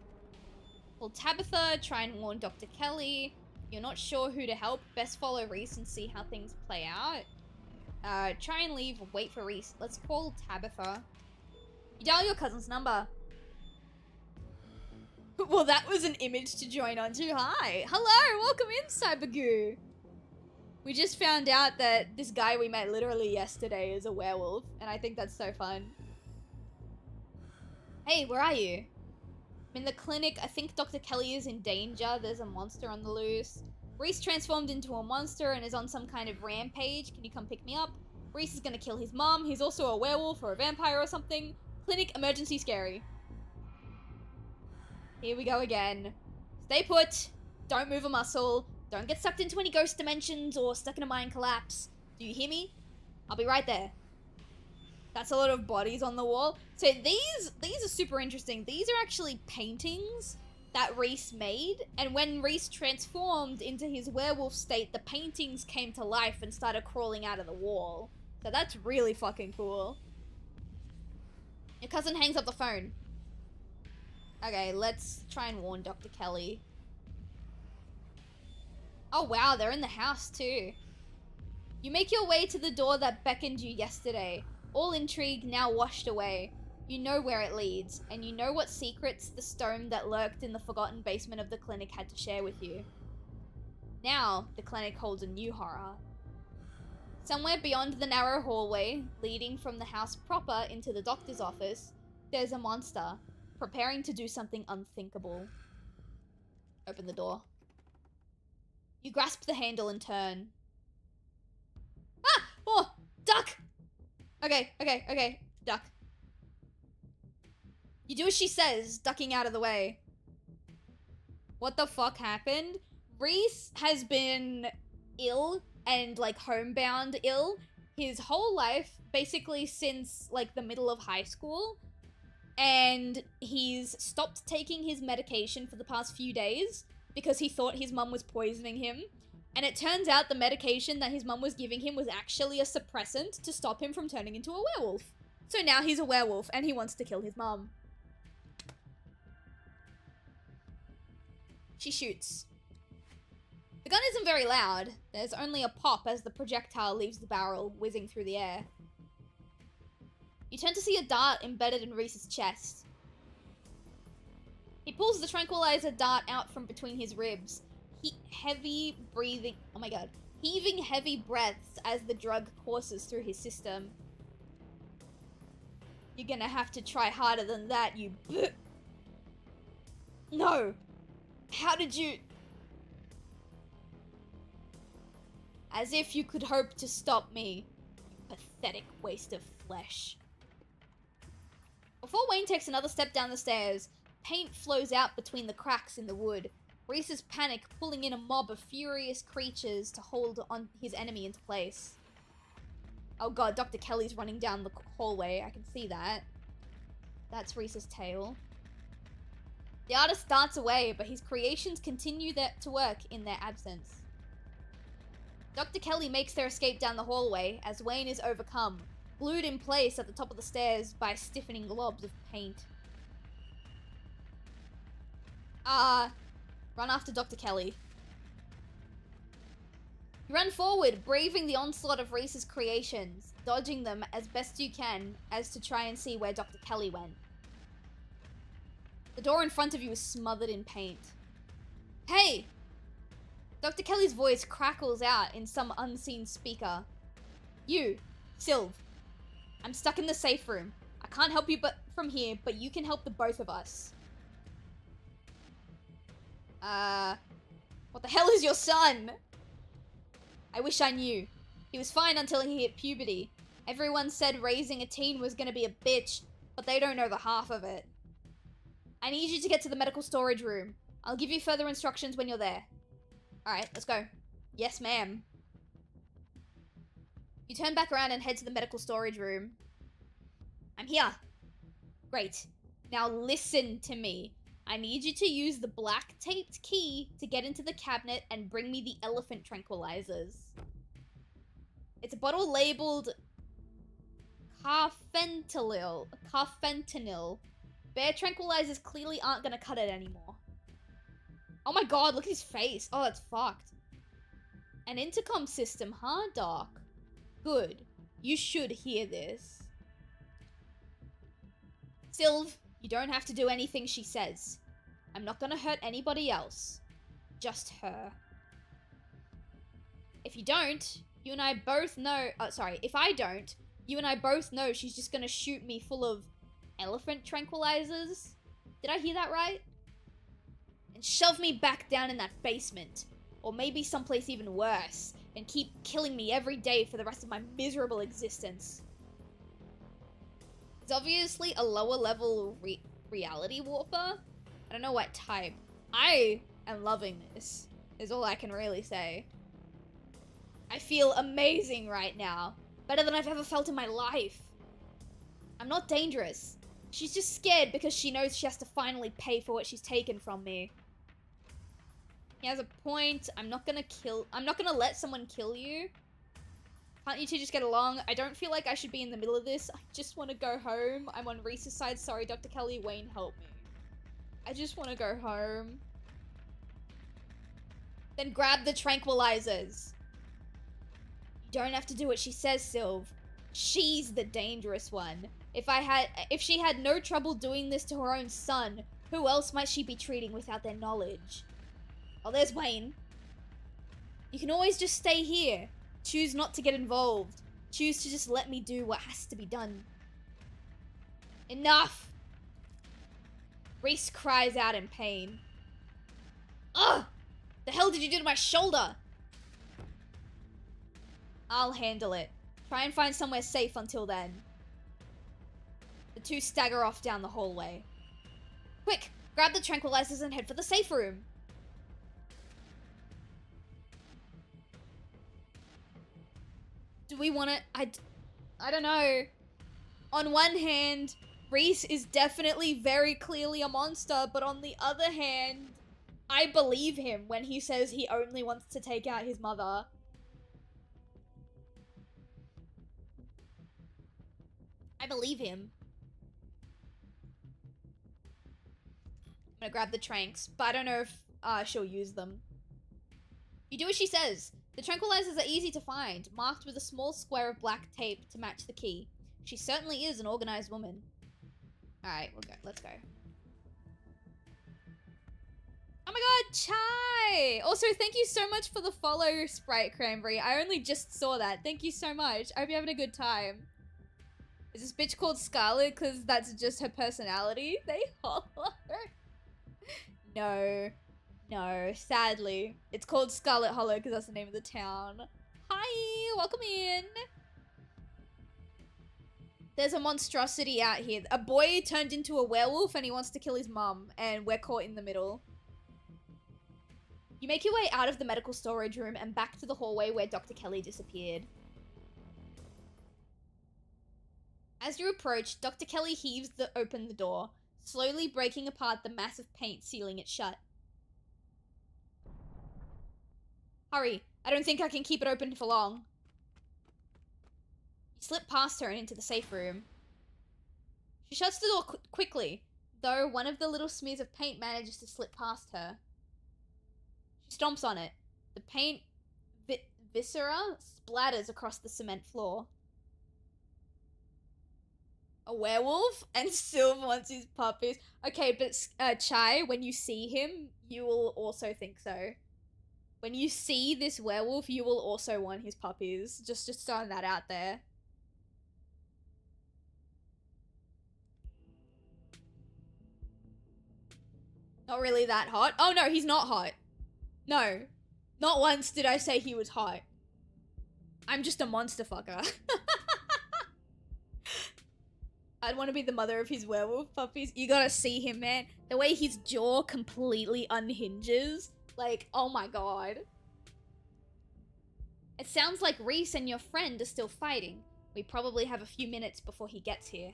Call Tabitha, try and warn Dr. Kelly. You're not sure who to help, best follow Reese and see how things play out. Try and leave, wait for Reese. Let's call Tabitha. You dial your cousin's number. Well, that was an image to join onto. Hi. Hello, welcome in, Cybergoo. We just found out that this guy we met literally yesterday is a werewolf, and I think that's so fun. Hey, where are you? I'm in the clinic. I think Dr. Kelly is in danger. There's a monster on the loose. Reese transformed into a monster and is on some kind of rampage. Can you come pick me up? Reese is gonna kill his mom. He's also a werewolf or a vampire or something. Clinic, emergency, scary. Here we go again. Stay put. Don't move a muscle. Don't get sucked into any ghost dimensions or stuck in a mind collapse. Do you hear me? I'll be right there. That's a lot of bodies on the wall. So these are super interesting. These are actually paintings that Reese made. And when Reese transformed into his werewolf state, the paintings came to life and started crawling out of the wall. So that's really fucking cool. Your cousin hangs up the phone. Okay, let's try and warn Dr. Kelly. Oh wow, they're in the house too. You make your way to the door that beckoned you yesterday. All intrigue now washed away. You know where it leads, and you know what secrets the stone that lurked in the forgotten basement of the clinic had to share with you. Now, the clinic holds a new horror. Somewhere beyond the narrow hallway, leading from the house proper into the doctor's office, there's a monster, preparing to do something unthinkable. Open the door. You grasp the handle and turn. Ah! Oh! Duck! Okay. Duck. You do as she says, ducking out of the way. What the fuck happened? Reese has been ill and, like, homebound ill his whole life, basically since, like, the middle of high school. And he's stopped taking his medication for the past few days because he thought his mum was poisoning him. And it turns out the medication that his mum was giving him was actually a suppressant to stop him from turning into a werewolf. So now he's a werewolf and he wants to kill his mum. She shoots. The gun isn't very loud. There's only a pop as the projectile leaves the barrel, whizzing through the air. You turn to see a dart embedded in Reese's chest. He pulls the tranquilizer dart out from between his ribs. Heavy breathing, oh my god, heaving heavy breaths as the drug courses through his system. You're gonna have to try harder than that, you No! How did you... As if you could hope to stop me, you pathetic waste of flesh. Before Wayne takes another step down the stairs, paint flows out between the cracks in the wood. Reese's panic pulling in a mob of furious creatures to hold on his enemy into place. Oh god, Dr. Kelly's running down the hallway. I can see that. That's Reese's tail. The artist darts away, but his creations continue to work in their absence. Dr. Kelly makes their escape down the hallway as Wayne is overcome. glued in place at the top of the stairs by stiffening globs of paint. Run after Dr. Kelly. You run forward, braving the onslaught of Reese's creations, dodging them as best you can as to try and see where Dr. Kelly went. The door in front of you is smothered in paint. Hey! Dr. Kelly's voice crackles out in some unseen speaker. You, Sylv. I'm stuck in the safe room. I can't help you from here, but you can help the both of us. What the hell is your son? I wish I knew. He was fine until he hit puberty. Everyone said raising a teen was gonna be a bitch, but they don't know the half of it. I need you to get to the medical storage room. I'll give you further instructions when you're there. Alright, let's go. Yes, ma'am. You turn back around and head to the medical storage room. I'm here. Great. Now listen to me. I need you to use the black taped key to get into the cabinet and bring me the elephant tranquilizers. It's a bottle labeled carfentanil. Bear tranquilizers clearly aren't gonna cut it anymore. Oh my god, look at his face. Oh, that's fucked. An intercom system, huh, Doc? Good. You should hear this. Sylv, you don't have to do anything she says. I'm not gonna hurt anybody else. Just her. If you don't, you and I both know... if I don't, you and I both know she's just gonna shoot me full of elephant tranquilizers. Did I hear that right? And shove me back down in that basement. Or maybe someplace even worse. And keep killing me every day for the rest of my miserable existence. It's obviously a lower level reality warper. I don't know what type. I am loving this, is all I can really say. I feel amazing right now. Better than I've ever felt in my life. I'm not dangerous. She's just scared because she knows she has to finally pay for what she's taken from me. He has a point. I'm not gonna let someone kill you. Can't you two just get along? I don't feel like I should be in the middle of this. I just want to go home. I'm on Reese's side. Sorry, Dr. Kelly. Wayne, help me. I just want to go home. Then grab the tranquilizers. You don't have to do what she says, Sylv. She's the dangerous one. If she had no trouble doing this to her own son, who else might she be treating without their knowledge? Oh, there's Wayne. You can always just stay here. Choose not to get involved. Choose to just let me do what has to be done. Enough! Reese cries out in pain. Ugh! The hell did you do to my shoulder? I'll handle it. Try and find somewhere safe until then. The two stagger off down the hallway. Quick! Grab the tranquilizers and head for the safe room. Do we want it? I don't know. On one hand, Reese is definitely very clearly a monster, but on the other hand, I believe him when he says he only wants to take out his mother. I believe him. I'm gonna grab the tranks, but I don't know if she'll use them. You do as she says. The tranquilizers are easy to find, marked with a small square of black tape to match the key. She certainly is an organized woman. Alright, we'll go. Let's go. Oh my god, Chai! Also, thank you so much for the follow, Sprite Cranberry. I only just saw that. Thank you so much. I hope you're having a good time. Is this bitch called Scarlet because that's just her personality? They holler. No. No, sadly. It's called Scarlet Hollow because that's the name of the town. Hi, welcome in. There's a monstrosity out here. A boy turned into a werewolf and he wants to kill his mum, and we're caught in the middle. You make your way out of the medical storage room and back to the hallway where Dr. Kelly disappeared. As you approach, Dr. Kelly heaves open the door, slowly breaking apart the massive paint sealing it shut. Hurry, I don't think I can keep it open for long. You slipped past her and into the safe room. She shuts the door quickly, though one of the little smears of paint manages to slip past her. She stomps on it. The paint viscera splatters across the cement floor. A werewolf? And Sylv wants his puppies. Okay, but Chai, when you see him, you will also think so. When you see this werewolf, you will also want his puppies. Just throwing that out there. Not really that hot. Oh no, he's not hot. No. Not once did I say he was hot. I'm just a monster fucker. I'd want to be the mother of his werewolf puppies. You gotta see him, man. The way his jaw completely unhinges. Like, oh my god. It sounds like Reese and your friend are still fighting. We probably have a few minutes before he gets here.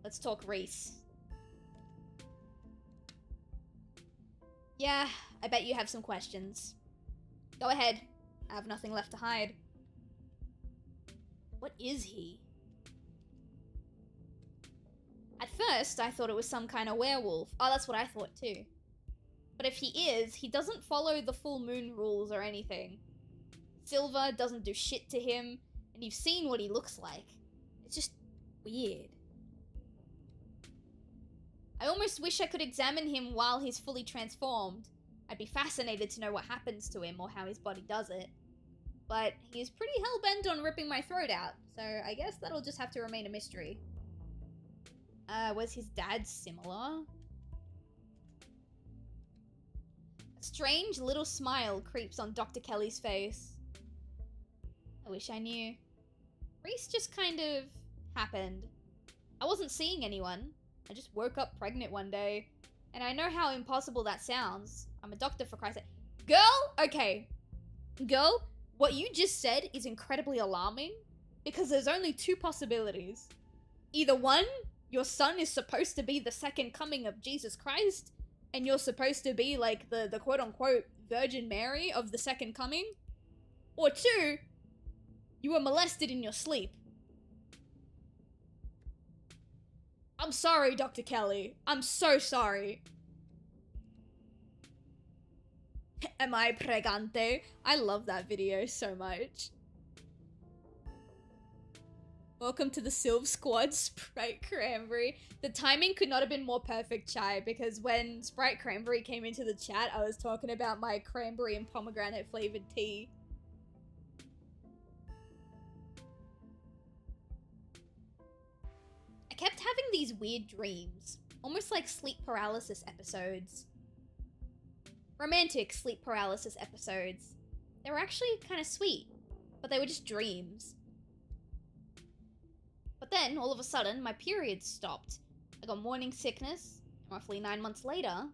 Let's talk Reese. Yeah, I bet you have some questions. Go ahead. I have nothing left to hide. What is he? At first, I thought it was some kind of werewolf. Oh, that's what I thought too. But if he is, he doesn't follow the full moon rules or anything. Silver doesn't do shit to him, and you've seen what he looks like. It's just weird. I almost wish I could examine him while he's fully transformed. I'd be fascinated to know what happens to him or how his body does it. But he's pretty hell-bent on ripping my throat out, so I guess that'll just have to remain a mystery. Was his dad similar? A strange little smile creeps on Dr. Kelly's face. I wish I knew. Reese just kind of happened. I wasn't seeing anyone. I just woke up pregnant one day. And I know how impossible that sounds. I'm a doctor, for Christ's sake. Girl! Okay. Girl, what you just said is incredibly alarming. Because there's only two possibilities. Either one, your son is supposed to be the second coming of Jesus Christ. And you're supposed to be like the quote-unquote Virgin Mary of the second coming. Or two, you were molested in your sleep. I'm sorry, Dr. Kelly. I'm so sorry. Am I pregante? I love that video so much. Welcome to the Sylv Squad, Sprite Cranberry. The timing could not have been more perfect, Chai, because when Sprite Cranberry came into the chat, I was talking about my cranberry and pomegranate flavored tea. I kept having these weird dreams, almost like sleep paralysis episodes. Romantic sleep paralysis episodes. They were actually kind of sweet, but they were just dreams. But then, all of a sudden, my period stopped. I got morning sickness, and roughly 9 months later,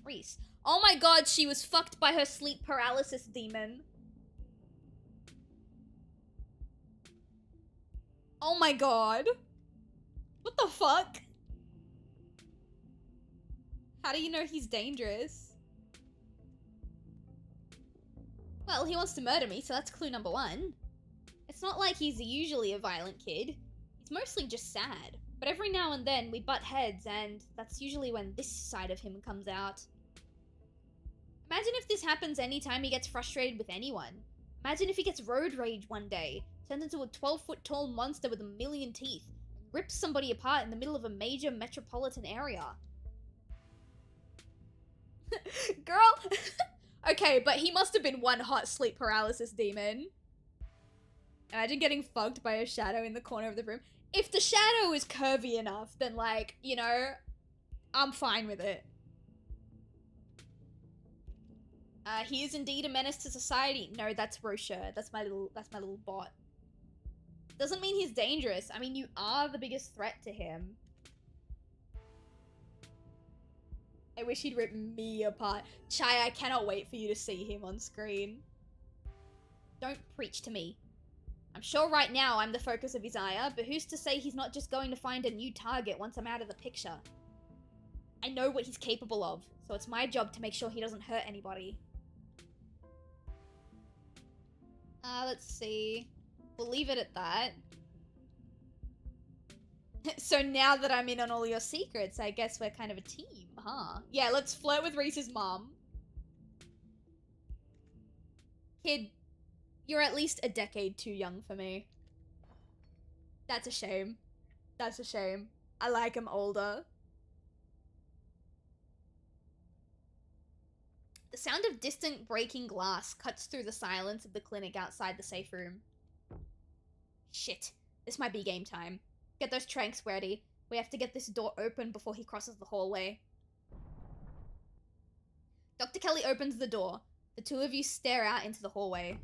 Reese. Oh my god, she was fucked by her sleep paralysis demon. Oh my god. What the fuck? How do you know he's dangerous? Well, he wants to murder me, so that's clue number one. It's not like he's usually a violent kid. He's mostly just sad. But every now and then we butt heads, and that's usually when this side of him comes out. Imagine if this happens anytime he gets frustrated with anyone. Imagine if he gets road rage one day, turns into a 12-foot tall monster with a million teeth, and rips somebody apart in the middle of a major metropolitan area. Girl! Okay, but he must have been one hot sleep paralysis demon. Imagine getting fucked by a shadow in the corner of the room. If the shadow is curvy enough, then like, you know, I'm fine with it. He is indeed a menace to society. No, that's Rocher. That's my little bot. Doesn't mean he's dangerous. I mean, you are the biggest threat to him. I wish he'd rip me apart. Chai, I cannot wait for you to see him on screen. Don't preach to me. I'm sure right now I'm the focus of his ire, but who's to say he's not just going to find a new target once I'm out of the picture? I know what he's capable of, so it's my job to make sure he doesn't hurt anybody. Let's see. We'll leave it at that. So now that I'm in on all your secrets, I guess we're kind of a team, huh? Yeah, let's flirt with Reese's mom. Kid, you're at least a decade too young for me. That's a shame. That's a shame. I like him older. The sound of distant breaking glass cuts through the silence of the clinic outside the safe room. Shit, this might be game time. Get those tranks ready. We have to get this door open before he crosses the hallway. Dr. Kelly opens the door. The two of you stare out into the hallway.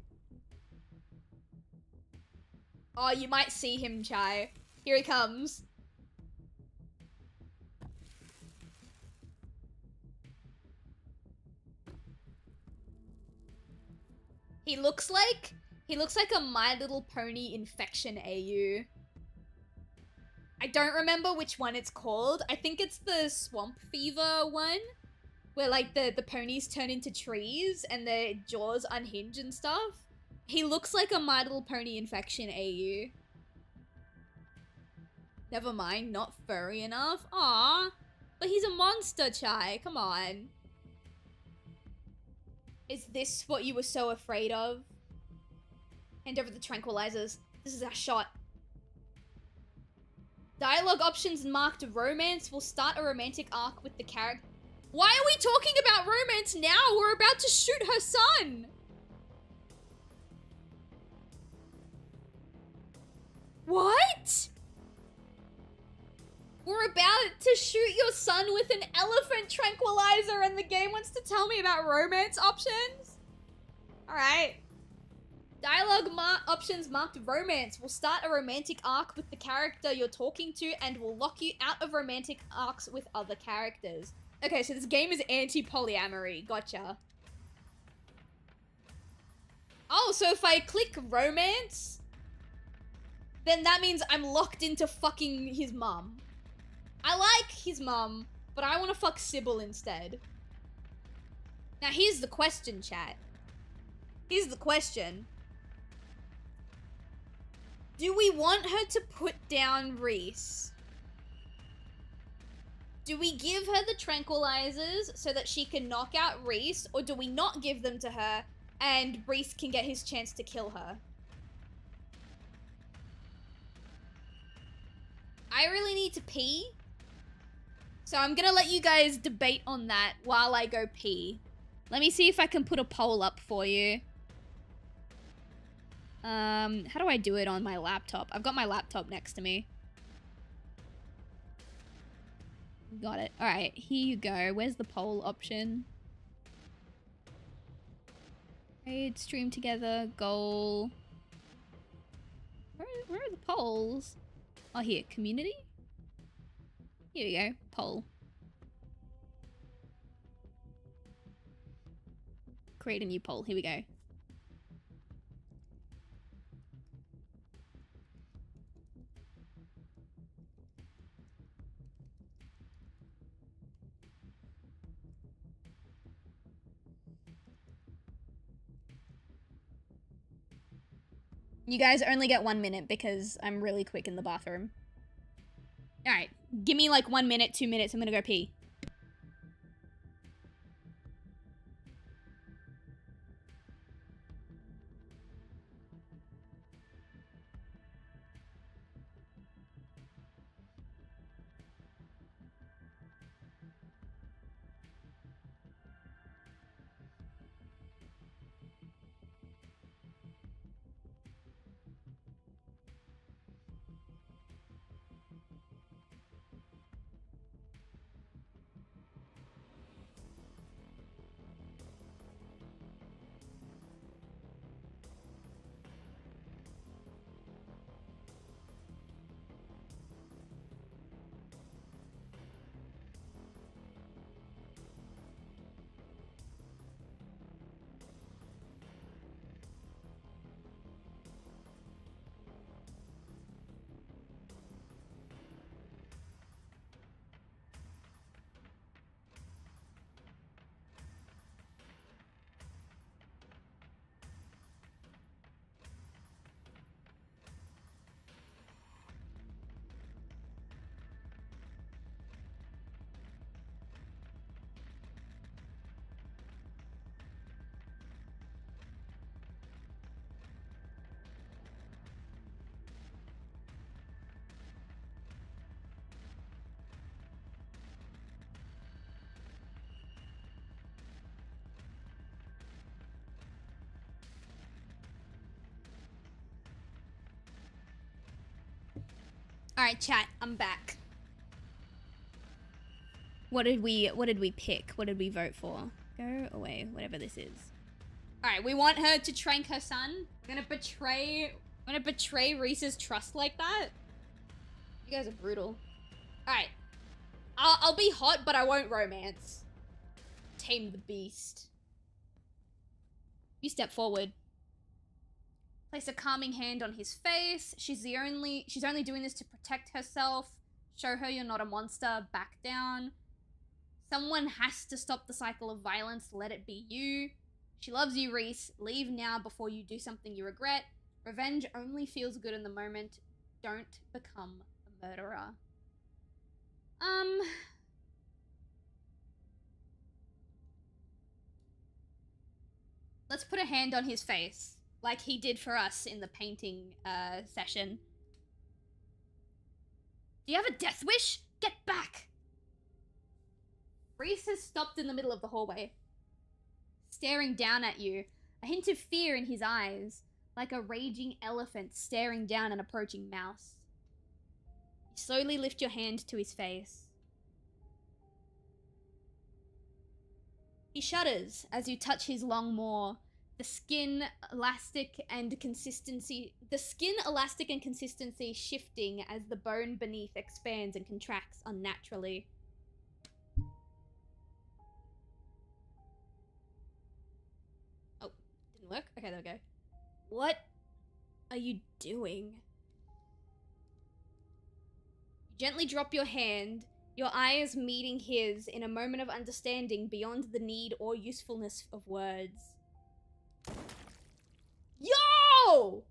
Oh, you might see him, Chai. Here he comes. He looks like a My Little Pony infection AU. I don't remember which one it's called. I think it's the Swamp Fever one, where like the ponies turn into trees and their jaws unhinge and stuff. He looks like a My Little Pony infection AU. Never mind, not furry enough. Aww. But he's a monster, Chai. Come on. Is this what you were so afraid of? Hand over the tranquilizers. This is our shot. Dialogue options marked romance will start a romantic arc with the character. Why are we talking about romance now? We're about to shoot her son. What? We're about to shoot your son with an elephant tranquilizer and the game wants to tell me about romance options? Alright. Dialogue options marked romance will start a romantic arc with the character you're talking to and will lock you out of romantic arcs with other characters. Okay, so this game is anti-polyamory. Gotcha. Oh, so if I click romance, then that means I'm locked into fucking his mum. I like his mum, but I want to fuck Sybil instead. Now here's the question, chat. Here's the question. Do we want her to put down Reese? Do we give her the tranquilizers so that she can knock out Reese, or do we not give them to her and Reese can get his chance to kill her? I really need to pee, so I'm gonna let you guys debate on that while I go pee. Let me see if I can put a poll up for you. How do I do it on my laptop? I've got my laptop next to me. Got it. Alright, here you go. Where's the poll option? Raid, stream together, goal. Where are the polls? Oh, here, community? Here we go, poll. Create a new poll, here we go. You guys only get 1 minute because I'm really quick in the bathroom. Alright, give me like 1 minute, 2 minutes, I'm gonna go pee. Alright, chat, I'm back. What did we pick? What did we vote for? Go away, whatever this is. Alright, we want her to trank her son. We're gonna betray Reese's trust like that? You guys are brutal. Alright. I'll be hot, but I won't romance. Tame the beast. You step forward. Place a calming hand on his face. She's only doing this to protect herself. Show her you're not a monster. Back down. Someone has to stop the cycle of violence. Let it be you. She loves you, Reese. Leave now before you do something you regret. Revenge only feels good in the moment. Don't become a murderer. Let's put a hand on his face, like he did for us in the painting session. Do you have a death wish? Get back! Reese has stopped in the middle of the hallway, staring down at you, a hint of fear in his eyes, like a raging elephant staring down an approaching mouse. You slowly lift your hand to his face. He shudders as you touch his long maw, the skin elastic and consistency shifting as the bone beneath expands and contracts unnaturally. Oh, didn't work? Okay, there we go. What are you doing? You gently drop your hand, your eyes meeting his in a moment of understanding beyond the need or usefulness of words. Yo!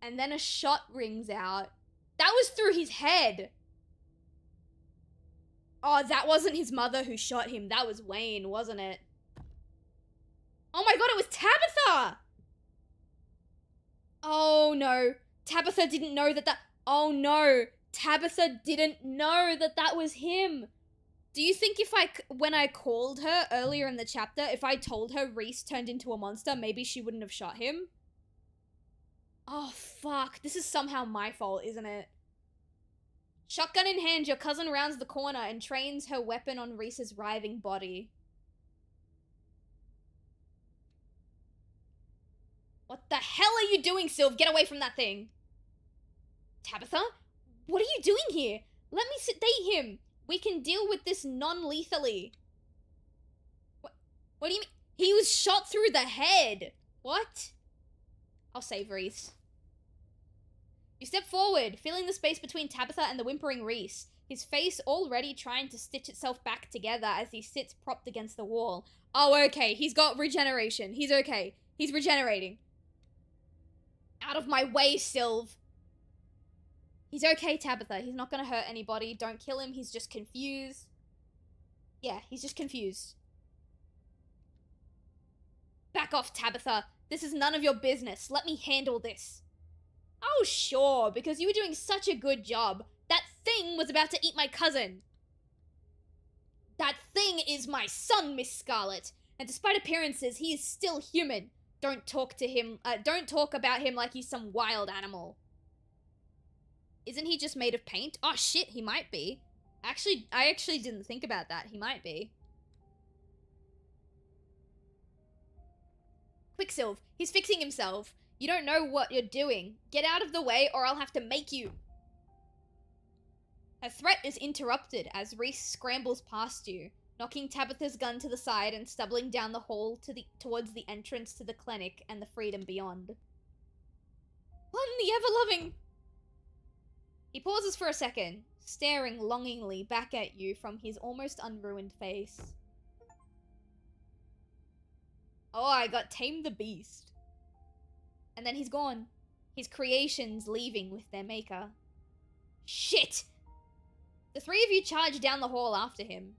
And then a shot rings out. That was through his head. Oh, that wasn't his mother who shot him. That was Wayne, wasn't it? Oh my god, it was Tabitha! Oh no. Tabitha didn't know that. Oh no. Tabitha didn't know that was him. Do you think when I called her earlier in the chapter, if I told her Reese turned into a monster, maybe she wouldn't have shot him? Oh, fuck. This is somehow my fault, isn't it? Shotgun in hand, your cousin rounds the corner and trains her weapon on Reese's writhing body. What the hell are you doing, Sylv? Get away from that thing. Tabitha? What are you doing here? Let me sedate him. We can deal with this non-lethally. What do you mean? He was shot through the head. What? I'll save Reese. You step forward, filling the space between Tabitha and the whimpering Reese, his face already trying to stitch itself back together as he sits propped against the wall. Oh, okay. He's got regeneration. He's okay. He's regenerating. Out of my way, Sylv. He's okay, Tabitha. He's not gonna hurt anybody. Don't kill him. He's just confused. Yeah, he's just confused. Back off, Tabitha. This is none of your business. Let me handle this. Oh, sure, because you were doing such a good job. That thing was about to eat my cousin. That thing is my son, Miss Scarlet. And despite appearances, he is still human. Don't talk about him like he's some wild animal. Isn't he just made of paint? Oh shit, he might be. I actually didn't think about that. He might be. Quick, Sylv. He's fixing himself. You don't know what you're doing. Get out of the way or I'll have to make you. Her threat is interrupted as Reese scrambles past you, knocking Tabitha's gun to the side and stumbling down the hall towards the entrance to the clinic and the freedom beyond. What in the ever-loving... He pauses for a second, staring longingly back at you from his almost unruined face. Oh, I got Tame the Beast. And then he's gone. His creations leaving with their maker. Shit! The three of you charge down the hall after him.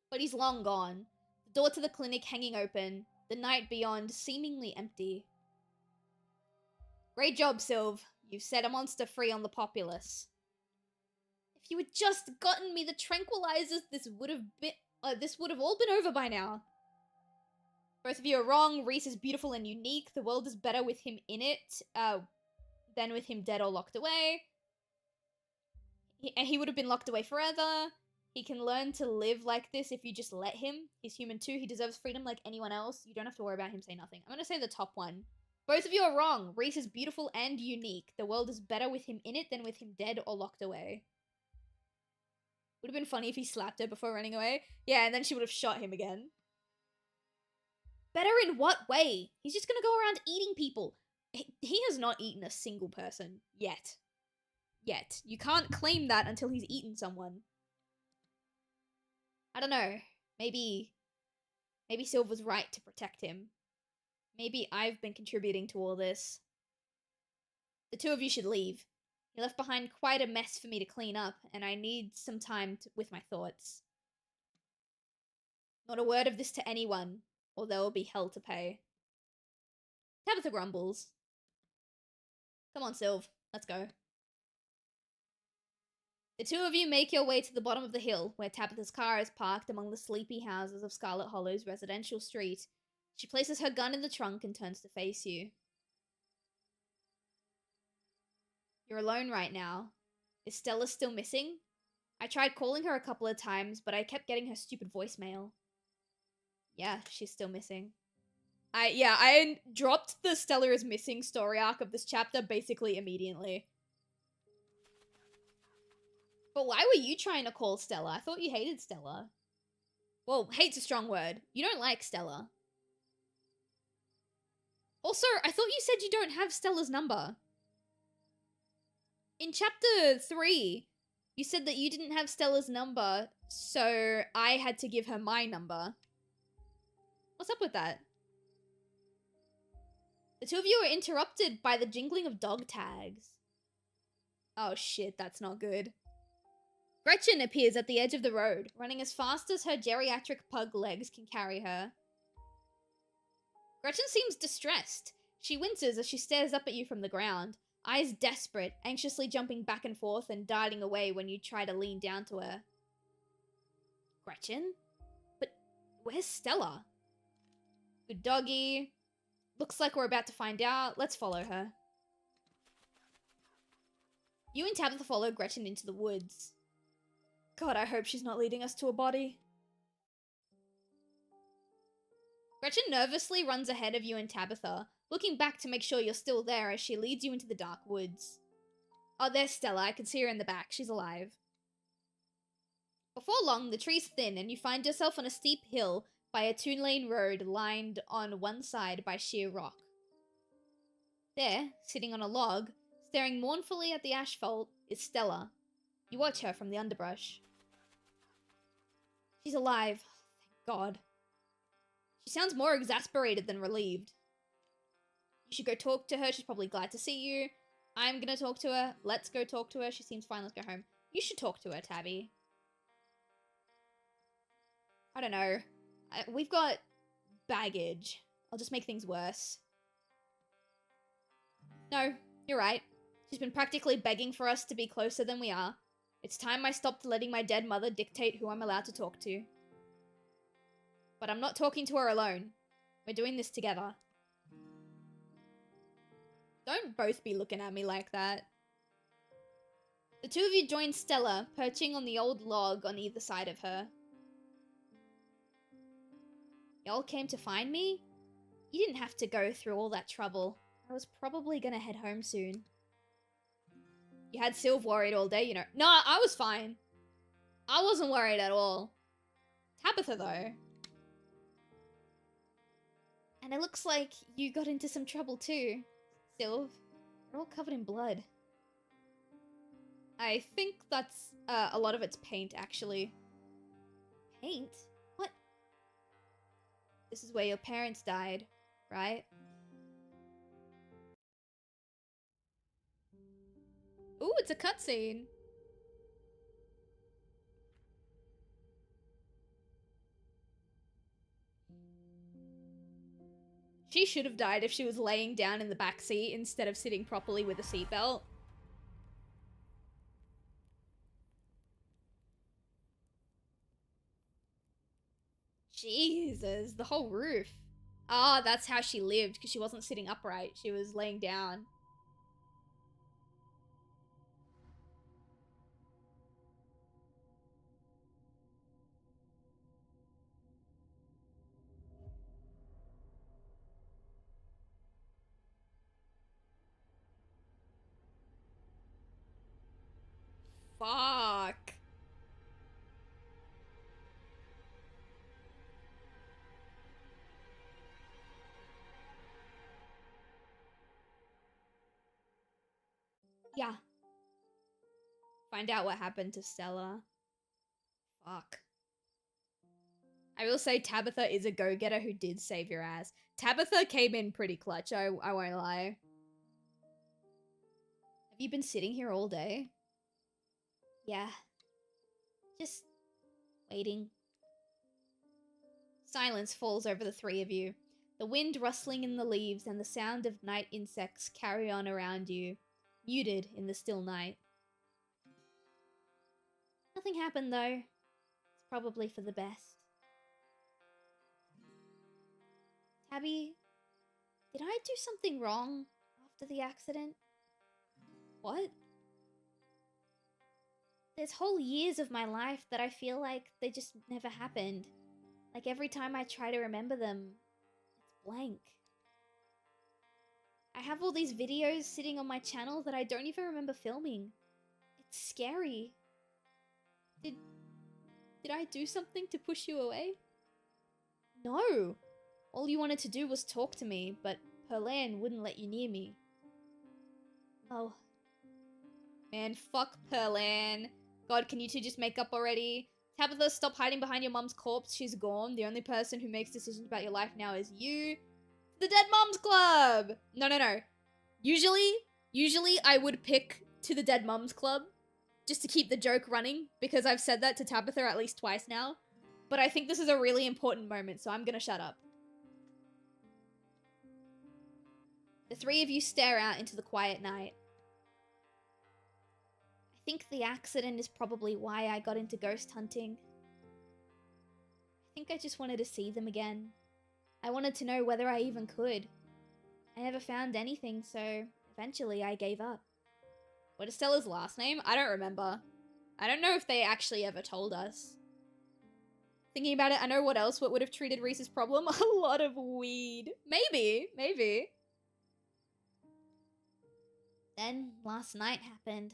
But he's long gone. The door to the clinic hanging open. The night beyond seemingly empty. Great job, Sylv. You've set a monster free on the populace. If you had just gotten me the tranquilizers, this would have all been over by now. Both of you are wrong. Reese is beautiful and unique. The world is better with him in it. than with him dead or locked away. He would have been locked away forever. He can learn to live like this if you just let him. He's human too. He deserves freedom like anyone else. You don't have to worry about him saying nothing. I'm gonna say the top one. Both of you are wrong. Reese is beautiful and unique. The world is better with him in it than with him dead or locked away. Would have been funny if he slapped her before running away. Yeah, and then she would have shot him again. Better in what way? He's just gonna go around eating people. He has not eaten a single person. Yet. Yet. You can't claim that until he's eaten someone. I don't know. Maybe Sylve was right to protect him. Maybe I've been contributing to all this. The two of you should leave. You left behind quite a mess for me to clean up, and I need some time with my thoughts. Not a word of this to anyone, or there will be hell to pay. Tabitha grumbles. Come on, Sylve. Let's go. The two of you make your way to the bottom of the hill, where Tabitha's car is parked among the sleepy houses of Scarlet Hollow's residential street. She places her gun in the trunk and turns to face you. You're alone right now. Is Stella still missing? I tried calling her a couple of times, but I kept getting her stupid voicemail. Yeah, she's still missing. I dropped the Stella is missing story arc of this chapter basically immediately. But why were you trying to call Stella? I thought you hated Stella. Well, hate's a strong word. You don't like Stella. Also, I thought you said you don't have Stella's number. In chapter 3, you said that you didn't have Stella's number, so I had to give her my number. What's up with that? The two of you are interrupted by the jingling of dog tags. Oh shit, that's not good. Gretchen appears at the edge of the road, running as fast as her geriatric pug legs can carry her. Gretchen seems distressed. She winces as she stares up at you from the ground, eyes desperate, anxiously jumping back and forth and darting away when you try to lean down to her. Gretchen? But where's Stella? Good doggy. Looks like we're about to find out. Let's follow her. You and Tabitha follow Gretchen into the woods. God, I hope she's not leading us to a body. Gretchen nervously runs ahead of you and Tabitha, looking back to make sure you're still there as she leads you into the dark woods. Oh, there's Stella. I can see her in the back. She's alive. Before long, the trees thin and you find yourself on a steep hill by a two-lane road lined on one side by sheer rock. There, sitting on a log, staring mournfully at the asphalt, is Stella. You watch her from the underbrush. She's alive. Thank God. She sounds more exasperated than relieved. You should go talk to her. She's probably glad to see you. I'm gonna talk to her. Let's go talk to her. She seems fine. Let's go home. You should talk to her, Tabby. I don't know. We've got baggage. I'll just make things worse. No, you're right. She's been practically begging for us to be closer than we are. It's time I stopped letting my dead mother dictate who I'm allowed to talk to. But I'm not talking to her alone. We're doing this together. Don't both be looking at me like that. The two of you join Stella, perching on the old log on either side of her. Y'all came to find me? You didn't have to go through all that trouble. I was probably gonna head home soon. You had Sylve worried all day, you know. No, I was fine. I wasn't worried at all. Tabitha, though. And it looks like you got into some trouble, too, Sylve. You're all covered in blood. I think that's, a lot of it's paint, actually. Paint? What? This is where your parents died, right? Ooh, it's a cutscene. She should have died if she was laying down in the back seat instead of sitting properly with a seatbelt. Jesus, the whole roof. Ah, that's how she lived, because she wasn't sitting upright. She was laying down. Fuck. Yeah. Find out what happened to Stella. Fuck. I will say Tabitha is a go-getter who did save your ass. Tabitha came in pretty clutch, I won't lie. Have you been sitting here all day? Yeah. Just waiting. Silence falls over the three of you. The wind rustling in the leaves and the sound of night insects carry on around you, muted in the still night. Nothing happened though. It's probably for the best. Tabby, did I do something wrong after the accident? What? There's whole years of my life that I feel like they just never happened. Like every time I try to remember them, it's blank. I have all these videos sitting on my channel that I don't even remember filming. It's scary. Did I do something to push you away? No. All you wanted to do was talk to me, but Perlan wouldn't let you near me. Oh. Man, fuck Perlan. God, can you two just make up already? Tabitha, stop hiding behind your mum's corpse. She's gone. The only person who makes decisions about your life now is you. The Dead Mums Club! No. Usually I would pick to the Dead Mums Club just to keep the joke running because I've said that to Tabitha at least twice now. But I think this is a really important moment, so I'm gonna shut up. The three of you stare out into the quiet night. I think the accident is probably why I got into ghost hunting. I think I just wanted to see them again. I wanted to know whether I even could. I never found anything, so eventually I gave up. What is Stella's last name? I don't remember. I don't know if they actually ever told us. Thinking about it, I know what would have treated Reese's problem. A lot of weed. Maybe. Then last night happened.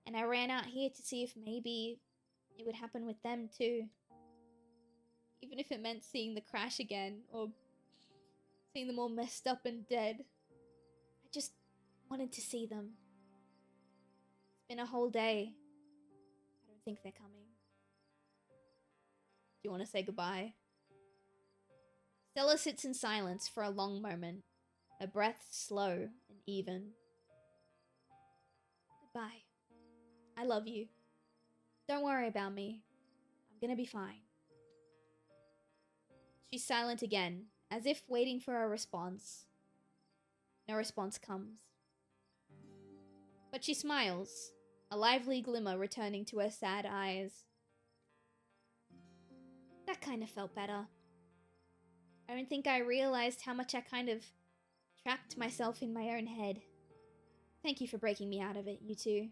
And I ran out here to see if maybe it would happen with them too. Even if it meant seeing the crash again, or seeing them all messed up and dead. I just wanted to see them. It's been a whole day. I don't think they're coming. Do you want to say goodbye? Stella sits in silence for a long moment, her breath slow and even. Goodbye. I love you. Don't worry about me. I'm gonna be fine. She's silent again, as if waiting for a response. No response comes. But she smiles, a lively glimmer returning to her sad eyes. That kind of felt better. I don't think I realized how much I kind of trapped myself in my own head. Thank you for breaking me out of it, you two.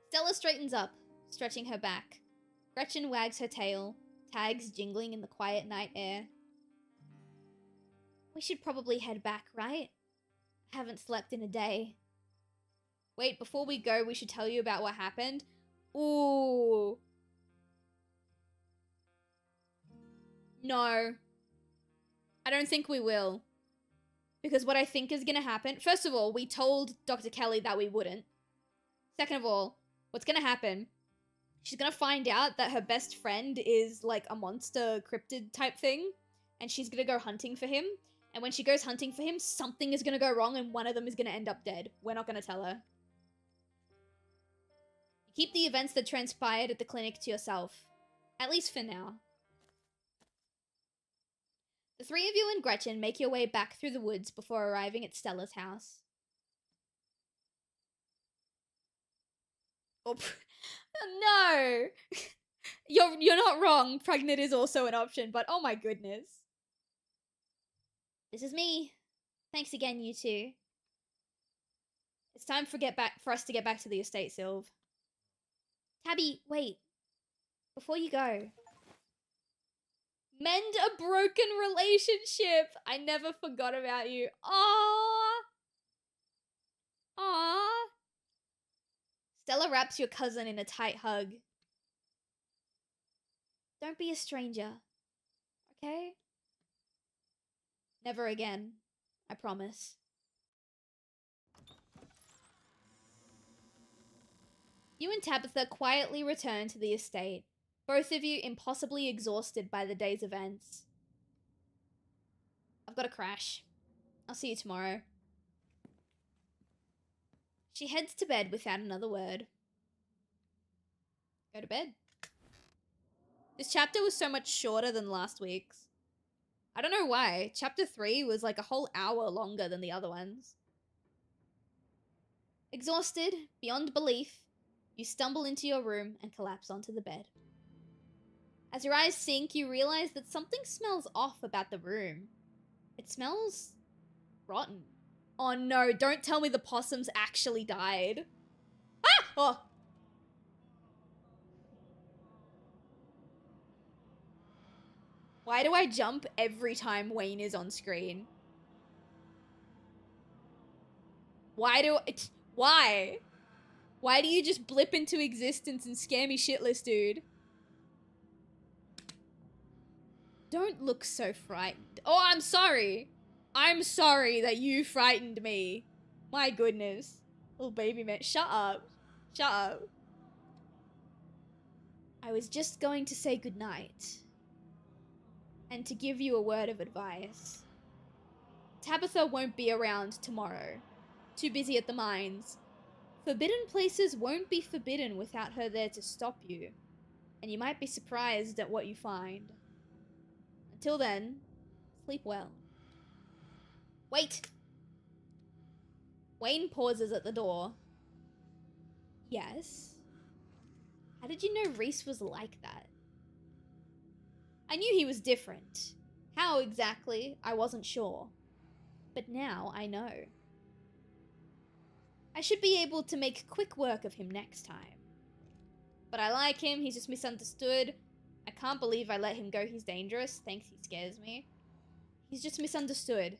Stella straightens up, stretching her back. Gretchen wags her tail, tags jingling in the quiet night air. We should probably head back, right? I haven't slept in a day. Wait, before we go, we should tell you about what happened. Ooh. No. I don't think we will. Because what I think is gonna happen... First of all, we told Dr. Kelly that we wouldn't. Second of all, what's gonna happen... She's gonna find out that her best friend is like a monster cryptid type thing. And she's gonna go hunting for him. And when she goes hunting for him, something is gonna go wrong and one of them is gonna end up dead. We're not gonna tell her. Keep the events that transpired at the clinic to yourself. At least for now. The three of you and Gretchen make your way back through the woods before arriving at Stella's house. Oh, no! You're not wrong. Pregnant is also an option, but oh my goodness. This is me. Thanks again, you two. It's time for us to get back to the estate, Sylve. Tabby, wait. Before you go. Mend a broken relationship. I never forgot about you. Aww. Stella wraps your cousin in a tight hug. Don't be a stranger, okay? Never again, I promise. You and Tabitha quietly return to the estate, both of you impossibly exhausted by the day's events. I've got to crash. I'll see you tomorrow. She heads to bed without another word. Go to bed. This chapter was so much shorter than last week's. I don't know why. Chapter 3 was like a whole hour longer than the other ones. Exhausted, beyond belief, you stumble into your room and collapse onto the bed. As your eyes sink, you realize that something smells off about the room. It smells rotten. Oh no, don't tell me the possums actually died. Ah! Oh. Why do I jump every time Wayne is on screen? Why? Why do you just blip into existence and scare me shitless, dude? Don't look so frightened. Oh, I'm sorry. I'm sorry that you frightened me. My goodness. Little baby man. Shut up. Shut up. I was just going to say goodnight. And to give you a word of advice. Tabitha won't be around tomorrow. Too busy at the mines. Forbidden places won't be forbidden without her there to stop you. And you might be surprised at what you find. Until then, sleep well. Wait! Wayne pauses at the door. Yes? How did you know Reese was like that? I knew he was different. How exactly, I wasn't sure. But now I know. I should be able to make quick work of him next time. But I like him, he's just misunderstood. I can't believe I let him go, he's dangerous. Thanks, he scares me. He's just misunderstood.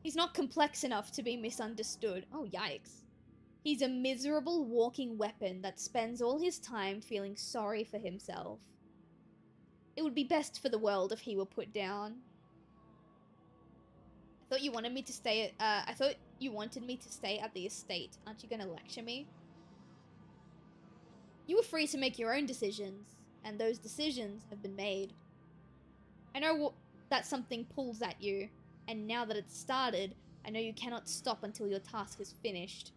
He's not complex enough to be misunderstood. Oh, yikes. He's a miserable walking weapon that spends all his time feeling sorry for himself. It would be best for the world if he were put down. I thought you wanted me to stay at, I thought you wanted me to stay at the estate. Aren't you gonna lecture me? You were free to make your own decisions, and those decisions have been made. I know that something pulls at you, and now that it's started, I know you cannot stop until your task is finished.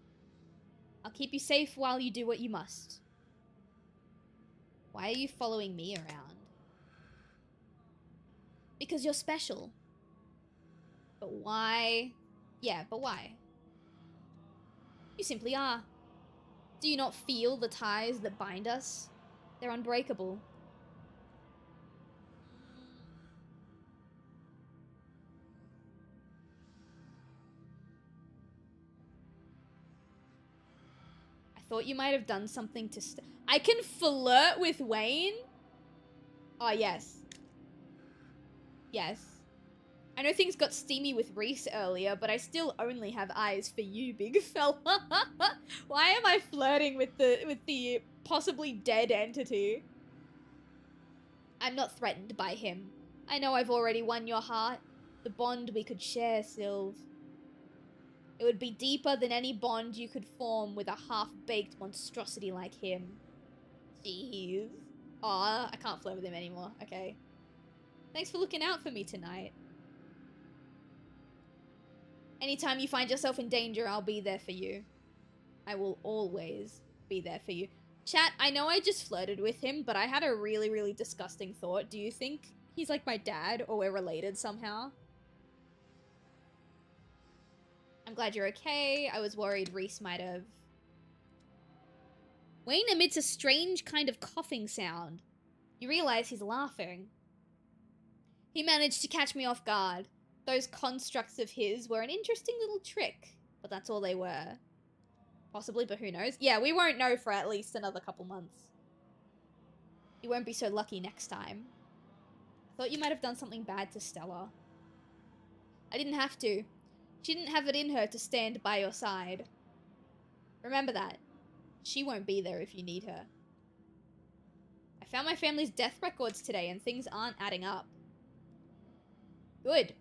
I'll keep you safe while you do what you must. Why are you following me around? Because you're special. But why? Yeah, but why? You simply are. Do you not feel the ties that bind us? They're unbreakable. I thought you might have done something to I can flirt with Wayne? Oh, yes. Yes. I know things got steamy with Reese earlier, but I still only have eyes for you, big fella. Why am I flirting with the possibly dead entity? I'm not threatened by him. I know I've already won your heart. The bond we could share, Sylve. It would be deeper than any bond you could form with a half-baked monstrosity like him. Jeez. Aw, I can't flirt with him anymore. Okay. Thanks for looking out for me tonight. Anytime you find yourself in danger, I'll be there for you. I will always be there for you. Chat, I know I just flirted with him, but I had a really, really disgusting thought. Do you think he's like my dad or we're related somehow? I'm glad you're okay. I was worried Reese might have. Wayne emits a strange kind of coughing sound. You realize he's laughing. He managed to catch me off guard. Those constructs of his were an interesting little trick, but that's all they were. Possibly, but who knows? Yeah, we won't know for at least another couple months. You won't be so lucky next time. I thought you might have done something bad to Stella. I didn't have to. She didn't have it in her to stand by your side. Remember that. She won't be there if you need her. I found my family's death records today and things aren't adding up. Good.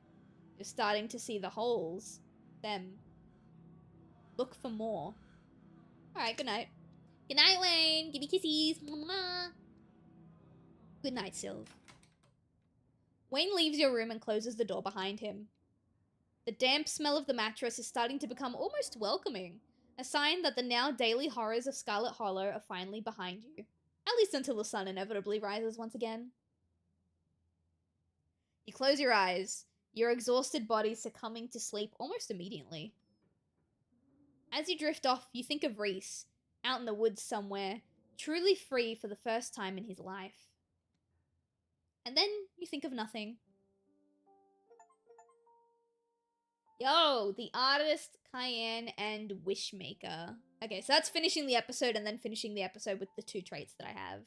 You're starting to see the holes. Them. Look for more. Alright, good night. Good night, Wayne. Give me kisses. Mwah. Good night, Sylv. Wayne leaves your room and closes the door behind him. The damp smell of the mattress is starting to become almost welcoming, a sign that the now daily horrors of Scarlet Hollow are finally behind you, at least until the sun inevitably rises once again. You close your eyes, your exhausted body succumbing to sleep almost immediately. As you drift off, you think of Reese, out in the woods somewhere, truly free for the first time in his life. And then you think of nothing. Yo, the artist, Cayenne, and Wishmaker. Okay, so that's finishing the episode and then finishing the episode with the 2 traits that I have.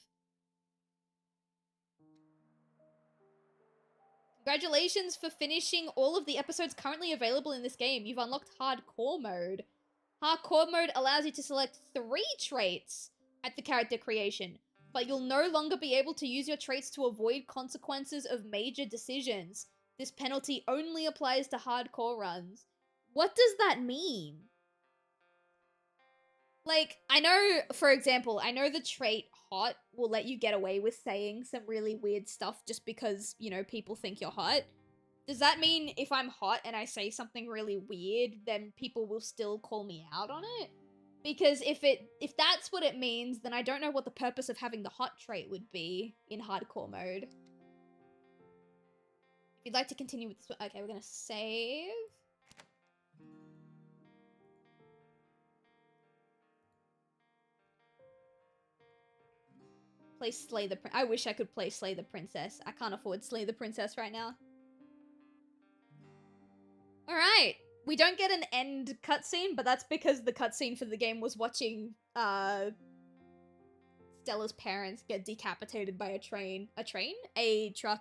Congratulations for finishing all of the episodes currently available in this game. You've unlocked Hardcore Mode. Hardcore Mode allows you to select 3 traits at the character creation, but you'll no longer be able to use your traits to avoid consequences of major decisions. This penalty only applies to hardcore runs. What does that mean? Like, I know, for example, I know the trait hot will let you get away with saying some really weird stuff just because, you know, people think you're hot. Does that mean if I'm hot and I say something really weird, then people will still call me out on it? Because if that's what it means, then I don't know what the purpose of having the hot trait would be in hardcore mode. If you'd like to continue with this, okay, we're gonna save. Play Slay the I wish I could play Slay the Princess. I can't afford Slay the Princess right now. Alright. We don't get an end cutscene, but that's because the cutscene for the game was watching, Stella's parents get decapitated by a train. A train? A truck.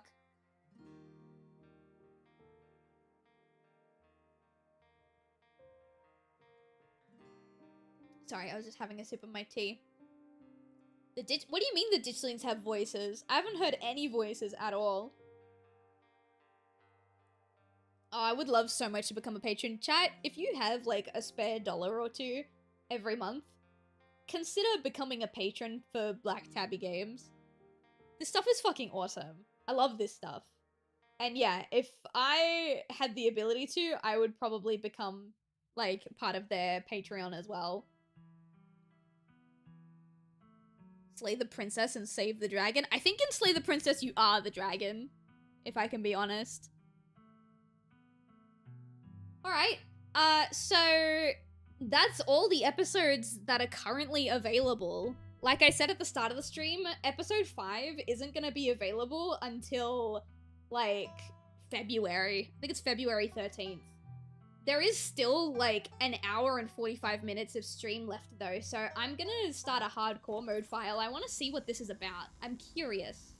Sorry, I was just having a sip of my tea. What do you mean the ditchlings have voices? I haven't heard any voices at all. Oh, I would love so much to become a patron. Chat, if you have like a spare $1 or 2 every month, consider becoming a patron for Black Tabby Games. This stuff is fucking awesome. I love this stuff. And yeah, if I had the ability to, I would probably become like part of their Patreon as well. Slay the princess and save the dragon. I think in Slay the Princess you are the dragon, if I can be honest. Alright, so that's all the episodes that are currently available. Like I said at the start of the stream, episode 5 isn't gonna be available until, like, February. I think it's February 13th. There is still, like, an hour and 45 minutes of stream left, though, so I'm gonna start a hardcore mode file. I want to see what this is about. I'm curious.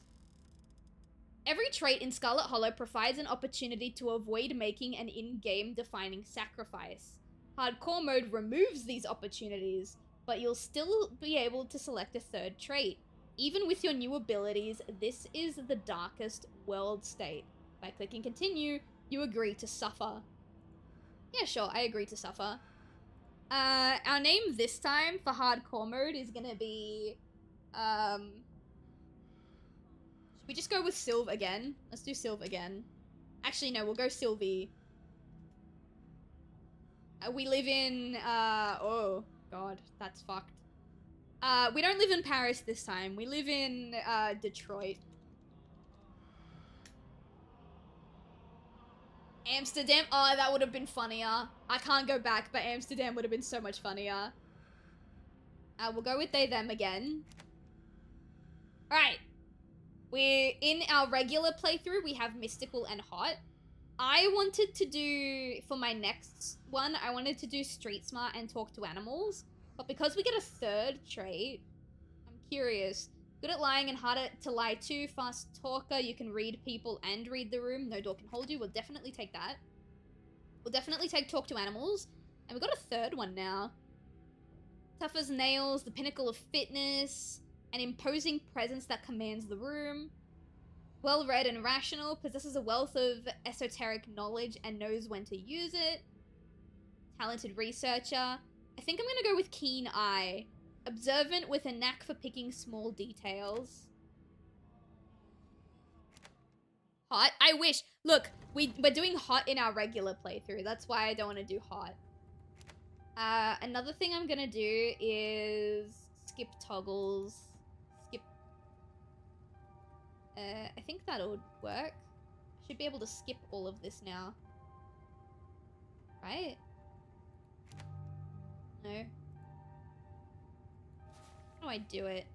Every trait in Scarlet Hollow provides an opportunity to avoid making an in-game defining sacrifice. Hardcore mode removes these opportunities, but you'll still be able to select a 3rd trait. Even with your new abilities, this is the darkest world state. By clicking continue, you agree to suffer. Yeah, sure, I agree to suffer. Our name this time for hardcore mode is gonna be, should we just go with Sylv again? Let's do Sylv again. Actually, no, we'll go Sylvie. We live in, oh, God, that's fucked. We don't live in Paris this time. We live in, Detroit. Amsterdam? Oh, that would have been funnier. I can't go back, but Amsterdam would have been so much funnier. We'll go with they, them again. Alright. We're in our regular playthrough. We have Mystical and Hot. I wanted to do, for my next one, I wanted to do Street Smart and Talk to Animals. But because we get a 3rd trait, I'm curious. Good at lying and harder to lie to. Fast talker. You can read people and read the room. No door can hold you. We'll definitely take that. We'll definitely take Talk to Animals. And we've got a 3rd one now. Tough as nails, the pinnacle of fitness, an imposing presence that commands the room. Well-read and rational, possesses a wealth of esoteric knowledge and knows when to use it. Talented researcher. I think I'm gonna go with keen eye. Observant with a knack for picking small details. Hot? I wish. Look, we're doing hot in our regular playthrough. That's why I don't want to do hot. Another thing I'm gonna do is skip toggles. Skip. I think that'll work. I should be able to skip all of this now. Right? No. How do I do it?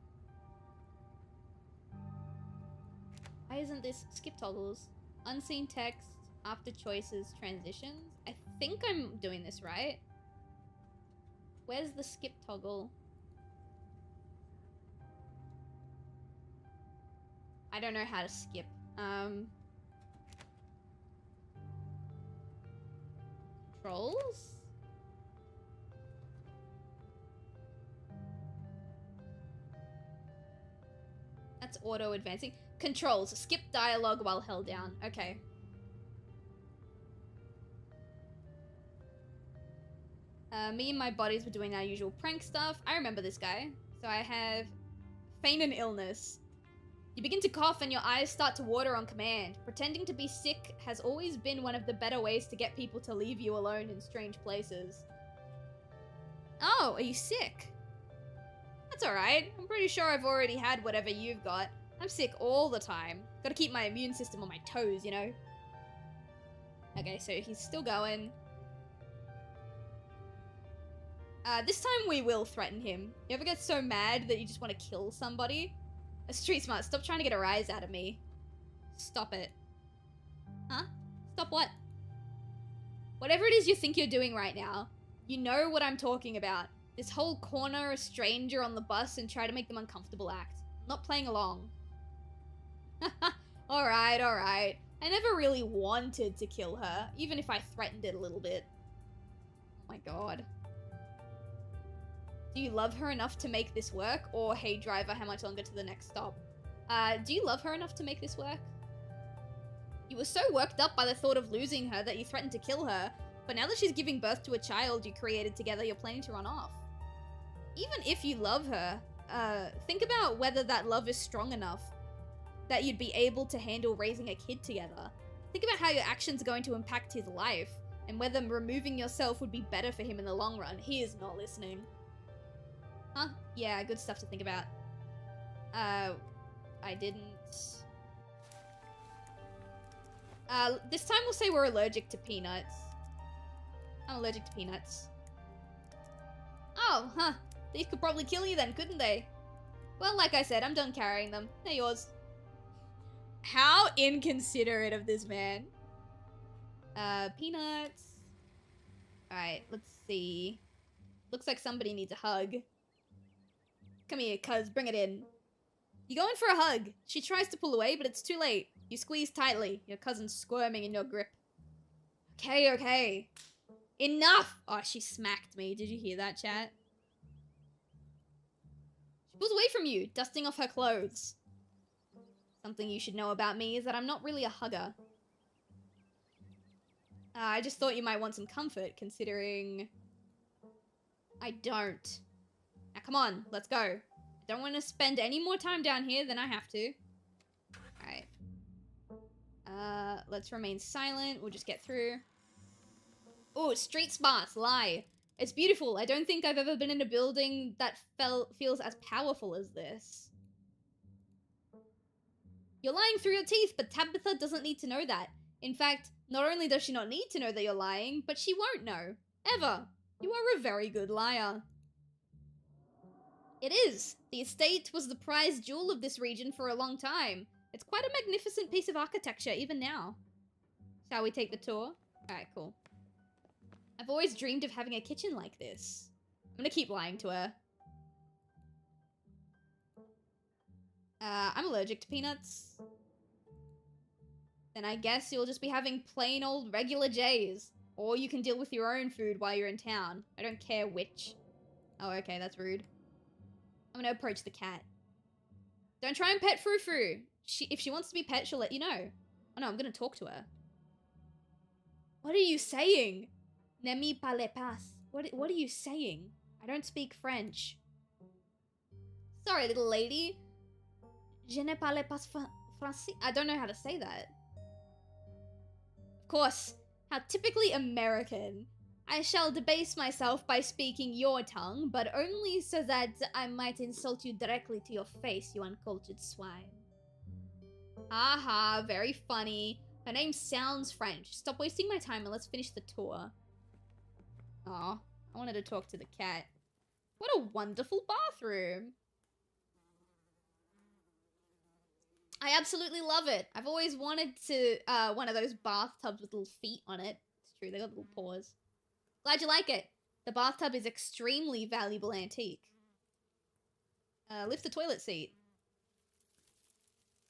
Why isn't this skip toggles? Unseen text, after choices, transitions. I think I'm doing this right. Where's the skip toggle? I don't know how to skip. Controls? That's auto advancing. Controls. Skip dialogue while held down. Okay. Me and my buddies were doing our usual prank stuff. I remember this guy. So I have feign an illness. You begin to cough and your eyes start to water on command. Pretending to be sick has always been one of the better ways to get people to leave you alone in strange places. Oh, are you sick? That's alright. I'm pretty sure I've already had whatever you've got. I'm sick all the time. Gotta keep my immune system on my toes, you know? Okay, so he's still going. This time we will threaten him. You ever get so mad that you just want to kill somebody? Street smart, stop trying to get a rise out of me. Stop it. Huh? Stop what? Whatever it is you think you're doing right now, you know what I'm talking about. This whole corner a stranger on the bus and try to make them uncomfortable act. I'm not playing along. Alright, alright. I never really wanted to kill her, even if I threatened it a little bit. Oh my god. Do you love her enough to make this work? Or, hey driver, how much longer to the next stop? Do you love her enough to make this work? You were so worked up by the thought of losing her that you threatened to kill her, but now that she's giving birth to a child you created together, you're planning to run off. Even if you love her, think about whether that love is strong enough that you'd be able to handle raising a kid together. Think about how your actions are going to impact his life, and whether removing yourself would be better for him in the long run. He is not listening. Huh? Yeah, good stuff to think about. I didn't... this time we'll say we're allergic to peanuts. I'm allergic to peanuts. Oh, huh. These could probably kill you then, couldn't they? Well, like I said, I'm done carrying them. They're yours. How inconsiderate of this man. Peanuts. Alright, let's see. Looks like somebody needs a hug. Come here, cuz. Bring it in. You go in for a hug. She tries to pull away, but it's too late. You squeeze tightly. Your cousin's squirming in your grip. Okay, okay. Enough! Oh, she smacked me. Did you hear that, chat? She pulls away from you, dusting off her clothes. Something you should know about me is that I'm not really a hugger. I just thought you might want some comfort, considering... I don't. Now come on, let's go. I don't want to spend any more time down here than I have to. Alright. Let's remain silent. We'll just get through. Oh, street smarts, lie. It's beautiful. I don't think I've ever been in a building that feels as powerful as this. You're lying through your teeth, but Tabitha doesn't need to know that. In fact, not only does she not need to know that you're lying, but she won't know. Ever. You are a very good liar. It is. The estate was the prized jewel of this region for a long time. It's quite a magnificent piece of architecture, even now. Shall we take the tour? Alright, cool. I've always dreamed of having a kitchen like this. I'm gonna keep lying to her. I'm allergic to peanuts. Then I guess you'll just be having plain old regular J's. Or you can deal with your own food while you're in town. I don't care which. Oh, okay, that's rude. I'm gonna approach the cat. Don't try and pet Frou Frou. If she wants to be pet, she'll let you know. Oh no, I'm gonna talk to her. What are you saying? Ne me parle pas. What are you saying? I don't speak French. Sorry, little lady. Je ne parle pas français. I don't know how to say that. Of course, how typically American. I shall debase myself by speaking your tongue, but only so that I might insult you directly to your face, you uncultured swine. Haha, very funny. Her name sounds French. Stop wasting my time and let's finish the tour. Aw, I wanted to talk to the cat. What a wonderful bathroom. I absolutely love it. I've always wanted to, one of those bathtubs with little feet on it. It's true, they got little paws. Glad you like it. The bathtub is extremely valuable antique. Lift the toilet seat.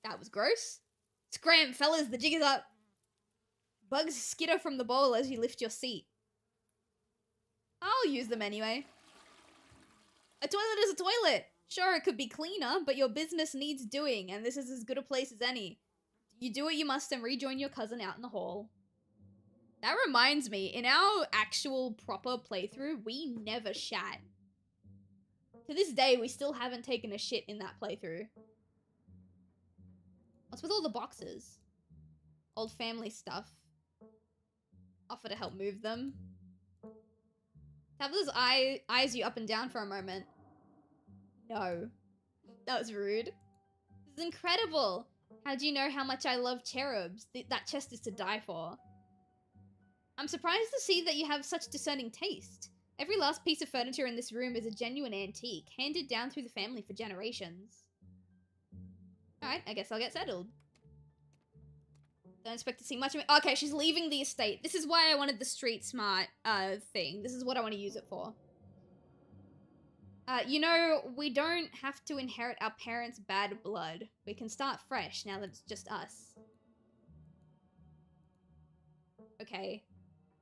That was gross. Scram, fellas, the jig is up. Bugs skitter from the bowl as you lift your seat. I'll use them anyway. A toilet is a toilet. Sure, it could be cleaner, but your business needs doing, and this is as good a place as any. You do what you must and rejoin your cousin out in the hall. That reminds me, in our actual proper playthrough, we never shat. To this day, we still haven't taken a shit in that playthrough. What's with all the boxes? Old family stuff. Offer to help move them. Tabitha's eyes you up and down for a moment. No. That was rude. This is incredible. How do you know how much I love cherubs? That chest is to die for. I'm surprised to see that you have such discerning taste. Every last piece of furniture in this room is a genuine antique, handed down through the family for generations. Alright, I guess I'll get settled. Don't expect to see much of it. Okay, she's leaving the estate. This is why I wanted the street smart thing. This is what I want to use it for. You know, we don't have to inherit our parents' bad blood. We can start fresh now that it's just us. Okay.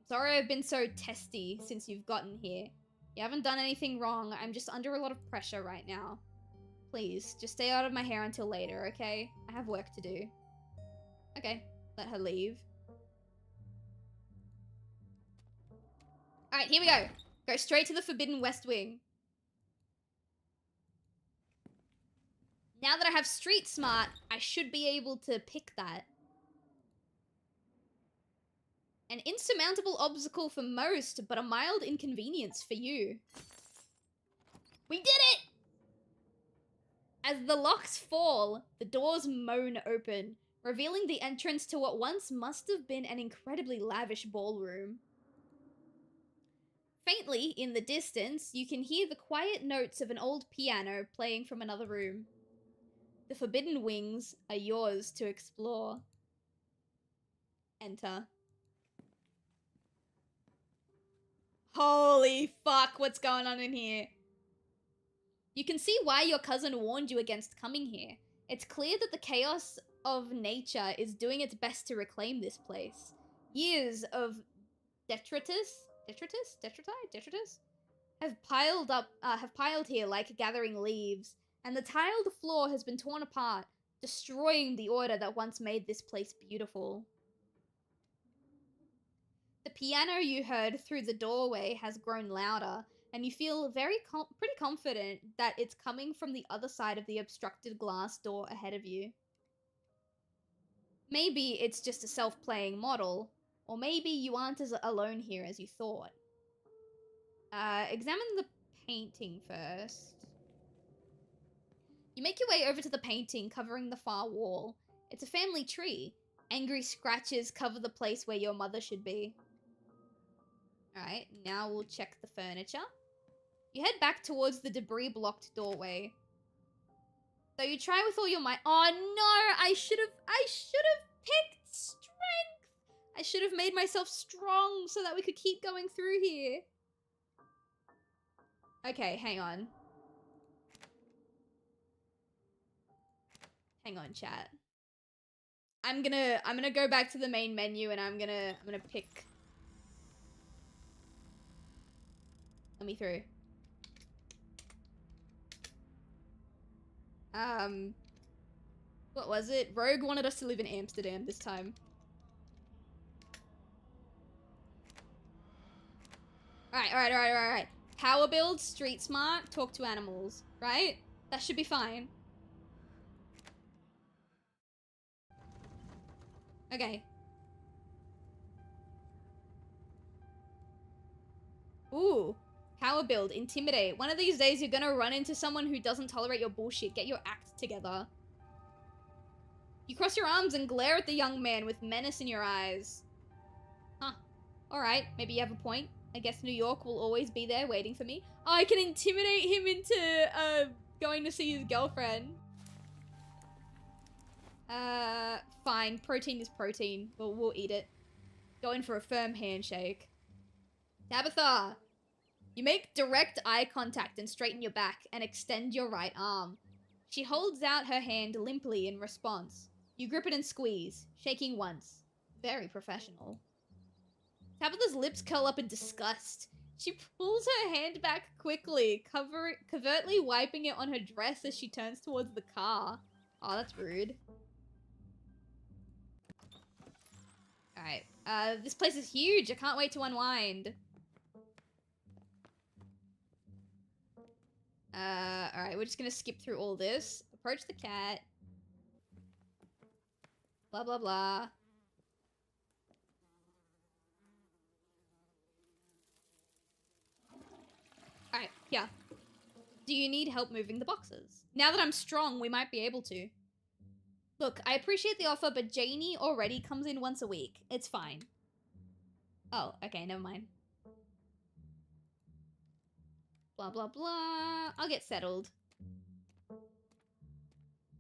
Sorry I've been so testy since you've gotten here. You haven't done anything wrong. I'm just under a lot of pressure right now. Please, just stay out of my hair until later, okay? I have work to do. Okay, let her leave. Alright, here we go. Go straight to the Forbidden West Wing. Now that I have Street Smart, I should be able to pick that. An insurmountable obstacle for most, but a mild inconvenience for you. We did it! As the locks fall, the doors moan open, revealing the entrance to what once must have been an incredibly lavish ballroom. Faintly, in the distance, you can hear the quiet notes of an old piano playing from another room. The Forbidden Wings are yours to explore. Enter. Holy fuck, what's going on in here? You can see why your cousin warned you against coming here. It's clear that the chaos of nature is doing its best to reclaim this place. Years of detritus have piled here like gathering leaves, and the tiled floor has been torn apart, destroying the order that once made this place beautiful. The piano you heard through the doorway has grown louder, and you feel pretty confident that it's coming from the other side of the obstructed glass door ahead of you. Maybe it's just a self-playing model, or maybe you aren't as alone here as you thought. Examine the painting first. You make your way over to the painting covering the far wall. It's a family tree. Angry scratches cover the place where your mother should be. Alright, now we'll check the furniture. You head back towards the debris-blocked doorway. So you try with all your might. Oh no! I should have picked strength! I should have made myself strong so that we could keep going through here. Okay, hang on. Hang on, chat. I'm gonna go back to the main menu and I'm gonna pick. Let me through. What was it? Rogue wanted us to live in Amsterdam this time. Alright. Power build, street smart, talk to animals, right? That should be fine. Okay. Ooh. Power build, intimidate. One of these days you're gonna run into someone who doesn't tolerate your bullshit. Get your act together. You cross your arms and glare at the young man with menace in your eyes. Huh. Alright, maybe you have a point. I guess New York will always be there waiting for me. Oh, I can intimidate him into, going to see his girlfriend. Fine. Protein is protein. We'll eat it. Go in for a firm handshake. Tabitha! You make direct eye contact and straighten your back and extend your right arm. She holds out her hand limply in response. You grip it and squeeze, shaking once. Very professional. Tabitha's lips curl up in disgust. She pulls her hand back quickly, covertly wiping it on her dress as she turns towards the car. Oh, that's rude. Alright, this place is huge. I can't wait to unwind. Alright, we're just gonna skip through all this. Approach the cat. Blah, blah, blah. Alright, yeah. Do you need help moving the boxes? Now that I'm strong, we might be able to. Look, I appreciate the offer, but Janie already comes in once a week. It's fine. Oh, okay, never mind. Blah, blah, blah. I'll get settled.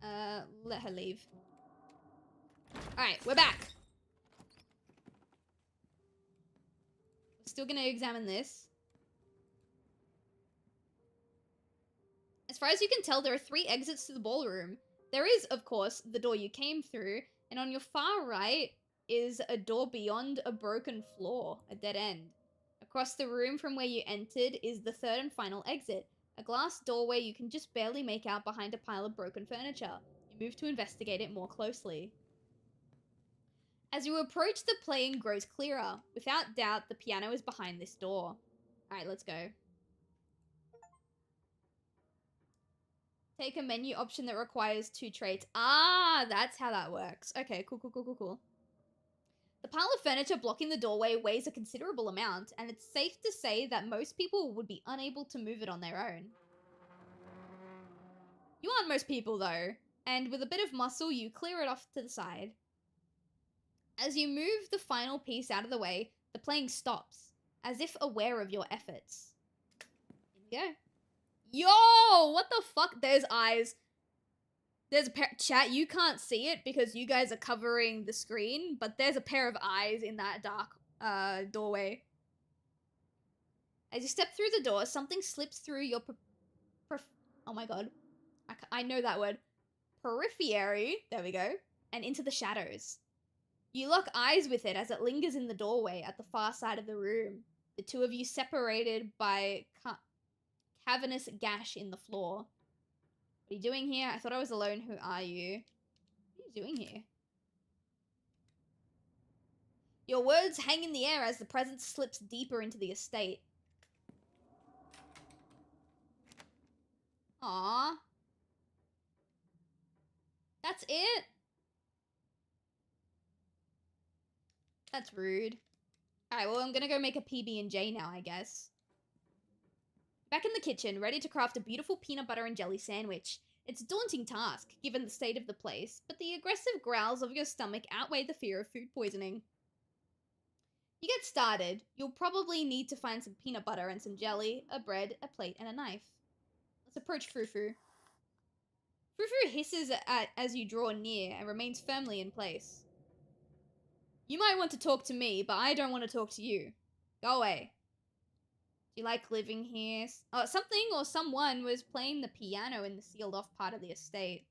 Let her leave. Alright, we're back. We're still gonna examine this. As far as you can tell, there are 3 exits to the ballroom. There is, of course, the door you came through, and on your far right is a door beyond a broken floor, a dead end. Across the room from where you entered is the 3rd and final exit, a glass doorway you can just barely make out behind a pile of broken furniture. You move to investigate it more closely. As you approach, the playing grows clearer. Without doubt, the piano is behind this door. Alright, let's go. Take a menu option that requires 2 traits. Ah, that's how that works. Okay, cool. The pile of furniture blocking the doorway weighs a considerable amount, and it's safe to say that most people would be unable to move it on their own. You aren't most people, though, and with a bit of muscle, you clear it off to the side. As you move the final piece out of the way, the playing stops, as if aware of your efforts. Here you go. Yo! What the fuck? There's eyes. There's a pair- Chat, you can't see it because you guys are covering the screen, but there's a pair of eyes in that dark, doorway. As you step through the door, something slips through your oh my god. I know that word. Periphery. There we go. And into the shadows. You lock eyes with it as it lingers in the doorway at the far side of the room. The two of you separated by cavernous gash in the floor. What are you doing here? I thought I was alone. Who are you? What are you doing here? Your words hang in the air as the presence slips deeper into the estate. Aww. That's it? That's rude. Alright, well, I'm gonna go make a PB&J now, I guess. Back in the kitchen, ready to craft a beautiful peanut butter and jelly sandwich. It's a daunting task, given the state of the place, but the aggressive growls of your stomach outweigh the fear of food poisoning. You get started. You'll probably need to find some peanut butter and some jelly, a bread, a plate, and a knife. Let's approach Frou-Frou. Frou-Frou hisses as you draw near and remains firmly in place. You might want to talk to me, but I don't want to talk to you. Go away. Do you like living here? Oh, something or someone was playing the piano in the sealed off part of the estate.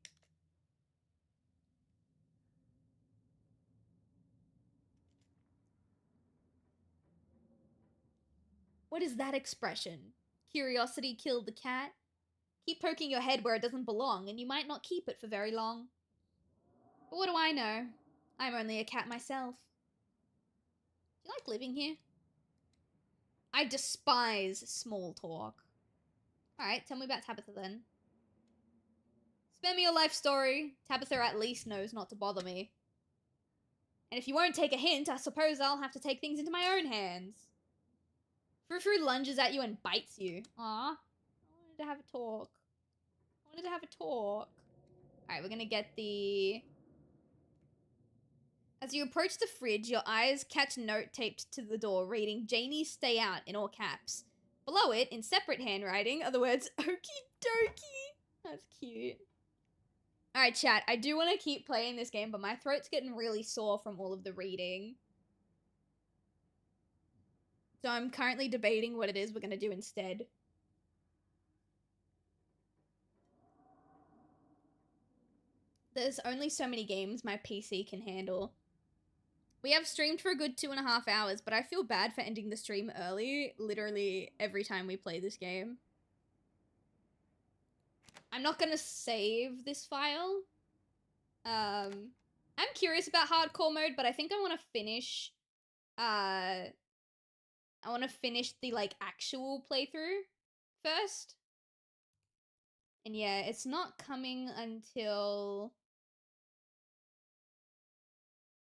What is that expression? Curiosity killed the cat? Keep poking your head where it doesn't belong, and you might not keep it for very long. But what do I know? I'm only a cat myself. Do you like living here? I despise small talk. Alright, tell me about Tabitha then. Spare me your life story. Tabitha at least knows not to bother me. And if you won't take a hint, I suppose I'll have to take things into my own hands. Frou-Frou lunges at you and bites you. Aw. I wanted to have a talk. Alright, we're gonna get the... As you approach the fridge, your eyes catch a note taped to the door reading, Janie, stay out, in all caps. Below it, in separate handwriting, are the words, okie dokie. That's cute. Alright, chat, I do want to keep playing this game, but my throat's getting really sore from all of the reading. So I'm currently debating what it is we're going to do instead. There's only so many games my PC can handle. We have streamed for a good 2.5 hours, but I feel bad for ending the stream early, literally every time we play this game. I'm not gonna save this file. I'm curious about hardcore mode, but I think I want to finish, I want to finish the, like, actual playthrough first. And yeah, it's not coming until...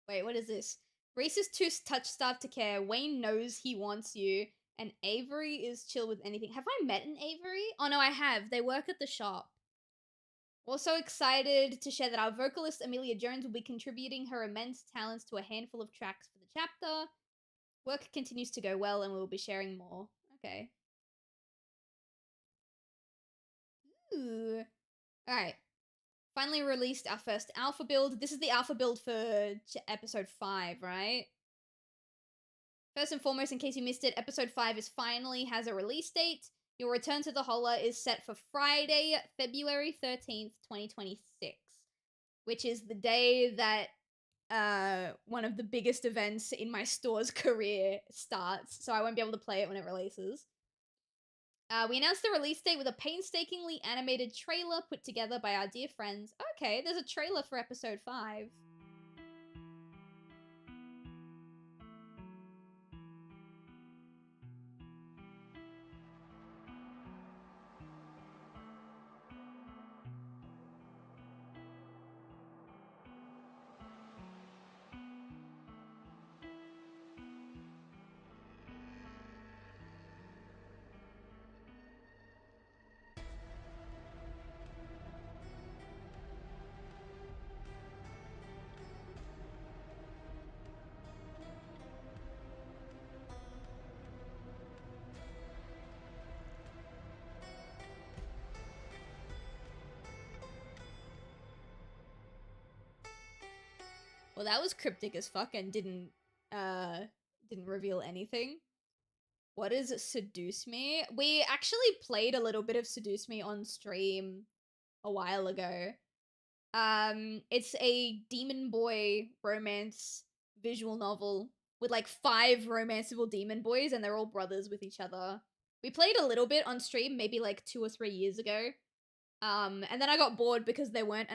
Wait, what is this? Reese is too touch-starved to care. Wayne knows he wants you. And Avery is chill with anything. Have I met an Avery? Oh no, I have. They work at the shop. Also excited to share that our vocalist Amelia Jones will be contributing her immense talents to a handful of tracks for the chapter. Work continues to go well and we'll be sharing more. Okay. Ooh. Alright. Finally released our first alpha build. This is the alpha build for episode 5, right? First and foremost, in case you missed it, episode 5 finally has a release date. Your return to the Holler is set for Friday, February 13th, 2026, which is the day that one of the biggest events in my store's career starts, so I won't be able to play it when it releases. We announced the release date with a painstakingly animated trailer put together by our dear friends. Okay, there's a trailer for episode 5. Well, that was cryptic as fuck and didn't reveal anything. What is Seduce Me? We actually played a little bit of Seduce Me on stream a while ago. It's a demon boy romance visual novel with like 5 romanceable demon boys and they're all brothers with each other. We played a little bit on stream maybe like 2 or 3 years ago. And then I got bored because there wasn't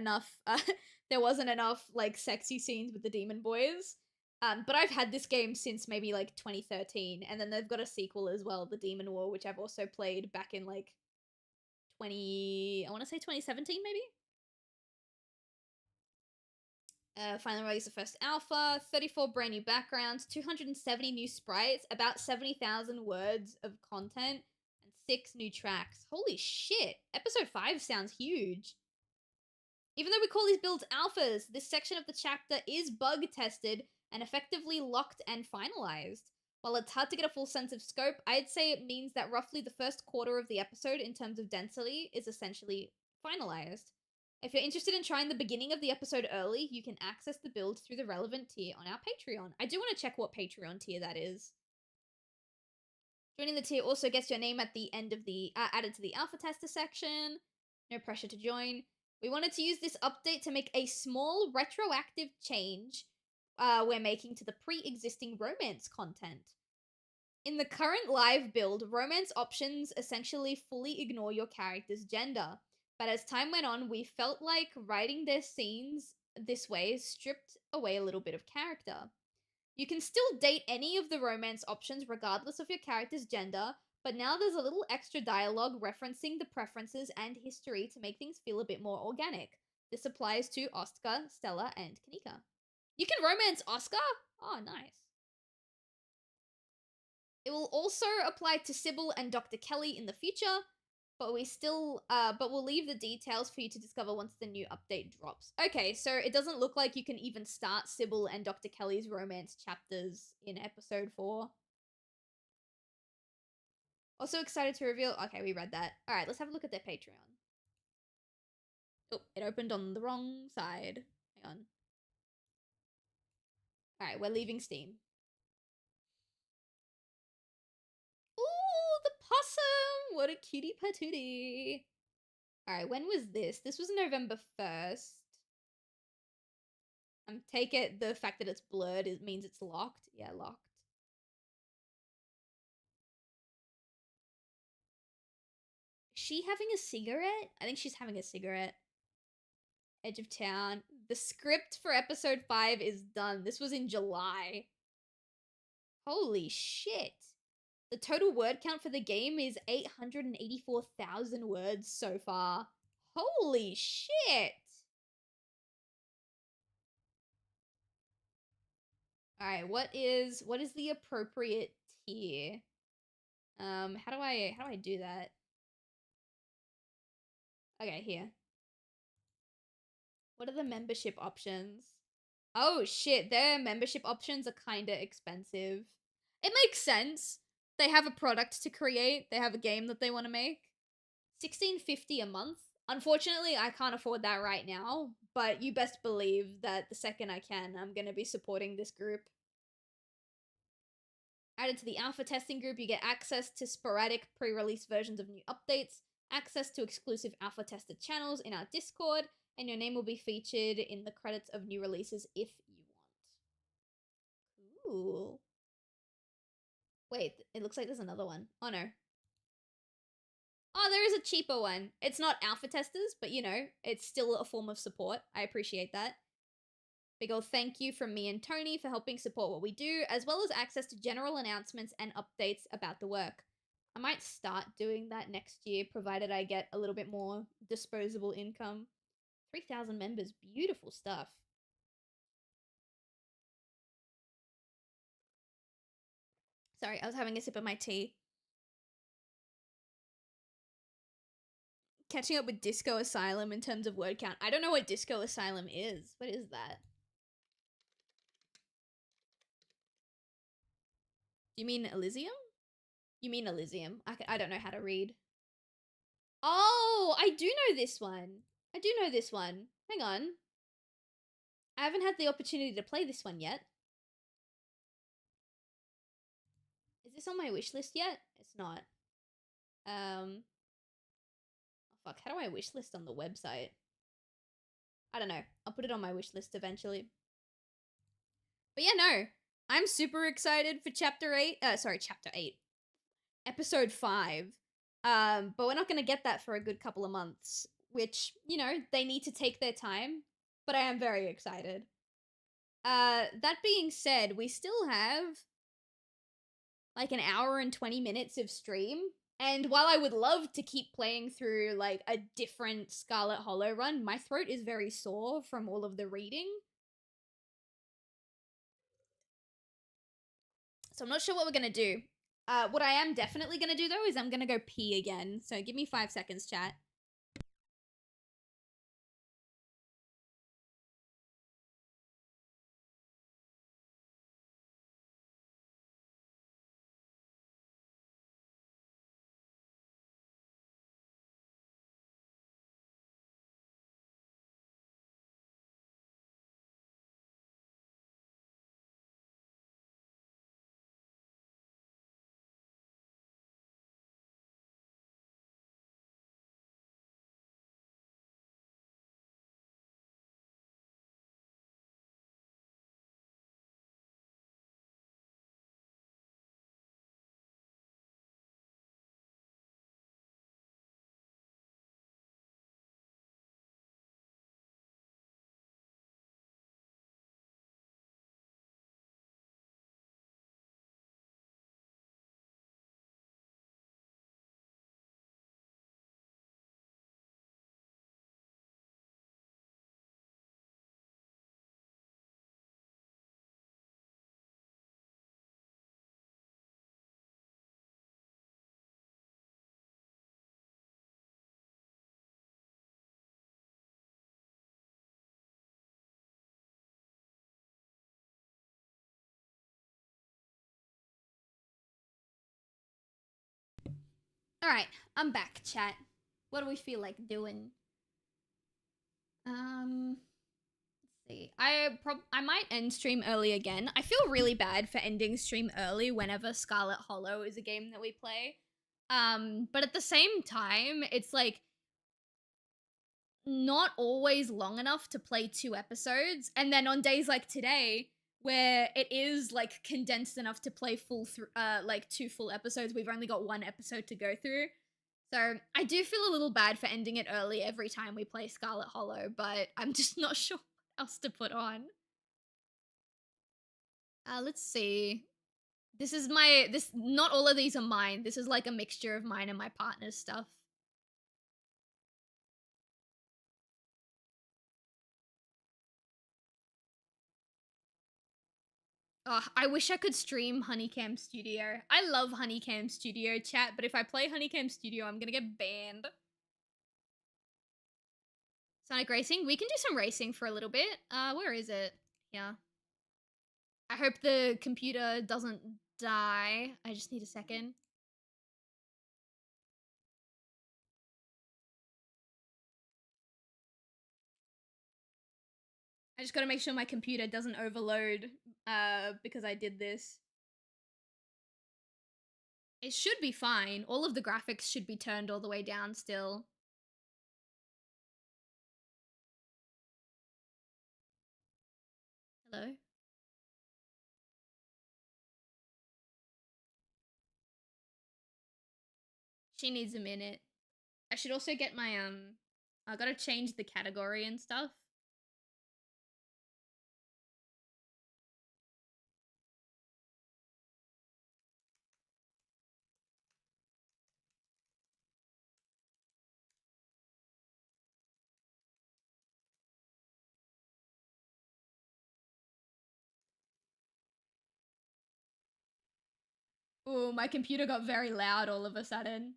enough like sexy scenes with the demon boys. But I've had this game since maybe like 2013, and then they've got a sequel as well, The Demon War, which I've also played back in like I want to say 2017 maybe? Finally released the first alpha, 34 brand new backgrounds, 270 new sprites, about 70,000 words of content, and 6 new tracks. Holy shit! Episode 5 sounds huge. Even though we call these builds alphas, this section of the chapter is bug tested and effectively locked and finalized. While it's hard to get a full sense of scope, I'd say it means that roughly the first quarter of the episode in terms of density is essentially finalized. If you're interested in trying the beginning of the episode early, you can access the build through the relevant tier on our Patreon. I do want to check what Patreon tier that is. Joining the tier also gets your name at the end of the added to the alpha tester section. No pressure to join. We wanted to use this update to make a small retroactive change we're making to the pre-existing romance content. In the current live build, romance options essentially fully ignore your character's gender. But as time went on, we felt like writing their scenes this way stripped away a little bit of character. You can still date any of the romance options regardless of your character's gender, but now there's a little extra dialogue referencing the preferences and history to make things feel a bit more organic. This applies to Oscar, Stella, and Kanika. You can romance Oscar? Oh, nice. It will also apply to Sybil and Dr. Kelly in the future, but we'll leave the details for you to discover once the new update drops. Okay, so it doesn't look like you can even start Sybil and Dr. Kelly's romance chapters in episode 4. Also excited to reveal. Okay, we read that. All right, let's have a look at their Patreon. Oh, it opened on the wrong side. Hang on. All right, we're leaving Steam. Ooh, the possum! What a cutie patootie. Alright, when was this? This was November 1st. Take it the fact that it's blurred it means it's locked. Yeah, locked. Is she having a cigarette? I think she's having a cigarette. Edge of Town. The script for episode 5 is done. This was in July. Holy shit. The total word count for the game is 884,000 words so far. Holy shit. Alright, what is the appropriate tier? How do I do that? Okay, here. What are the membership options? Oh shit, their membership options are kinda expensive. It makes sense. They have a product to create. They have a game that they want to make. $16.50 a month. Unfortunately, I can't afford that right now, but you best believe that the second I can, I'm gonna be supporting this group. Added to the alpha testing group, you get access to sporadic pre-release versions of new updates, access to exclusive alpha tested channels in our Discord, and your name will be featured in the credits of new releases if you want. Cool. Wait, it looks like there's another one. Oh no. Oh, there is a cheaper one. It's not alpha testers, but you know, it's still a form of support. I appreciate that. Big ol' thank you from me and Tony for helping support what we do, as well as access to general announcements and updates about the work. I might start doing that next year, provided I get a little bit more disposable income. 3,000 members, beautiful stuff. Sorry, I was having a sip of my tea. Catching up with Disco Asylum in terms of word count. I don't know what Disco Asylum is. What is that? You mean Elysium? You mean Elysium. I don't know how to read. Oh, I do know this one. I do know this one. Hang on. I haven't had the opportunity to play this one yet. Is this on my wish list yet? It's not. Oh fuck, how do I wish list on the website? I don't know. I'll put it on my wish list eventually. But yeah, no. I'm super excited for chapter 8. Chapter 8. Episode 5. But we're not gonna get that for a good couple of months. Which, you know, they need to take their time. But I am very excited. That being said, we still have like an hour and 20 minutes of stream. And while I would love to keep playing through like a different Scarlet Hollow run, my throat is very sore from all of the reading. So I'm not sure what we're gonna do. What I am definitely gonna do though is I'm gonna go pee again. So give me 5 seconds, chat. Alright, I'm back, chat. What do we feel like doing? Let's see. I might end stream early again. I feel really bad for ending stream early whenever Scarlet Hollow is a game that we play. But at the same time, it's like not always long enough to play 2 episodes, and then on days like today where it is like condensed enough to play like 2 full episodes, we've only got 1 episode to go through. So I do feel a little bad for ending it early every time we play Scarlet Hollow, but I'm just not sure what else to put on. Let's see. Not all of these are mine. This is like a mixture of mine and my partner's stuff. Oh, I wish I could stream Honeycam Studio. I love Honeycam Studio, chat, but if I play Honeycam Studio, I'm gonna get banned. Sonic Racing? We can do some racing for a little bit. Where is it? Yeah. I hope the computer doesn't die. I just need a second. I just gotta make sure my computer doesn't overload because I did this. It should be fine. All of the graphics should be turned all the way down still. Hello? She needs a minute. I should also get my, I gotta change the category and stuff. Ooh, my computer got very loud all of a sudden.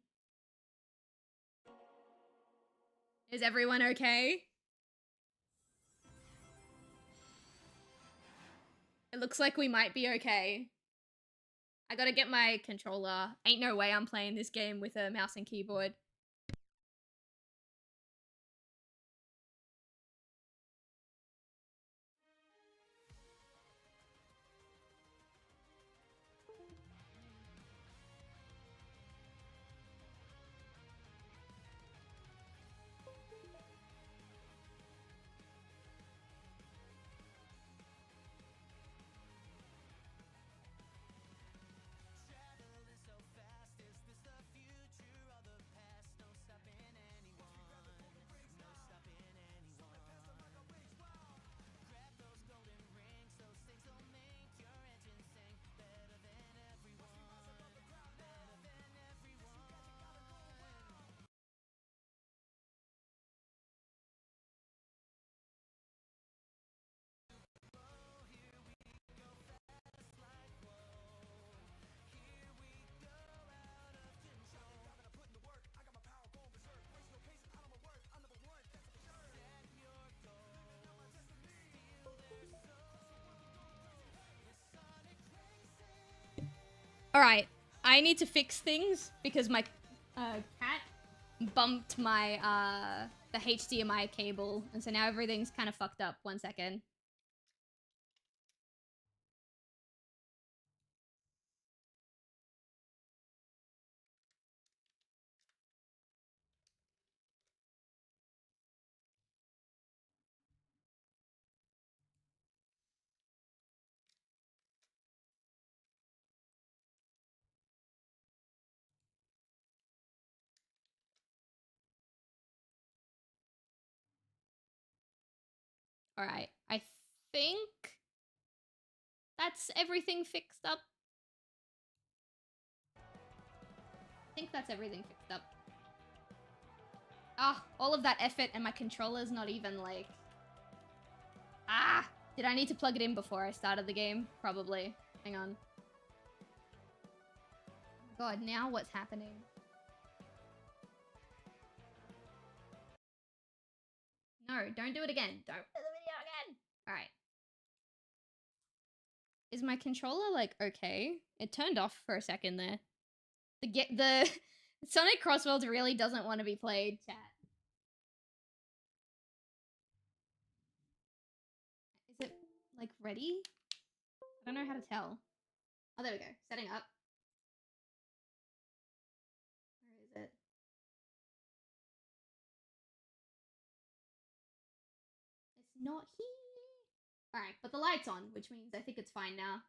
Is everyone okay? It looks like we might be okay. I gotta get my controller. Ain't no way I'm playing this game with a mouse and keyboard. Alright, I need to fix things because my cat bumped my the HDMI cable, and so now everything's kind of fucked up. 1 second. Alright, I think that's everything fixed up. I think that's everything fixed up. Ah, all of that effort and my controller's not even like... Ah! Did I need to plug it in before I started the game? Probably. Hang on. God, now what's happening? No, don't do it again. Don't do the video again. Alright. Is my controller, like, okay? It turned off for a second there. Sonic Crossworlds really doesn't want to be played, chat. Is it, like, ready? I don't know how to tell. Oh, there we go. Setting up. Where is it? It's not here. Alright, but the light's on, which means I think it's fine now.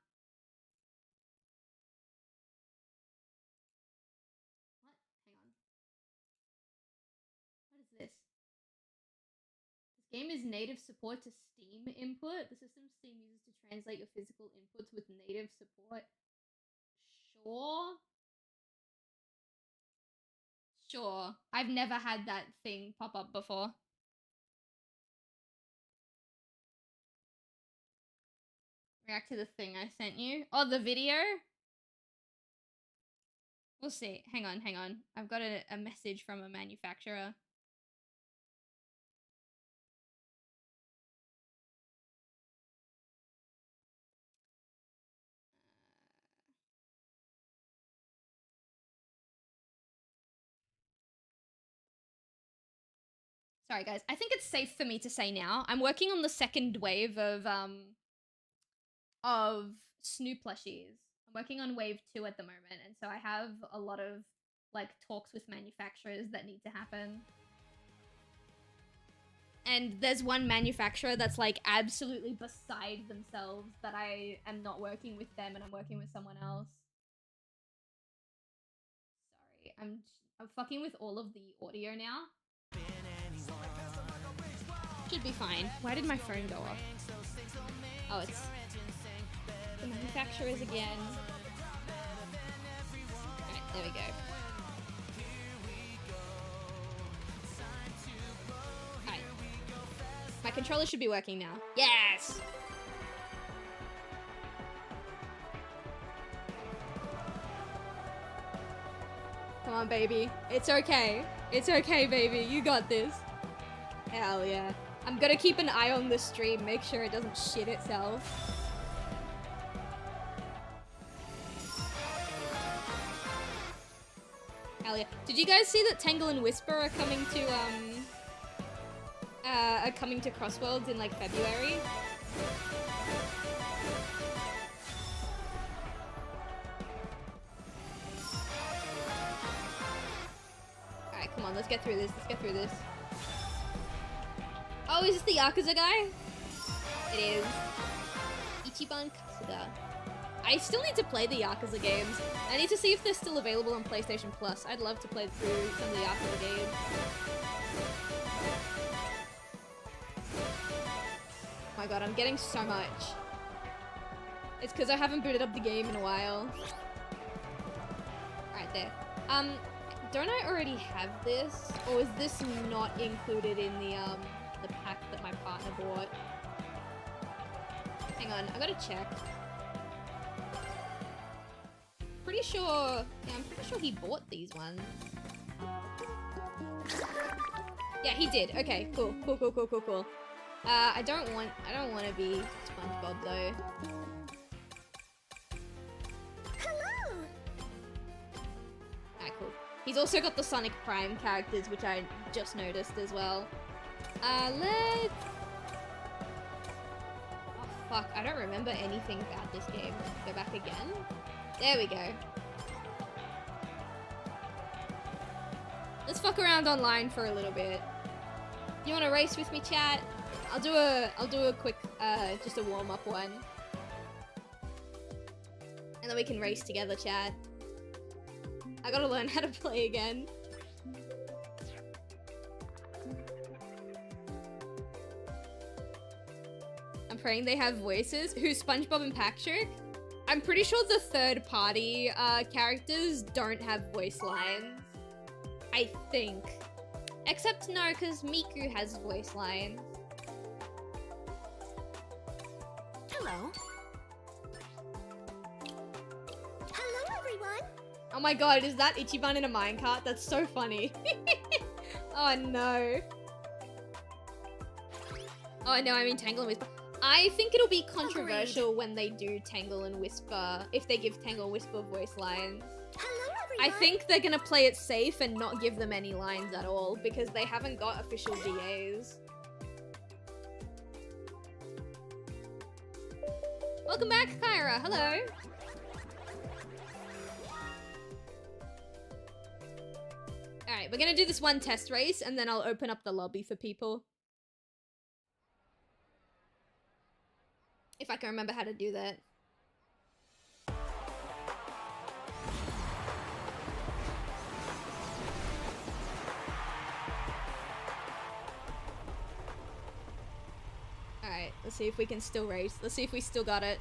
What? Hang on. What is this? This game is native support to Steam input. The system Steam uses to translate your physical inputs with native support. Sure. Sure. I've never had that thing pop up before. React to the thing I sent you. Oh, the video? We'll see. Hang on, hang on. I've got a message from a manufacturer. Sorry, guys. I think it's safe for me to say now. I'm working on the second wave of Snoop plushies. I'm working on wave 2 at the moment, and so I have a lot of like talks with manufacturers that need to happen. And there's one manufacturer that's like absolutely beside themselves that I am not working with them and I'm working with someone else. Sorry, I'm fucking with all of the audio now. Should be fine. Why did my phone go off? Oh, it's the manufacturers again. Alright, there we go. Alright. My controller should be working now. Yes! Come on, baby. It's okay. It's okay, baby. You got this. Hell yeah. I'm gonna keep an eye on the stream, make sure it doesn't shit itself. Hell yeah. Did you guys see that Tangle and Whisper are coming to Crossworlds in like February? Alright, come on, let's get through this, let's get through this. Oh, is this the Yakuza guy? It is. Ichiban Kasuga. I still need to play the Yakuza games. I need to see if they're still available on PlayStation Plus. I'd love to play through some of the Yakuza games. Oh my god, I'm getting so much. It's because I haven't booted up the game in a while. Right there. Don't I already have this? Or is this not included in the pack that my partner bought? Hang on, I gotta check. Pretty sure, yeah, I'm pretty sure he bought these ones. Yeah, he did. Okay, cool, cool, cool, cool, cool, cool. I don't want to be SpongeBob though. Hello. Alright, cool. He's also got the Sonic Prime characters, which I just noticed as well. Let's... Oh, fuck. I don't remember anything about this game. Go back again. There we go. Let's fuck around online for a little bit. You want to race with me, chat? I'll do a quick, just a warm-up one. And then we can race together, chat. I gotta learn how to play again. I'm praying they have voices. Who, SpongeBob and Patrick? I'm pretty sure the third-party characters don't have voice lines. I think. Except no, because Miku has voice lines. Hello. Hello, everyone. Oh my god, is that Ichiban in a minecart? That's so funny. Oh no. Oh no, I mean Tangle and Whisper. I think it'll be controversial when they do Tangle and Whisper, if they give Tangle and Whisper voice lines. Hello, I think they're gonna play it safe and not give them any lines at all because they haven't got official VAs. Welcome back, Kyra. Hello. Alright, we're gonna do this one test race and then I'll open up the lobby for people. If I can remember how to do that. Alright, let's see if we can still race. Let's see if we still got it.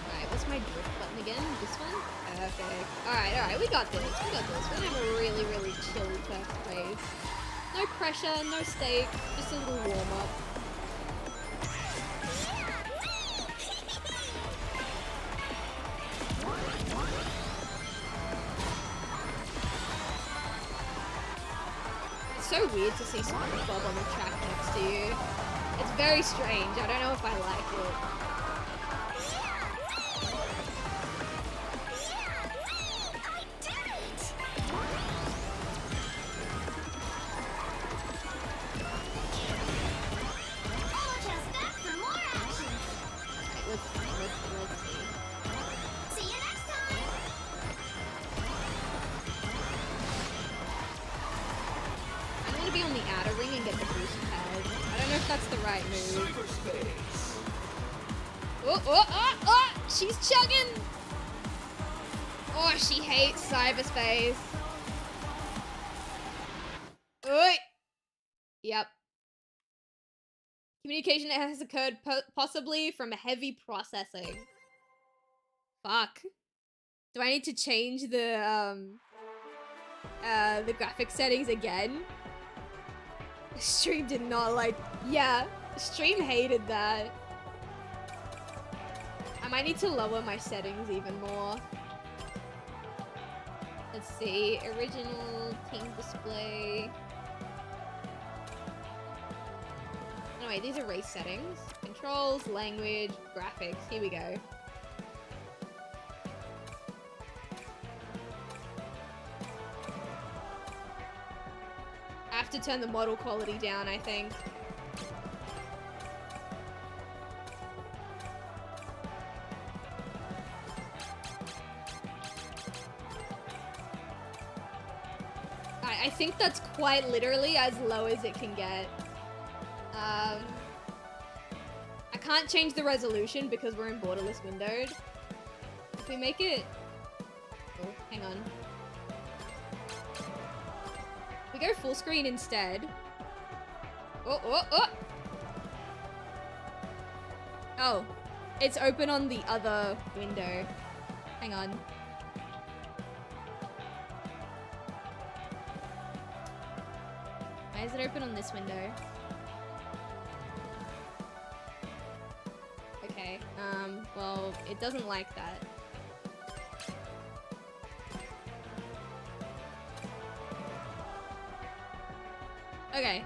Alright, what's my drift button again? This one? Perfect. Alright, we got this. We got this. We're gonna have a really, really chill first race. No pressure, no stake, just a little warm-up. It's so weird to see SpongeBob on the track next to you. It's very strange. I don't know if I like it. Let's see. See you next time. I'm gonna be on the outer ring and get the boost pad. I don't know if that's the right move. Cyberspace. Oh! She's chugging! Oh, she hates cyberspace. Oi! Yep. Communication has occurred possibly from heavy processing. Fuck. Do I need to change the graphic settings again? Stream did not like... Yeah, stream hated that. I might need to lower my settings even more. Let's see. Original team display. No, wait, these are race settings. Controls, language, graphics. Here we go. I have to turn the model quality down, I think. I think that's quite literally as low as it can get. I can't change the resolution because we're in borderless windowed. If we make it... Oh, hang on. We go full screen instead. Oh, it's open on the other window. Hang on. Why is it open on this window? Okay, well, it doesn't like that. Okay.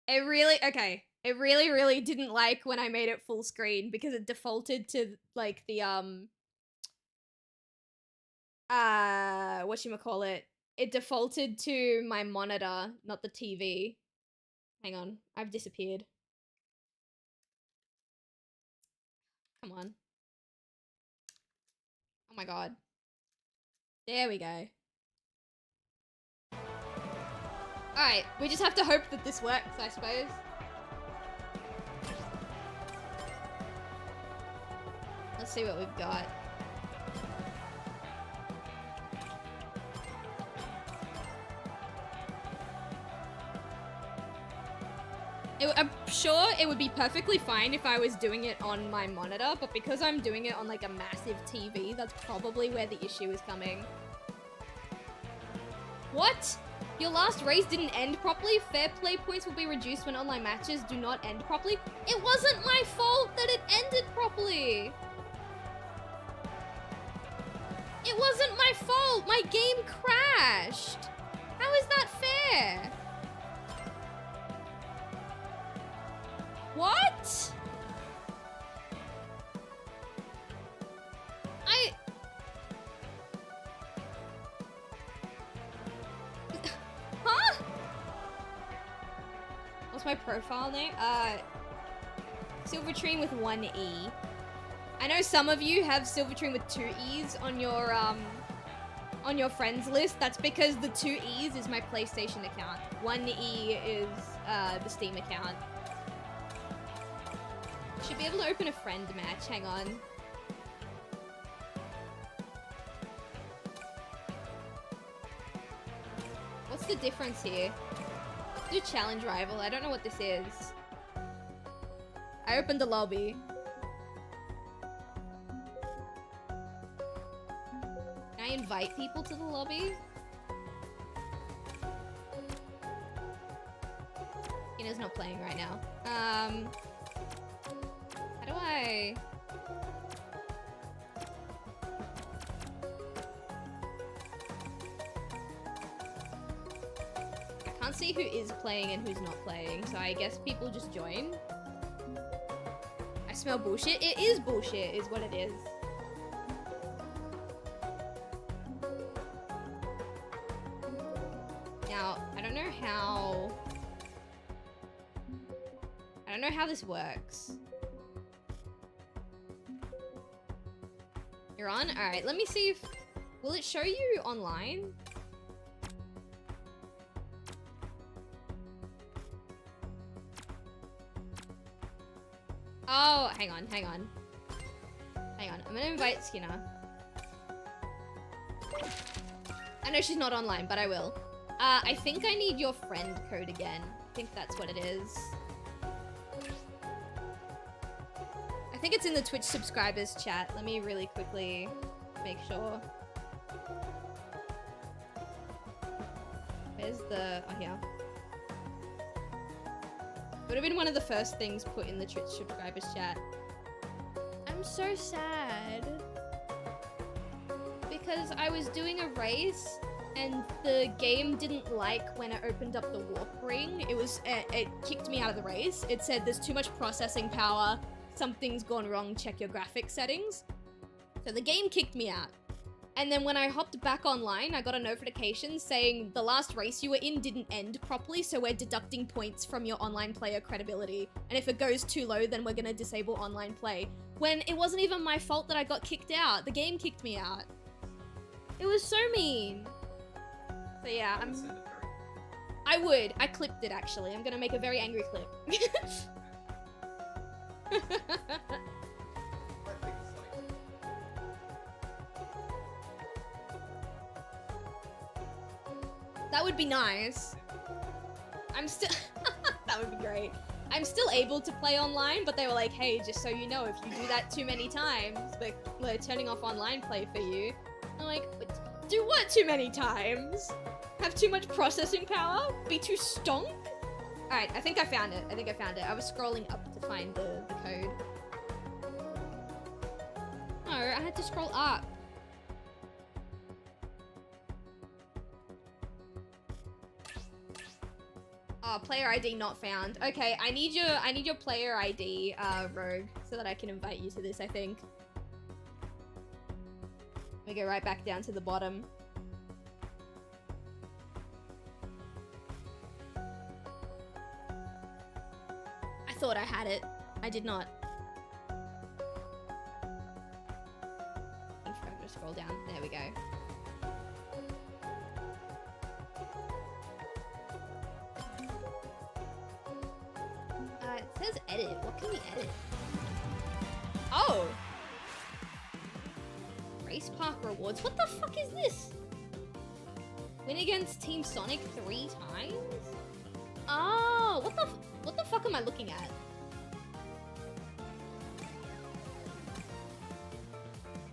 It really didn't like when I made it full screen because it defaulted to, like, the, whatchamacallit? It defaulted to my monitor, not the TV. Hang on, I've disappeared. Come on. Oh my god. There we go. Alright, we just have to hope that this works, I suppose. Let's see what we've got. I'm sure it would be perfectly fine if I was doing it on my monitor, but because I'm doing it on like a massive TV, that's probably where the issue is coming. What? Your last race didn't end properly? Fair play points will be reduced when online matches do not end properly? It wasn't my fault that it ended properly! It wasn't my fault! My game crashed! How is that fair? What's my profile name? Silvertrine with 1 E. I know some of you have Silvertrine with 2 E's on your friends list. That's because the 2 E's is my PlayStation account. 1 E is the Steam account. Should be able to open a friend match. Hang on. What's the difference here? Do challenge rival. I don't know what this is. I opened the lobby. Can I invite people to the lobby? Ina's not playing right now. How do I... I can't see who is playing and who's not playing, so I guess people just join. I smell bullshit. It is bullshit, is what it is. Now, I don't know how this works. You're on? Alright, let me see if... Will it show you online? Oh, hang on. Hang on. I'm gonna invite Skinner. I know she's not online, but I will. I think I need your friend code again. I think that's what it is. I think it's in the Twitch subscribers chat. Let me really quickly make sure. Where's the... Oh, here. Would have been one of the first things put in the Twitch subscribers chat. I'm so sad. Because I was doing a race and the game didn't like when I opened up the warp ring. It kicked me out of the race. It said there's too much processing power. Something's gone wrong, check your graphics settings. So the game kicked me out. And then when I hopped back online, I got a notification saying the last race you were in didn't end properly, so we're deducting points from your online player credibility. And if it goes too low, then we're gonna disable online play. When it wasn't even my fault that I got kicked out. The game kicked me out. It was so mean. So yeah, I would. I clipped it actually. I'm gonna make a very angry clip. That would be nice. I'm still... That would be great. I'm still able to play online, but they were like, hey, just so you know, if you do that too many times, we're turning off online play for you. I'm like, do what too many times? Have too much processing power? Be too stonk? Alright, I think I found it. I was scrolling up to find the code. No, I had to scroll up. Oh, player ID not found. Okay, I need your player ID, Rogue, so that I can invite you to this, I think. We go right back down to the bottom. I thought I had it. I did not. I'm going to scroll down. There we go. It says edit. What can we edit? Oh! Race Park rewards. What the fuck is this? Win against Team Sonic 3 times? Oh, what the fuck am I looking at?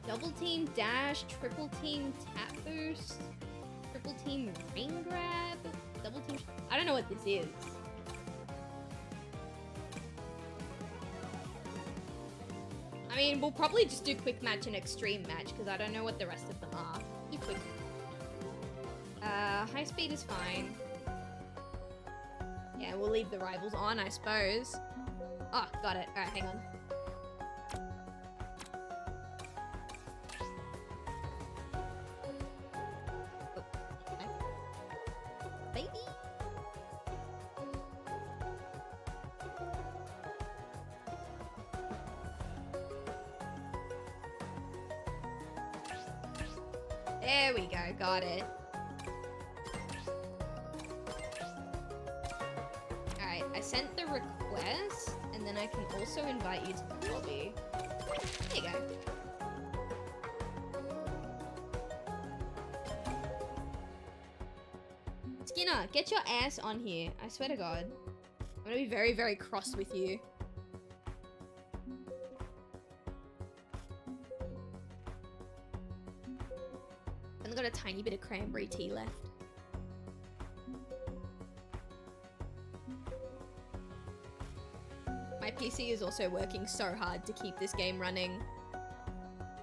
Double team dash, triple team tap boost, triple team ring grab, double team... I don't know what this is. I mean, we'll probably just do quick match and extreme match because I don't know what the rest of them are. Do quick. High speed is fine. Yeah, we'll leave the rivals on, I suppose. Oh, got it. Alright, hang on. Oh, baby! There we go, got it. Alright, I sent the request, and then I can also invite you to the lobby. There you go. Skinner, get your ass on here. I swear to God. I'm gonna be very, very cross with you. I've got a tiny bit of cranberry tea left. My PC is also working so hard to keep this game running.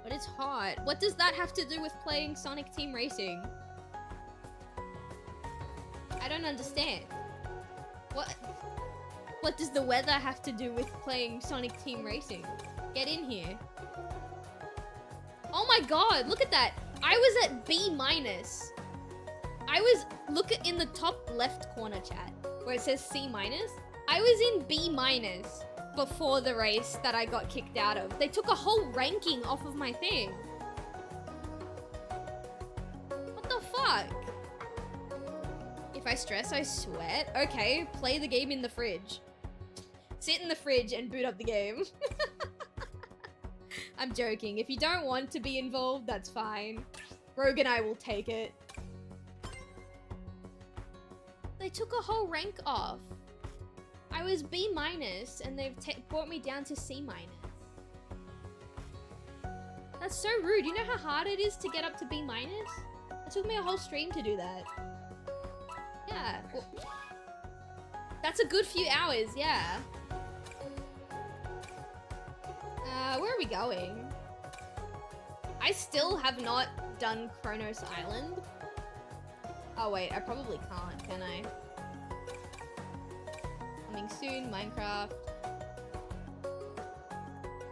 But it's hot. What does that have to do with playing Sonic Team Racing? I don't understand. What does the weather have to do with playing Sonic Team Racing? Get in here. Oh my god, look at that. I was at B-. Look at in the top left corner, chat, where it says C-. I was in B- before the race that I got kicked out of. They took a whole ranking off of my thing. What the fuck? If I stress, I sweat. Okay, play the game in the fridge. Sit in the fridge and boot up the game. I'm joking. If you don't want to be involved, that's fine. Rogue and I will take it. They took a whole rank off. I was B- and they've brought me down to C-. That's so rude. You know how hard it is to get up to B-? It took me a whole stream to do that. Yeah. Well, that's a good few hours, yeah. Where are we going? I still have not done Kronos Island. Oh wait, I probably can't, can I? Coming soon, Minecraft.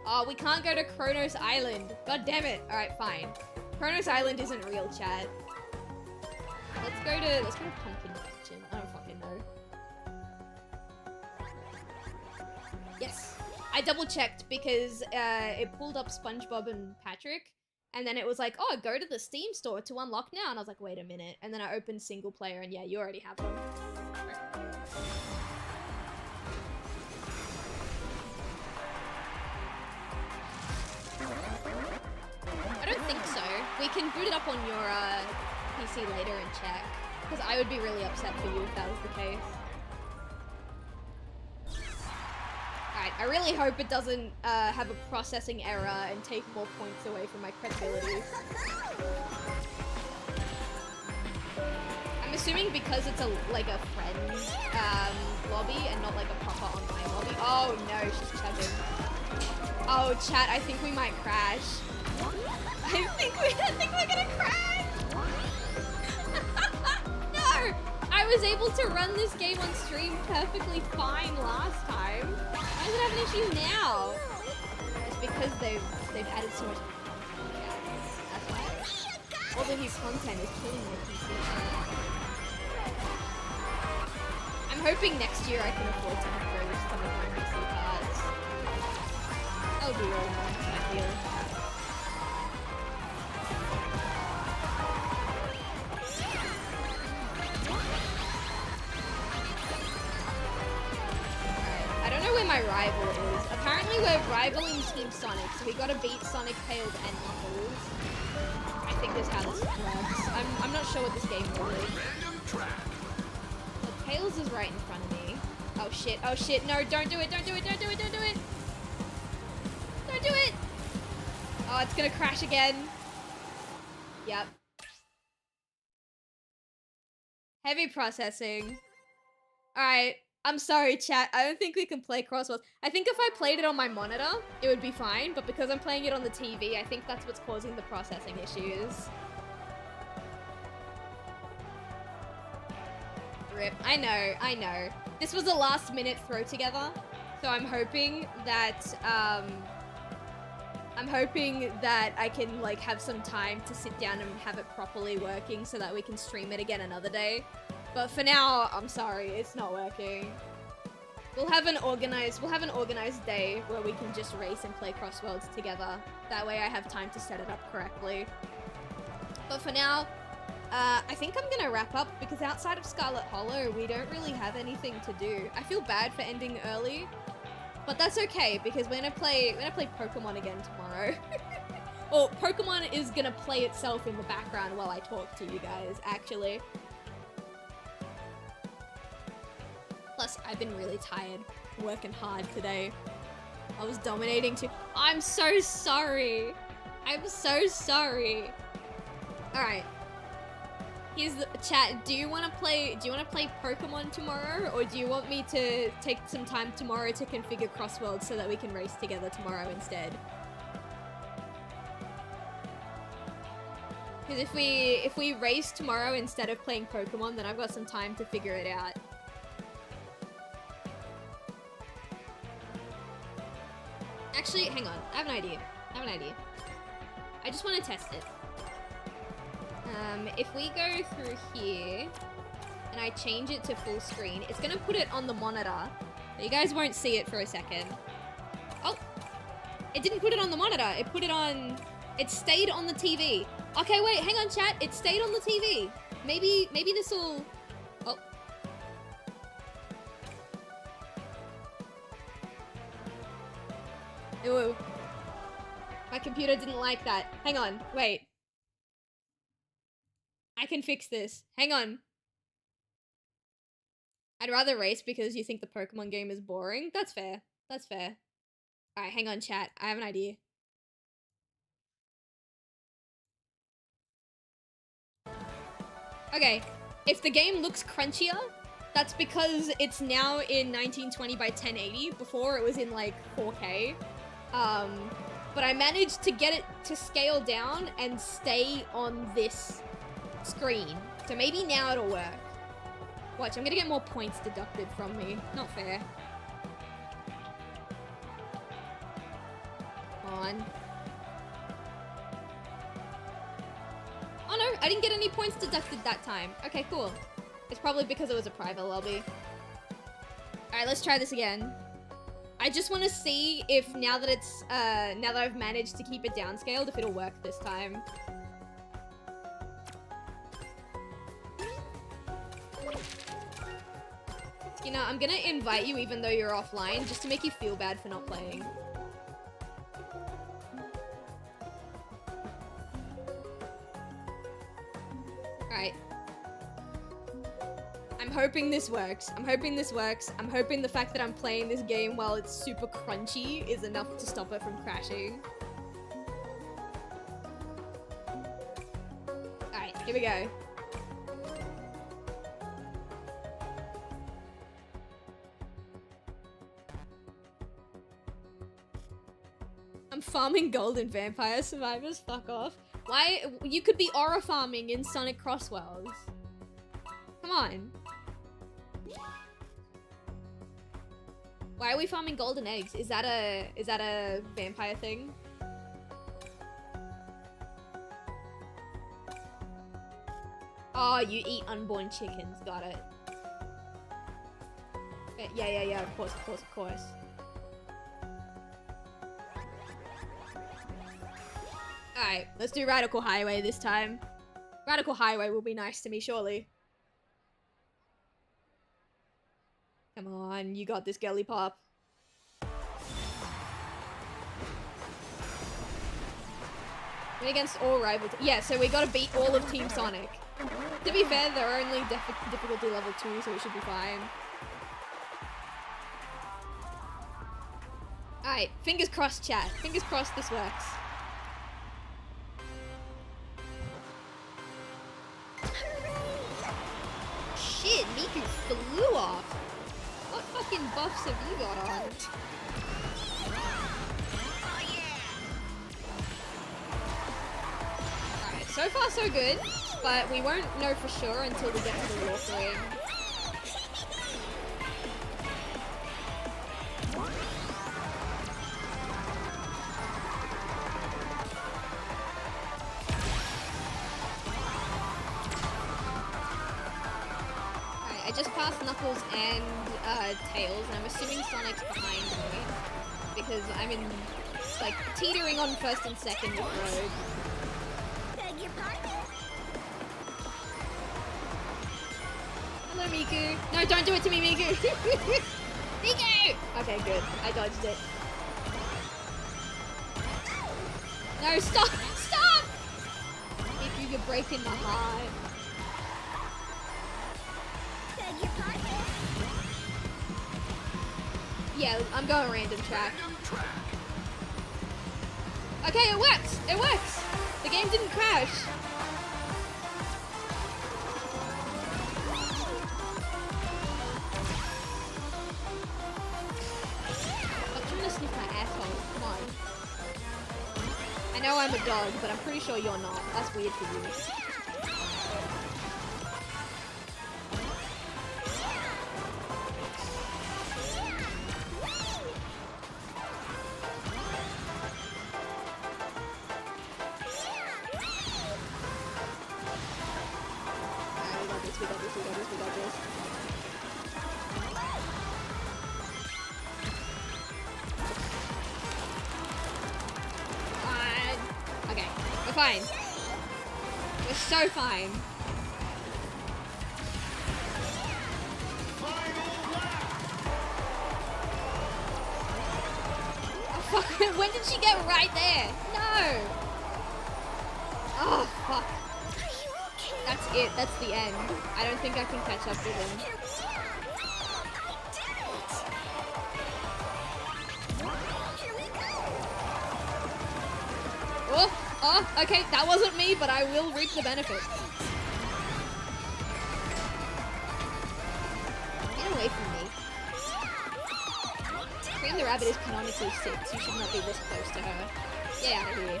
Oh, we can't go to Kronos Island. God damn it. Alright, fine. Kronos Island isn't real, chat. Let's go to Pumpkin Mansion. I don't fucking know. Yes. I double checked because it pulled up SpongeBob and Patrick, and then it was like, oh, go to the Steam store to unlock now. And I was like, wait a minute. And then I opened single player, and yeah, you already have them. I don't think so. We can boot it up on your PC later and check, because I would be really upset for you if that was the case. Alright, I really hope it doesn't have a processing error and take more points away from my credibility. I'm assuming because it's like a friend's lobby and not like a proper online lobby. Oh no, she's chugging. Oh chat, I think we might crash. I think we're gonna crash! No! I was able to run this game on stream perfectly fine last time. Why does it have an issue now? It's because they've added so much content. Yeah, that's why. All the new content is killing my PC. I'm hoping next year I can afford to upgrade some of my PC parts. That would be really nice, I feel. Where my rival is. Apparently we're rivaling Team Sonic, so we gotta beat Sonic, Tails, and Knuckles. I think that's how this works. I'm not sure what this game is. But Tails is right in front of me. Oh shit, no, don't do it, don't do it, don't do it, don't do it! Don't do it! Oh, it's gonna crash again. Yep. Heavy processing. Alright. I'm sorry, chat. I don't think we can play Crosswords. I think if I played it on my monitor, it would be fine. But because I'm playing it on the TV, I think that's what's causing the processing issues. Rip. I know. This was a last-minute throw together. So I'm hoping that, I can, like, have some time to sit down and have it properly working so that we can stream it again another day. But for now, I'm sorry, it's not working. We'll have an organized day where we can just race and play Crossworlds together. That way I have time to set it up correctly. But for now, I think I'm gonna wrap up because outside of Scarlet Hollow, we don't really have anything to do. I feel bad for ending early, but that's okay because we're gonna play Pokemon again tomorrow. Well, Pokemon is gonna play itself in the background while I talk to you guys, actually. Plus, I've been really tired, working hard today. I was dominating too. I'm so sorry. I'm so sorry. All right. Here's the chat. Do you want to play Pokemon tomorrow, or do you want me to take some time tomorrow to configure Crossworld so that we can race together tomorrow instead? Because if we race tomorrow instead of playing Pokemon, then I've got some time to figure it out. Actually, hang on. I have an idea. I just want to test it. If we go through here and I change it to full screen, it's gonna put it on the monitor. But you guys won't see it for a second. Oh, it didn't put it on the monitor. It stayed on the TV. Okay, wait, hang on, chat. It stayed on the TV. Maybe this will. Oh. Ooh. My computer didn't like that. Hang on, wait. I can fix this. Hang on. I'd rather race because you think the Pokemon game is boring. That's fair. That's fair. Alright, hang on, chat. I have an idea. Okay, if the game looks crunchier, that's because it's now in 1920 by 1080. Before it was in like 4K. But I managed to get it to scale down and stay on this screen. So maybe now it'll work. Watch, I'm gonna get more points deducted from me. Not fair. Come on. Oh no, I didn't get any points deducted that time. Okay, cool. It's probably because it was a private lobby. Alright, let's try this again. I just want to see if now that I've managed to keep it downscaled, if it'll work this time. You know, I'm gonna invite you even though you're offline, just to make you feel bad for not playing. Alright. I'm hoping this works. I'm hoping the fact that I'm playing this game while it's super crunchy is enough to stop it from crashing. Alright, here we go. I'm farming golden vampire survivors, fuck off. Why? You could be aura farming in Sonic Crossworlds. Come on. Why are we farming golden eggs? Is that a vampire thing? Oh, you eat unborn chickens. Got it. Yeah. Of course. Alright, let's do Radical Highway this time. Radical Highway will be nice to me, surely. Come on, you got this, girly pop. Win against all rival yeah, so we gotta beat all of Team Sonic. To be fair, they're only difficulty level 2, so it should be fine. Alright, fingers crossed, chat. Fingers crossed this works. Shit, Miku flew off. What fucking buffs have you got on? Alright, so far so good, but we won't know for sure until we get to the walk ring. I just passed Knuckles and Tails, and I'm assuming Sonic's behind me because I'm in, like, teetering on first and second with Rogue. Beg your pardon? Miku. No, don't do it to me, Miku. Miku! Okay, good. I dodged it. No, stop! Stop! Miku, you're breaking my heart. Beg your pardon? Yeah, I'm going random track. Okay, it works! It works! The game didn't crash. I'm trying to sniff my asshole. Come on. I know I'm a dog, but I'm pretty sure you're not. That's weird for you. Okay, we're fine. We're so fine. Oh, fuck. When did she get right there? No! Oh, fuck. Are you okay? That's it. That's the end. I don't think I can catch up with him. Here we go. Oh, okay, that wasn't me, but I will reap the benefit. Get away from me. Cream the Rabbit is canonically 6. You should not be this close to her. Get out of here.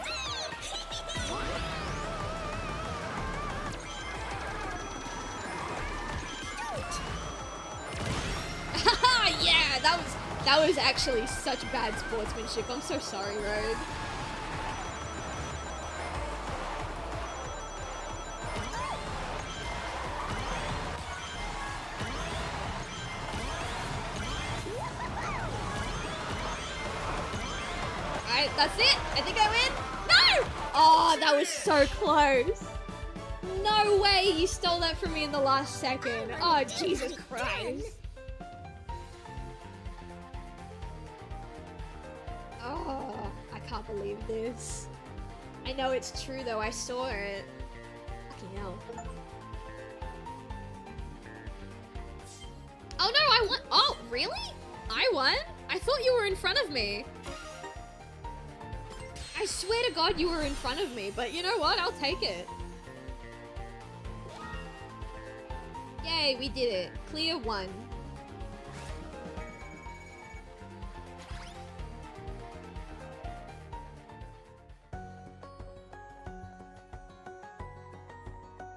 Haha, yeah, that was actually such bad sportsmanship. I'm so sorry, Rogue. Alright, that's it. I think I win. No! Oh, that was so close. No way you stole that from me in the last second. Oh, Jesus Christ. Oh, I can't believe this. I know it's true though, I saw it. Fucking hell. Oh no, I won. Oh, really? I won? I thought you were in front of me. I swear to God you were in front of me, but you know what? I'll take it. Yay, we did it. Clear 1.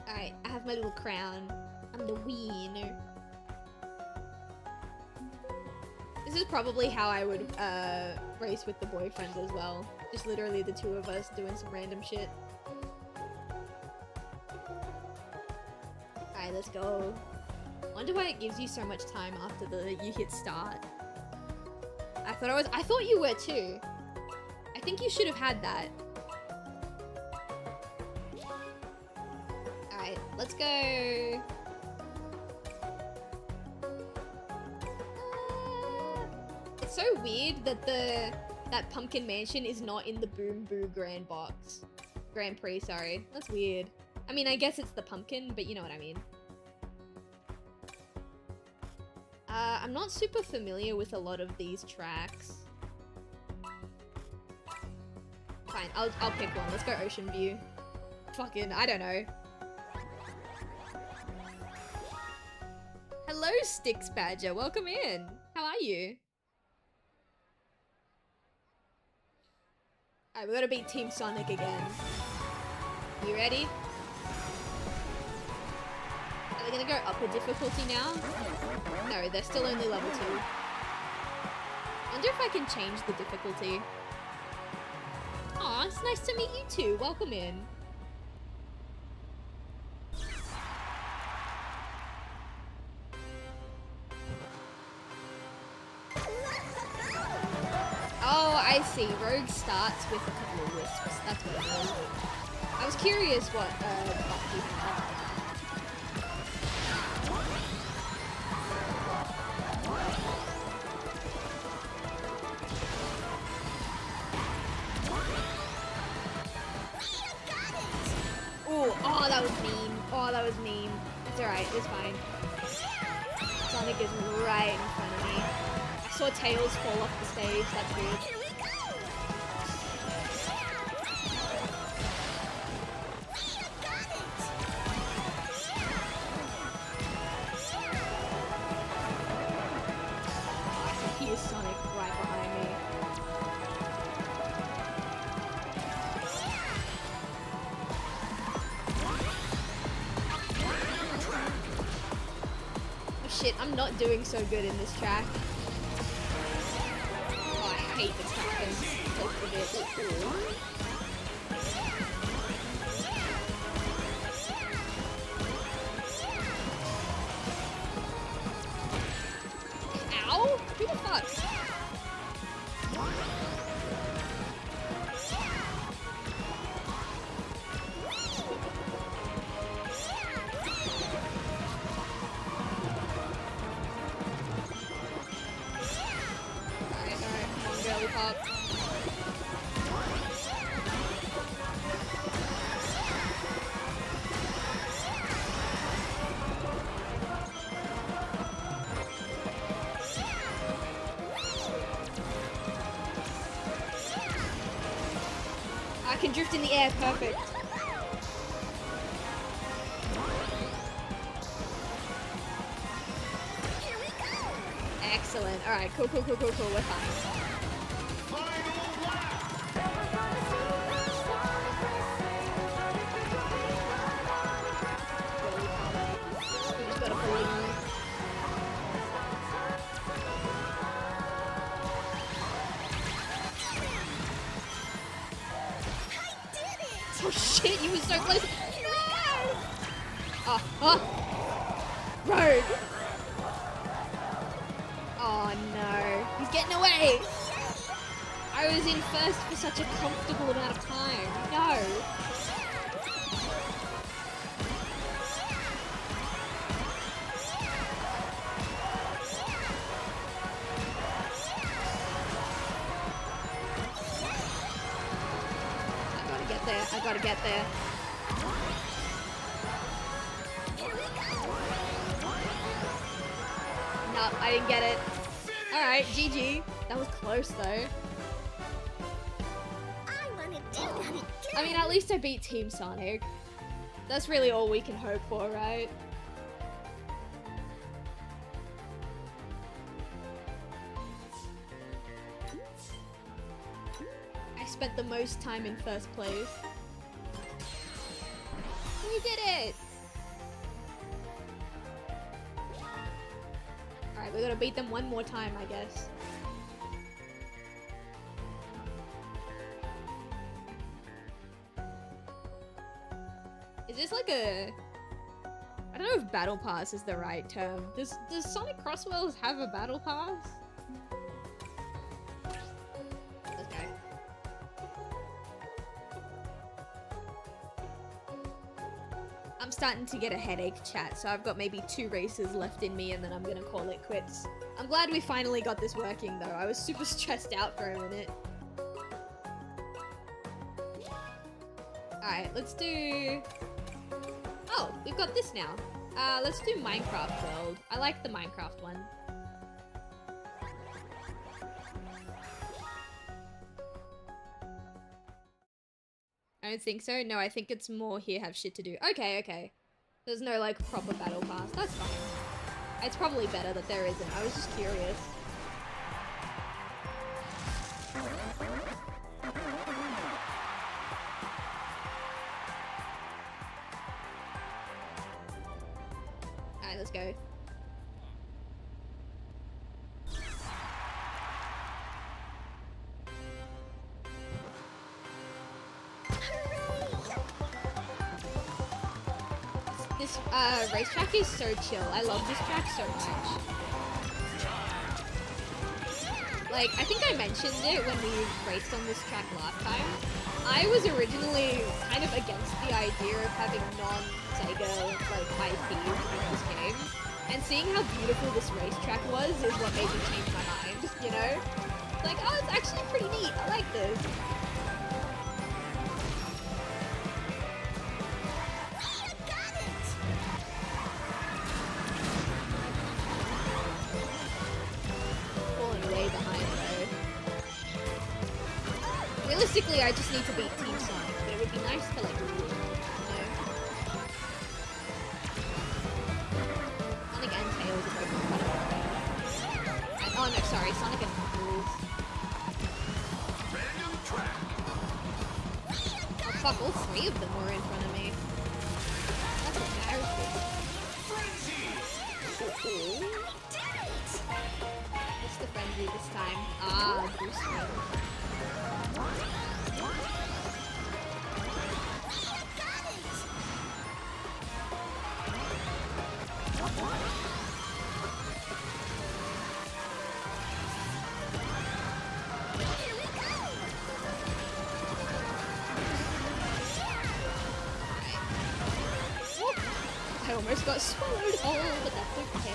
Alright, I have my little crown. I'm the wiener. This is probably how I would race with the boyfriends as well. Just literally the two of us doing some random shit. Alright, let's go. Wonder why it gives you so much time after you hit start. I thought you were too. I think you should have had that. Alright, let's go. It's so weird that that Pumpkin Mansion is not in the Boom Boo Grand Prix, sorry. That's weird. I mean, I guess it's the pumpkin, but you know what I mean. I'm not super familiar with a lot of these tracks. Fine, I'll pick one. Let's go Ocean View. Fucking, I don't know. Hello, Styx Badger. Welcome in. How are you? Alright, we gotta beat Team Sonic again. You ready? Are they gonna go up a difficulty now? No, they're still only level 2. I wonder if I can change the difficulty. Aw, it's nice to meet you too. Welcome in. Oh, I see. Rogue starts with a couple of wisps. That's what it is. I was curious what buff you had. was mean. It's alright, it's fine. Sonic is right in front of me. I saw Tails fall off the stage, that's weird. Here we go! We got it! I can hear Sonic right behind me. Oh shit, I'm not doing so good in this track. Oh, I hate the trackers. Take the bit. Ow! Who the fuck? Alright, come on, girly pop. I can drift in the air, perfect. Here we go! Excellent. Alright, cool, we're fine. We just gotta believe. I did it! Oh shit, you were so close. Here we go! Road. Oh no, he's getting away. I was in first for such a comfortable amount of time. No. I gotta get there. No, I didn't get it. Alright, GG. That was close though. I wanna do that again. I mean, at least I beat Team Sonic. That's really all we can hope for, right? I spent the most time in first place. We did it! Alright, we gotta beat them one more time, I guess. Is this like a... I don't know if Battle Pass is the right term. Does Sonic Crossworlds have a Battle Pass? Let's go. I'm starting to get a headache, chat, so I've got maybe 2 races left in me and then I'm gonna call it quits. I'm glad we finally got this working though. I was super stressed out for a minute. Alright, let's do... Oh, we've got this now. Let's do Minecraft World. I like the Minecraft one. I don't think so. No, I think it's more here have shit to do. Okay, okay. There's no, like, proper battle pass. That's fine. It's probably better that there isn't. I was just curious. Alright, let's go. This racetrack is so chill. I love this track so much. Like, I think I mentioned it when we raced on this track last time. I was originally kind of against the idea of having non-Sega, like, IP in this game. And seeing how beautiful this racetrack was is what made me change my mind, you know? Like, oh, it's actually pretty neat. I like this. Realistically, I just need to beat Team Sonic, but it would be nice to, like, you know. Sonic and Tails are both incredible. Oh no, sorry, Sonic and Knuckles. Oh fuck, all three of them were in front of me. That's embarrassing. What's the frenzy this time? Ah, Bluesky. I almost got swallowed whole, but that's okay.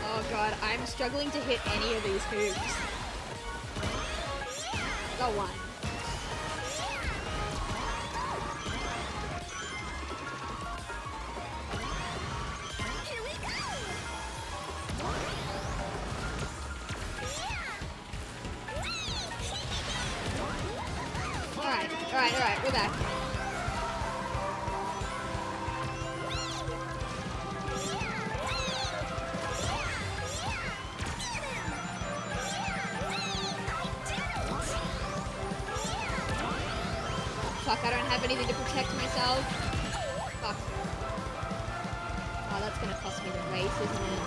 Oh god, I'm struggling to hit any of these hoops. Got one. Alright, we're back. Fuck, I don't have anything to protect myself. Fuck. Oh, that's gonna cost me the race, isn't it?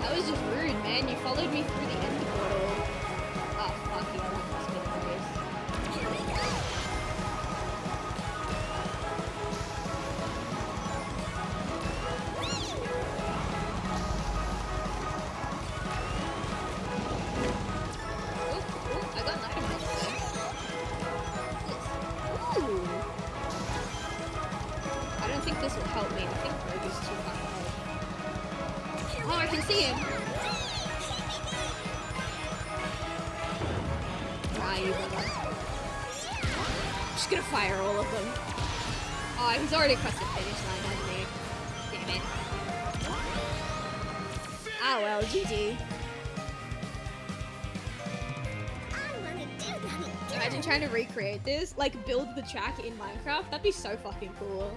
That was just rude, man. You followed me through the end portal. Oh, fuck, you almost cost me the race. I got an item box there. Ooh. I don't think this will help me. I think Grogu's too far ahead. Oh, I can see him. Ah, you brother. I'm just gonna fire all of them. Oh, he's already crossed the finish line, hasn't he? Damn it. Ah well, GG. Imagine trying to recreate this, like build the track in Minecraft. That'd be so fucking cool.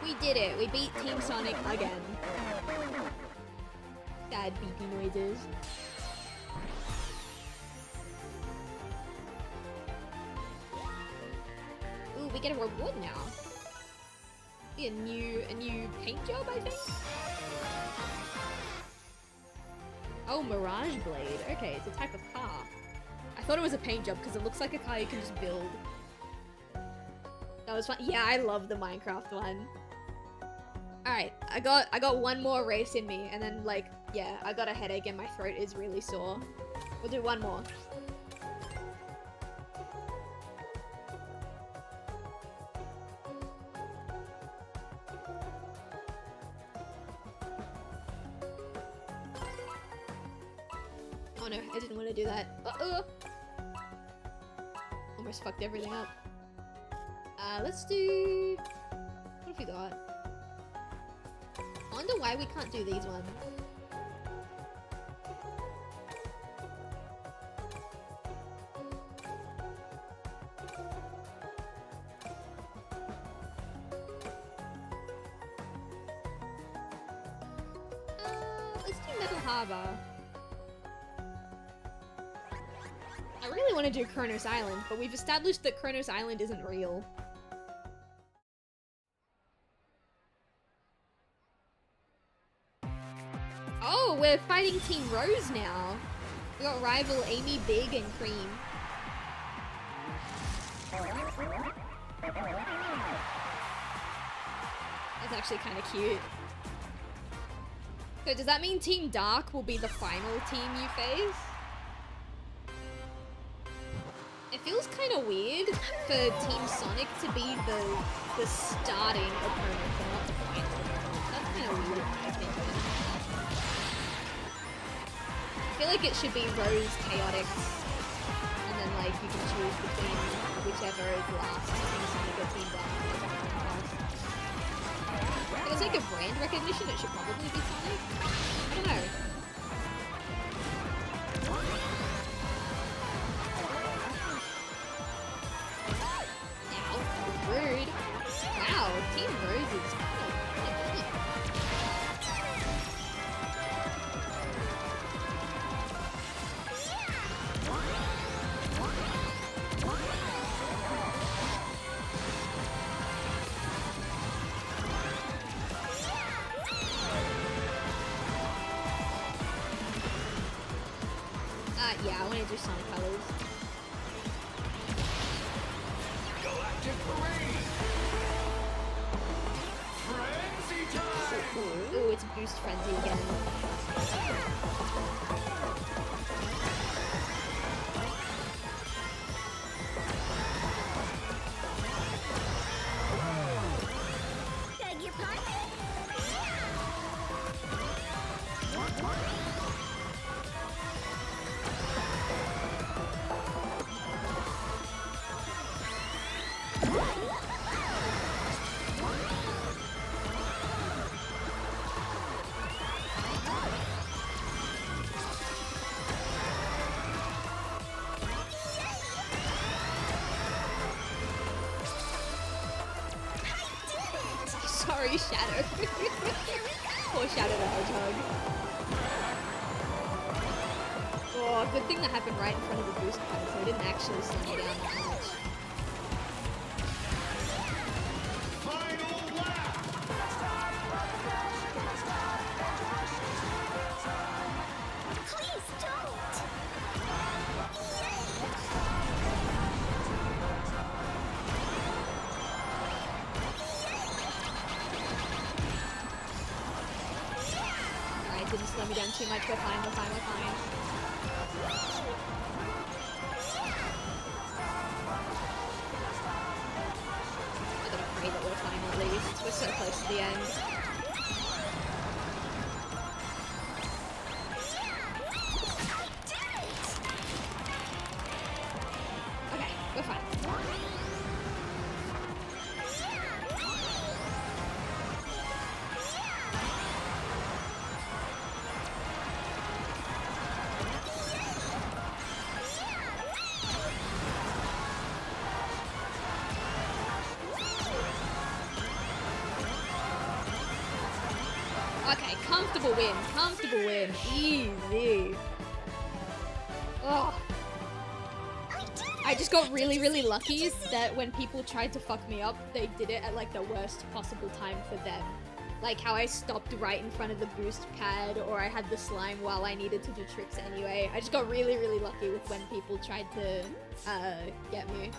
We did it. We beat Team Sonic again. Sad beepy noises. Ooh, we get a reward now. A new paint job, I think? Oh, Mirage Blade. Okay, it's a type of car. I thought it was a paint job because it looks like a car you can just build. That was fun. Yeah, I love the Minecraft one. Alright, I got one more race in me, and then, like, yeah, I got a headache and my throat is really sore. We'll do one more. Oh no, I didn't want to do that. Uh-oh! Almost fucked everything up. Let's do... What have we got? I wonder why we can't do these ones. Let's do Metal Harbor. I really want to do Kronos Island, but we've established that Kronos Island isn't real. Oh, we're fighting Team Rose now. We got rival Amy, Big, and Cream. That's actually kind of cute. So does that mean Team Dark will be the final team you face? It feels kind of weird for Team Sonic to be the starting opponent and not the final opponent. That's kind of weird, in my opinion. I feel like it should be Rose, Chaotix, and then like you can choose between whichever is last, Team Sonic or Team Dark. If there's like a brand recognition, it should probably be Sonic. I don't know. Rude. Wow, Team Rose is yeah, I want to do Sonic Colors. Galactic Parade! Frenzy time! Ooh, it's Boost Frenzy again. Beg your pardon? Sorry, Shadow. Poor Shadow the Hedgehog. Oh, good thing that happened right in front of the boost pad, so it didn't actually slow me down that much. Final lap! Please don't! Alright, didn't slow me down too much. We're fine, we're fine, we're fine. I gotta pray that we're fine at least. We're so close to the end. Okay, we're fine. Okay, comfortable win. Comfortable win. Easy. Oh. I just got really, really lucky that when people tried to fuck me up, they did it at like the worst possible time for them. Like how I stopped right in front of the boost pad, or I had the slime while I needed to do tricks anyway. I just got really, really lucky with when people tried to get me.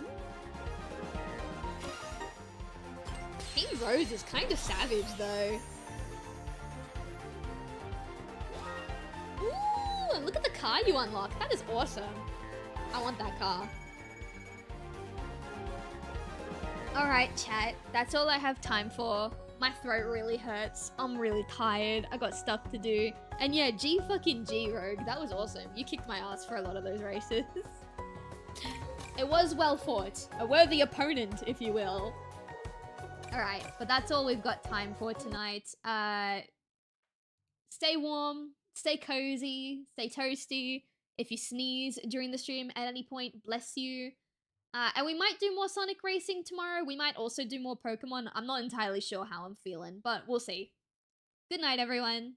Team Rose is kind of savage though. Ooh, and look at the car you unlock. That is awesome. I want that car. Alright, chat. That's all I have time for. My throat really hurts. I'm really tired. I got stuff to do. And yeah, G fucking G, Rogue. That was awesome. You kicked my ass for a lot of those races. It was well fought. A worthy opponent, if you will. Alright, but that's all we've got time for tonight. Stay warm, stay cozy, stay toasty. If you sneeze during the stream at any point, bless you. And we might do more Sonic Racing tomorrow. We might also do more Pokemon. I'm not entirely sure how I'm feeling, but we'll see. Good night, everyone.